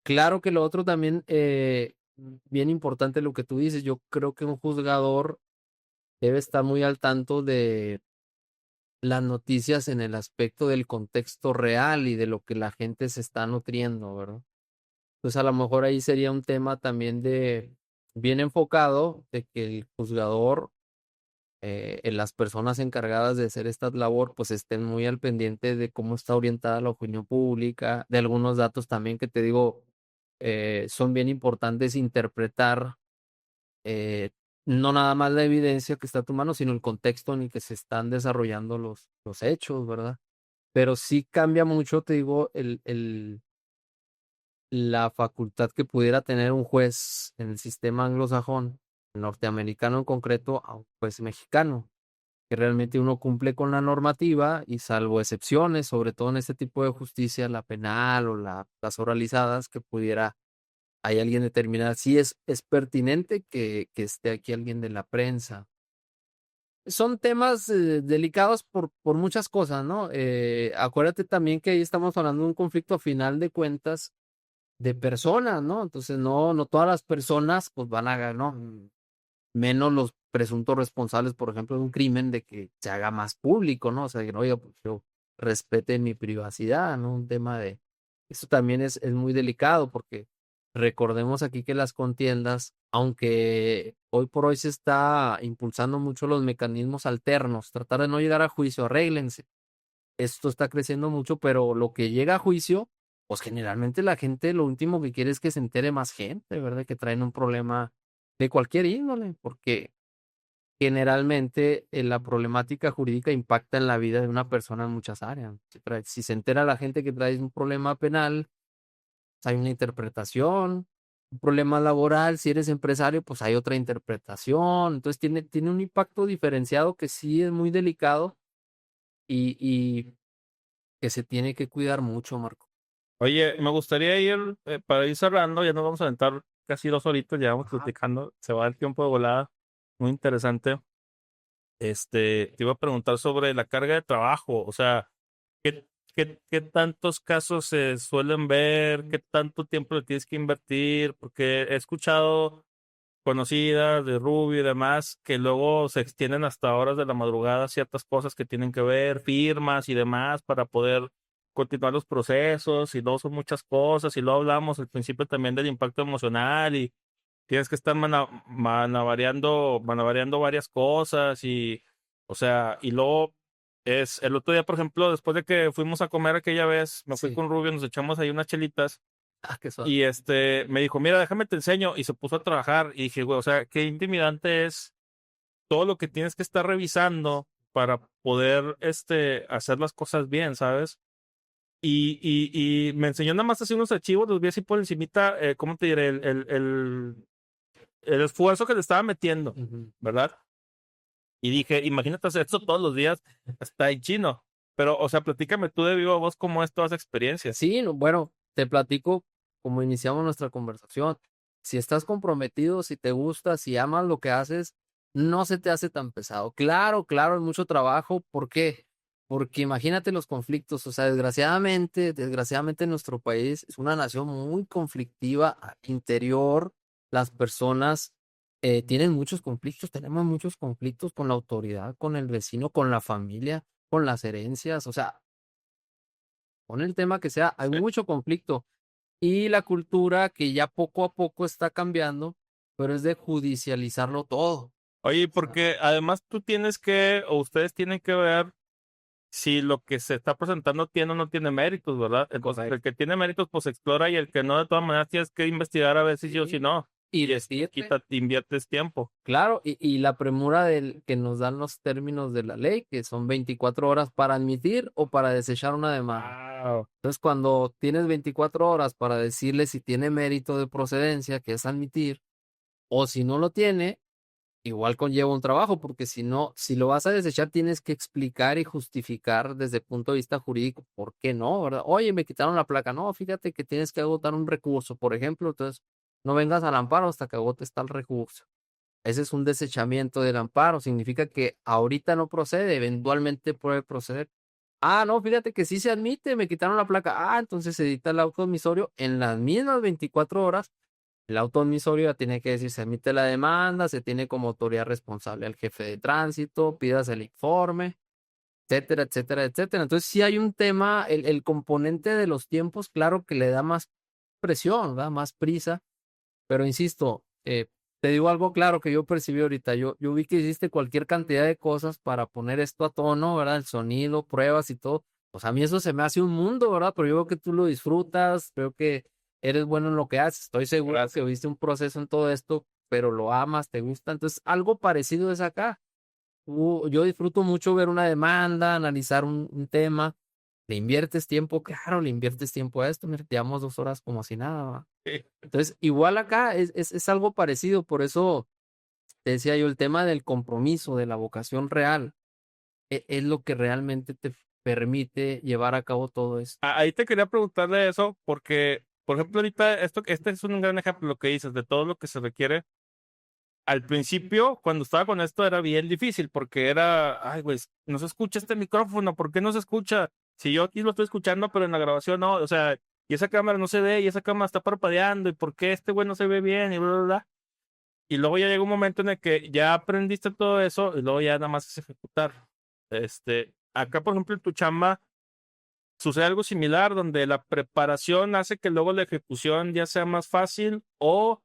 Claro que lo otro también, bien importante lo que tú dices, yo creo que un juzgador debe estar muy al tanto de las noticias en el aspecto del contexto real y de lo que la gente se está nutriendo, ¿verdad? Pues a lo mejor ahí sería un tema también de bien enfocado, de que el juzgador, en las personas encargadas de hacer esta labor, pues estén muy al pendiente de cómo está orientada la opinión pública, de algunos datos también que te digo, son bien importantes interpretar, eh, no nada más la evidencia que está a tu mano, sino el contexto en el que se están desarrollando los hechos, ¿verdad? Pero sí cambia mucho, te digo, la facultad que pudiera tener un juez en el sistema anglosajón, norteamericano en concreto, a un juez mexicano, que realmente uno cumple con la normativa y salvo excepciones, sobre todo en este tipo de justicia, la penal o las oralizadas, que pudiera, hay alguien determinar si es pertinente que esté aquí alguien de la prensa. Son temas delicados por muchas cosas, ¿no? Acuérdate también que ahí estamos hablando de un conflicto a final de cuentas de personas, ¿no? Entonces, no todas las personas, pues van a, ¿no? Menos los presuntos responsables, por ejemplo, de un crimen, de que se haga más público, ¿no? O sea, que no, oiga, pues yo respete mi privacidad, ¿no? Un tema de, eso también es muy delicado porque recordemos aquí que las contiendas, aunque hoy por hoy se está impulsando mucho los mecanismos alternos, tratar de no llegar a juicio, arréglense. Esto está creciendo mucho, pero lo que llega a juicio, pues generalmente la gente lo último que quiere es que se entere más gente, ¿verdad? Que traen un problema de cualquier índole, porque generalmente la problemática jurídica impacta en la vida de una persona en muchas áreas. Si se entera la gente que trae un problema penal, pues hay una interpretación, un problema laboral, si eres empresario, pues hay otra interpretación. Entonces tiene un impacto diferenciado que sí es muy delicado y que se tiene que cuidar mucho, Marco. Oye, me gustaría ir, para ir cerrando, ya nos vamos a aventar casi 2 horitas, ya vamos platicando, se va el tiempo de volada. muy interesante. Te iba a preguntar sobre la carga de trabajo, o sea, ¿qué tantos casos se suelen ver? ¿Qué tanto tiempo le tienes que invertir? Porque he escuchado conocidas de Rubio y demás que luego se extienden hasta horas de la madrugada ciertas cosas que tienen que ver, firmas y demás para poder continuar los procesos y luego son muchas cosas y luego hablamos al principio también del impacto emocional y tienes que estar manavariando varias cosas y, o sea, y luego es el otro día, por ejemplo, después de que fuimos a comer aquella vez, me fui Sí. con Rubio, nos echamos ahí unas chelitas Ah, qué suave. y me dijo, mira, déjame te enseño y se puso a trabajar y dije, güey, o sea, qué intimidante es todo lo que tienes que estar revisando para poder, hacer las cosas bien, ¿sabes? Y me enseñó nada más así unos archivos, los vi así por encimita, ¿cómo te diré? El esfuerzo que le estaba metiendo, Ujú. ¿verdad? Y dije, imagínate hacer esto todos los días, está en chino. Pero, o sea, platícame tú de viva voz cómo es toda esa experiencia. Sí, no, bueno, te platico como iniciamos nuestra conversación. Si estás comprometido, si te gusta, si amas lo que haces, no se te hace tan pesado. Claro, claro, es mucho trabajo. ¿Por qué? Porque imagínate los conflictos. O sea, desgraciadamente en nuestro país es una nación muy conflictiva interior. Las personas tienen muchos conflictos, tenemos muchos conflictos con la autoridad, con el vecino, con la familia, con las herencias. O sea, pon el tema que sea, hay Sí. mucho conflicto y la cultura que ya poco a poco está cambiando, pero es de judicializarlo todo. Oye, O sea, porque además tú tienes que, o ustedes tienen que ver si lo que se está presentando tiene o no tiene méritos, ¿verdad? Entonces, el correcto. que tiene méritos, pues explora y el que no, de todas maneras, tienes que investigar a ver si sí o si Sí. no. Y Y decirte, inviertes tiempo. claro, y la premura del que nos dan los términos de la ley, que son 24 horas para admitir o para desechar una demanda. Wow. Entonces, cuando tienes 24 horas para decirle si tiene mérito de procedencia, que es admitir, o si no lo tiene, igual conlleva un trabajo, porque si no, si lo vas a desechar, tienes que explicar y justificar desde el punto de vista jurídico por qué no, ¿verdad? Oye, me quitaron la placa. No, fíjate que tienes que agotar un recurso, por ejemplo, entonces no vengas al amparo hasta que agotes tal recurso. Ese es un desechamiento del amparo, significa que ahorita no procede, eventualmente puede proceder. Ah, no, fíjate que sí se admite, me quitaron la placa. Ah, entonces se edita el auto admisorio en las mismas 24 horas. El auto admisorio ya tiene que decir, se emite la demanda, se tiene como autoridad responsable al jefe de tránsito, pidas el informe, etcétera, etcétera, etcétera. Entonces, sí hay un tema, el componente de los tiempos, claro que le da más presión, ¿verdad? Más prisa, pero insisto, te digo algo claro que yo percibí ahorita, yo vi que hiciste cualquier cantidad de cosas para poner esto a tono, ¿verdad? El sonido, pruebas y todo. Pues a mí eso se me hace un mundo, ¿verdad? Pero yo veo que tú lo disfrutas, veo que eres bueno en lo que haces. Estoy seguro que Gracias. viste un proceso en todo esto, pero lo amas, te gusta. Entonces, algo parecido es acá. Yo disfruto mucho ver una demanda, analizar un tema. Le inviertes tiempo, claro, le inviertes tiempo a esto. Mira, te llevamos 2 horas como si nada, ¿va? Entonces, igual acá es algo parecido. Por eso te decía yo, el tema del compromiso, de la vocación real, es lo que realmente te permite llevar a cabo todo esto. Ahí te quería preguntarle eso, porque, por ejemplo, ahorita este es un gran ejemplo lo que dices, de todo lo que se requiere. Al principio, cuando estaba con esto, era bien difícil, porque era, ay, güey, no se escucha este micrófono, ¿por qué no se escucha? Si yo aquí lo estoy escuchando, pero en la grabación no, o sea, y esa cámara no se ve, y esa cámara está parpadeando, y por qué este güey no se ve bien, y bla, bla, bla. Y luego ya llega un momento en el que ya aprendiste todo eso, y luego ya nada más es ejecutar. Acá, por ejemplo, en tu chamba, sucede algo similar donde la preparación hace que luego la ejecución ya sea más fácil o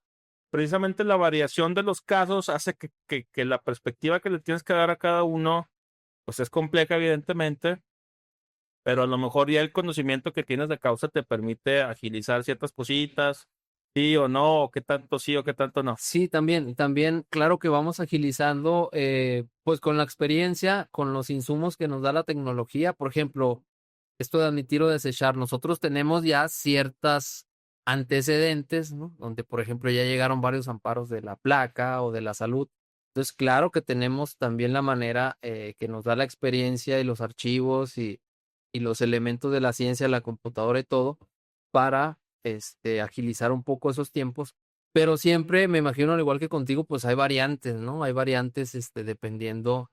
precisamente la variación de los casos hace que la perspectiva que le tienes que dar a cada uno pues es compleja evidentemente, pero a lo mejor ya el conocimiento que tienes de causa te permite agilizar ciertas cositas, sí o no, o qué tanto sí o qué tanto no. Sí, también, claro que vamos agilizando, pues con la experiencia, con los insumos que nos da la tecnología. Por ejemplo, esto de admitir o desechar, nosotros tenemos ya ciertas antecedentes, ¿no? Donde, por ejemplo, ya llegaron varios amparos de la placa o de la salud. Entonces, claro que tenemos también la manera que nos da la experiencia y los archivos y los elementos de la ciencia, la computadora y todo, para agilizar un poco esos tiempos. pero siempre me imagino, al igual que contigo, pues hay variantes, ¿no? Hay variantes, dependiendo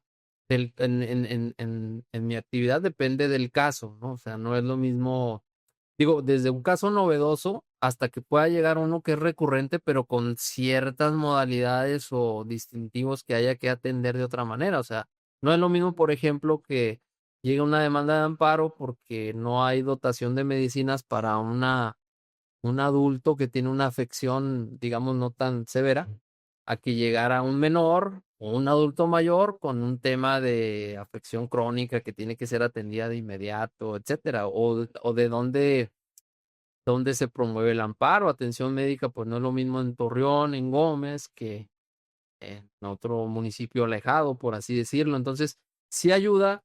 en mi actividad depende del caso, ¿no? O sea, no es lo mismo, digo, desde un caso novedoso hasta que pueda llegar uno que es recurrente, pero con ciertas modalidades o distintivos que haya que atender de otra manera. O sea, no es lo mismo, por ejemplo, que llegue una demanda de amparo porque no hay dotación de medicinas para un adulto que tiene una afección, digamos, no tan severa, a que llegara un menor o un adulto mayor con un tema de afección crónica que tiene que ser atendida de inmediato, etcétera, o de dónde se promueve el amparo, atención médica, pues no es lo mismo en Torreón, en Gómez, que en otro municipio alejado, por así decirlo. Entonces, sí ayuda,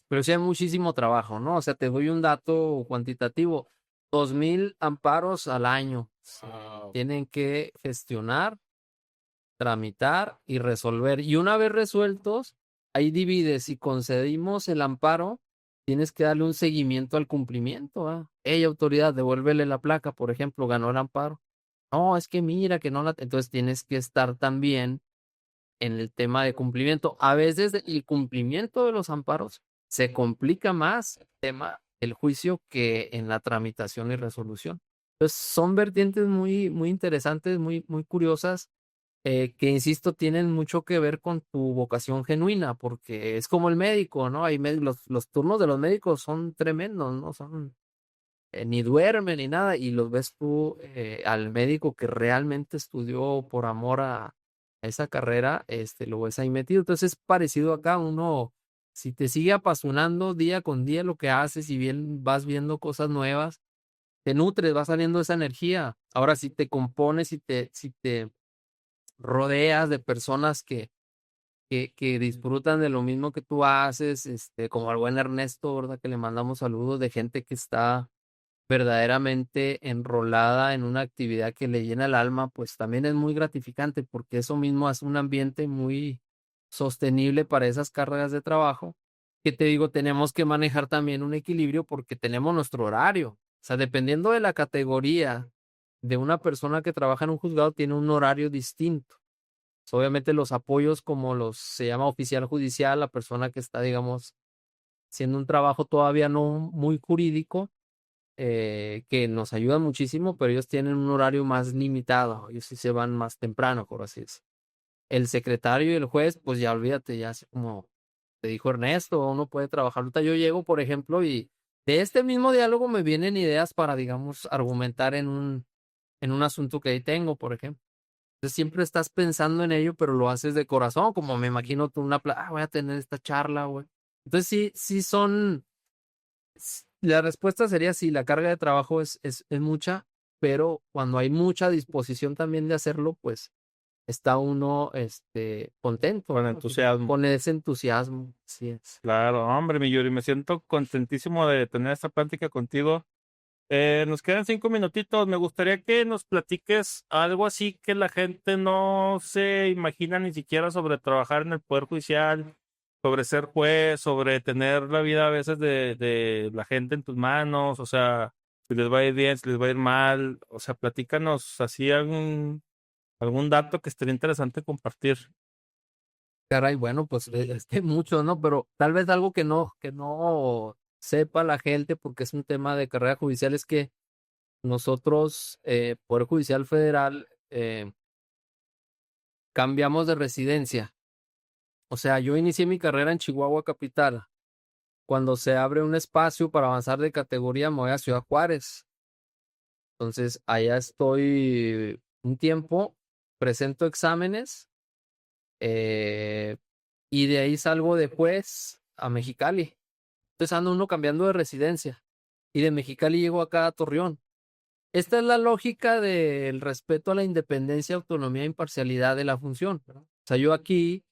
pero sí hay muchísimo trabajo, ¿no? O sea, te doy un dato cuantitativo, 2,000 amparos al año se Wow. tienen que gestionar, tramitar y resolver. Y una vez resueltos, ahí divides. Si concedimos el amparo, tienes que darle un seguimiento al cumplimiento. Hey, autoridad, devuélvele la placa, por ejemplo, ganó el amparo. No, es que mira que no la. Entonces tienes que estar también en el tema de cumplimiento. A veces el cumplimiento de los amparos se complica más el tema del juicio que en la tramitación y resolución. Entonces son vertientes muy, muy interesantes, muy, muy curiosas, que insisto, tienen mucho que ver con tu vocación genuina, porque es como el médico, ¿no? Los turnos de los médicos son tremendos, ¿no? Son ni duermen ni nada, y los ves tú, al médico que realmente estudió por amor a esa carrera, lo ves ahí metido. Entonces es parecido acá, uno, si te sigue apasionando día con día lo que haces y bien vas viendo cosas nuevas, te nutres, va saliendo esa energía. Ahora, si te compones, si te rodeas de personas que disfrutan de lo mismo que tú haces, como al buen Ernesto, ¿verdad? Que le mandamos saludos, de gente que está verdaderamente enrolada en una actividad que le llena el alma, pues también es muy gratificante porque eso mismo hace un ambiente muy sostenible para esas cargas de trabajo, que te digo, tenemos que manejar también un equilibrio porque tenemos nuestro horario. O sea, dependiendo de la categoría de una persona que trabaja en un juzgado, tiene un horario distinto. Obviamente los apoyos como los se llama oficial judicial, la persona que está, digamos, haciendo un trabajo todavía no muy jurídico, que nos ayudan muchísimo, pero ellos tienen un horario más limitado, ellos sí se van más temprano, por así decirlo. El secretario y el juez, pues ya olvídate, ya así como te dijo Ernesto, uno puede trabajar. Ahorita yo llego, por ejemplo, y de este mismo diálogo me vienen ideas para, digamos, argumentar en un asunto que ahí tengo, por ejemplo. Entonces siempre estás pensando en ello, pero lo haces de corazón, como me imagino tú voy a tener esta charla, güey. Entonces sí son, la respuesta sería sí, la carga de trabajo es mucha, pero cuando hay mucha disposición también de hacerlo, pues está uno, contento, Con ¿no? entusiasmo. Con ese entusiasmo, así es. Claro, hombre, mi Yuri, me siento contentísimo de tener esta plática contigo. Nos quedan 5 minutitos. Me gustaría que nos platiques algo así que la gente no se imagina ni siquiera sobre trabajar en el Poder Judicial, sobre ser juez, sobre tener la vida a veces de la gente en tus manos, o sea, si les va a ir bien, si les va a ir mal, o sea, platícanos así algún dato que estaría interesante compartir. Caray, bueno, pues es que mucho, ¿no? Pero tal vez algo que no sepa la gente, porque es un tema de carrera judicial, es que nosotros, Poder Judicial Federal, cambiamos de residencia. O sea, yo inicié mi carrera en Chihuahua capital. Cuando se abre un espacio para avanzar de categoría, me voy a Ciudad Juárez. Entonces, allá estoy un tiempo, presento exámenes, eh, y de ahí salgo después a Mexicali. Entonces ando uno cambiando de residencia. Y de Mexicali llego acá a Torreón. Esta es la lógica del respeto a la independencia, autonomía e imparcialidad de la función, ¿verdad? O sea, yo aquí,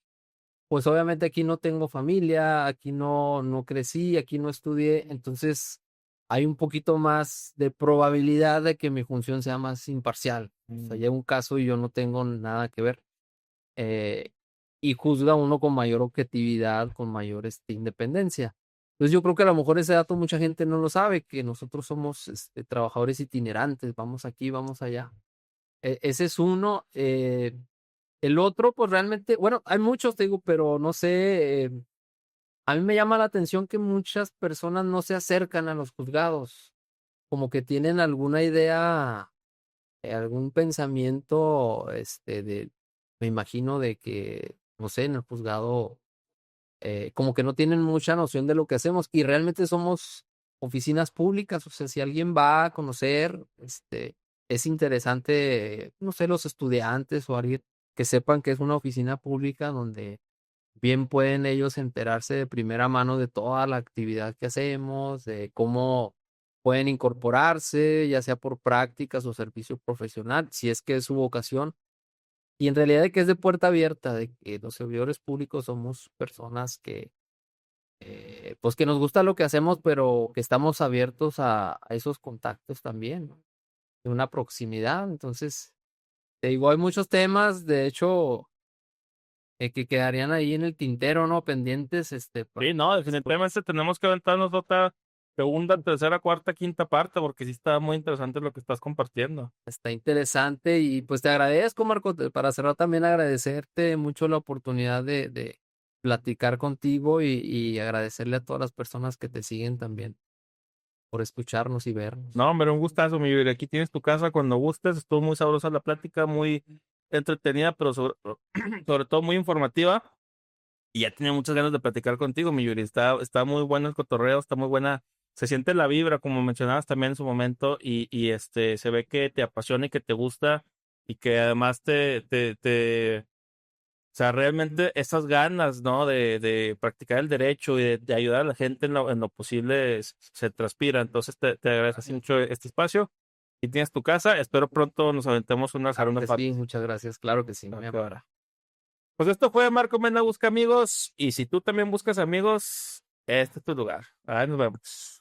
pues obviamente aquí no tengo familia, aquí no crecí, aquí no estudié, entonces hay un poquito más de probabilidad de que mi función sea más imparcial. O sea, llega un caso y yo no tengo nada que ver. eh, y juzga uno con mayor objetividad, con mayor independencia. Entonces yo creo que a lo mejor ese dato mucha gente no lo sabe, que nosotros somos, trabajadores itinerantes, vamos aquí, vamos allá. Ese es uno. El otro, pues realmente, bueno, hay muchos, te digo, pero no sé, a mí me llama la atención que muchas personas no se acercan a los juzgados, como que tienen alguna idea, algún pensamiento, me imagino de que, no sé, en el juzgado, como que no tienen mucha noción de lo que hacemos y realmente somos oficinas públicas, o sea, si alguien va a conocer, es interesante, no sé, los estudiantes o alguien que sepan que es una oficina pública donde bien pueden ellos enterarse de primera mano de toda la actividad que hacemos, de cómo pueden incorporarse, ya sea por prácticas o servicio profesional, si es que es su vocación. Y en realidad de que es de puerta abierta, de que los servidores públicos somos personas que, pues que nos gusta lo que hacemos, pero que estamos abiertos a esos contactos también, ¿no? De una proximidad. Entonces, te digo, hay muchos temas, de hecho, que quedarían ahí en el tintero, ¿no? Pendientes, Sí, no, definitivamente tenemos que aventarnos otra segunda, tercera, cuarta, quinta parte, porque sí está muy interesante lo que estás compartiendo. está interesante y pues te agradezco, Marco, para cerrar también agradecerte mucho la oportunidad de platicar contigo y agradecerle a todas las personas que te siguen también por escucharnos y vernos. No, hombre, un gustazo, mi Yuri. Aquí tienes tu casa cuando gustes. Estuvo muy sabrosa la plática, muy entretenida, pero sobre todo muy informativa. Y ya tenía muchas ganas de platicar contigo, mi Yuri. Está muy bueno el cotorreo, está muy buena. Se siente la vibra, como mencionabas también en su momento, y se ve que te apasiona y que te gusta, y que además o sea, realmente esas ganas, ¿no? De practicar el derecho y de ayudar a la gente en lo posible se transpira. Entonces te agradezco así mucho este espacio. Y tienes tu casa. Espero pronto nos aventemos una Claro segunda que parte. sí, muchas gracias, claro que sí, Ah, muy qué amable. hora. Pues esto fue Marco Mena Busca Amigos. Y si tú también buscas amigos, este es tu lugar. Ahí nos vemos.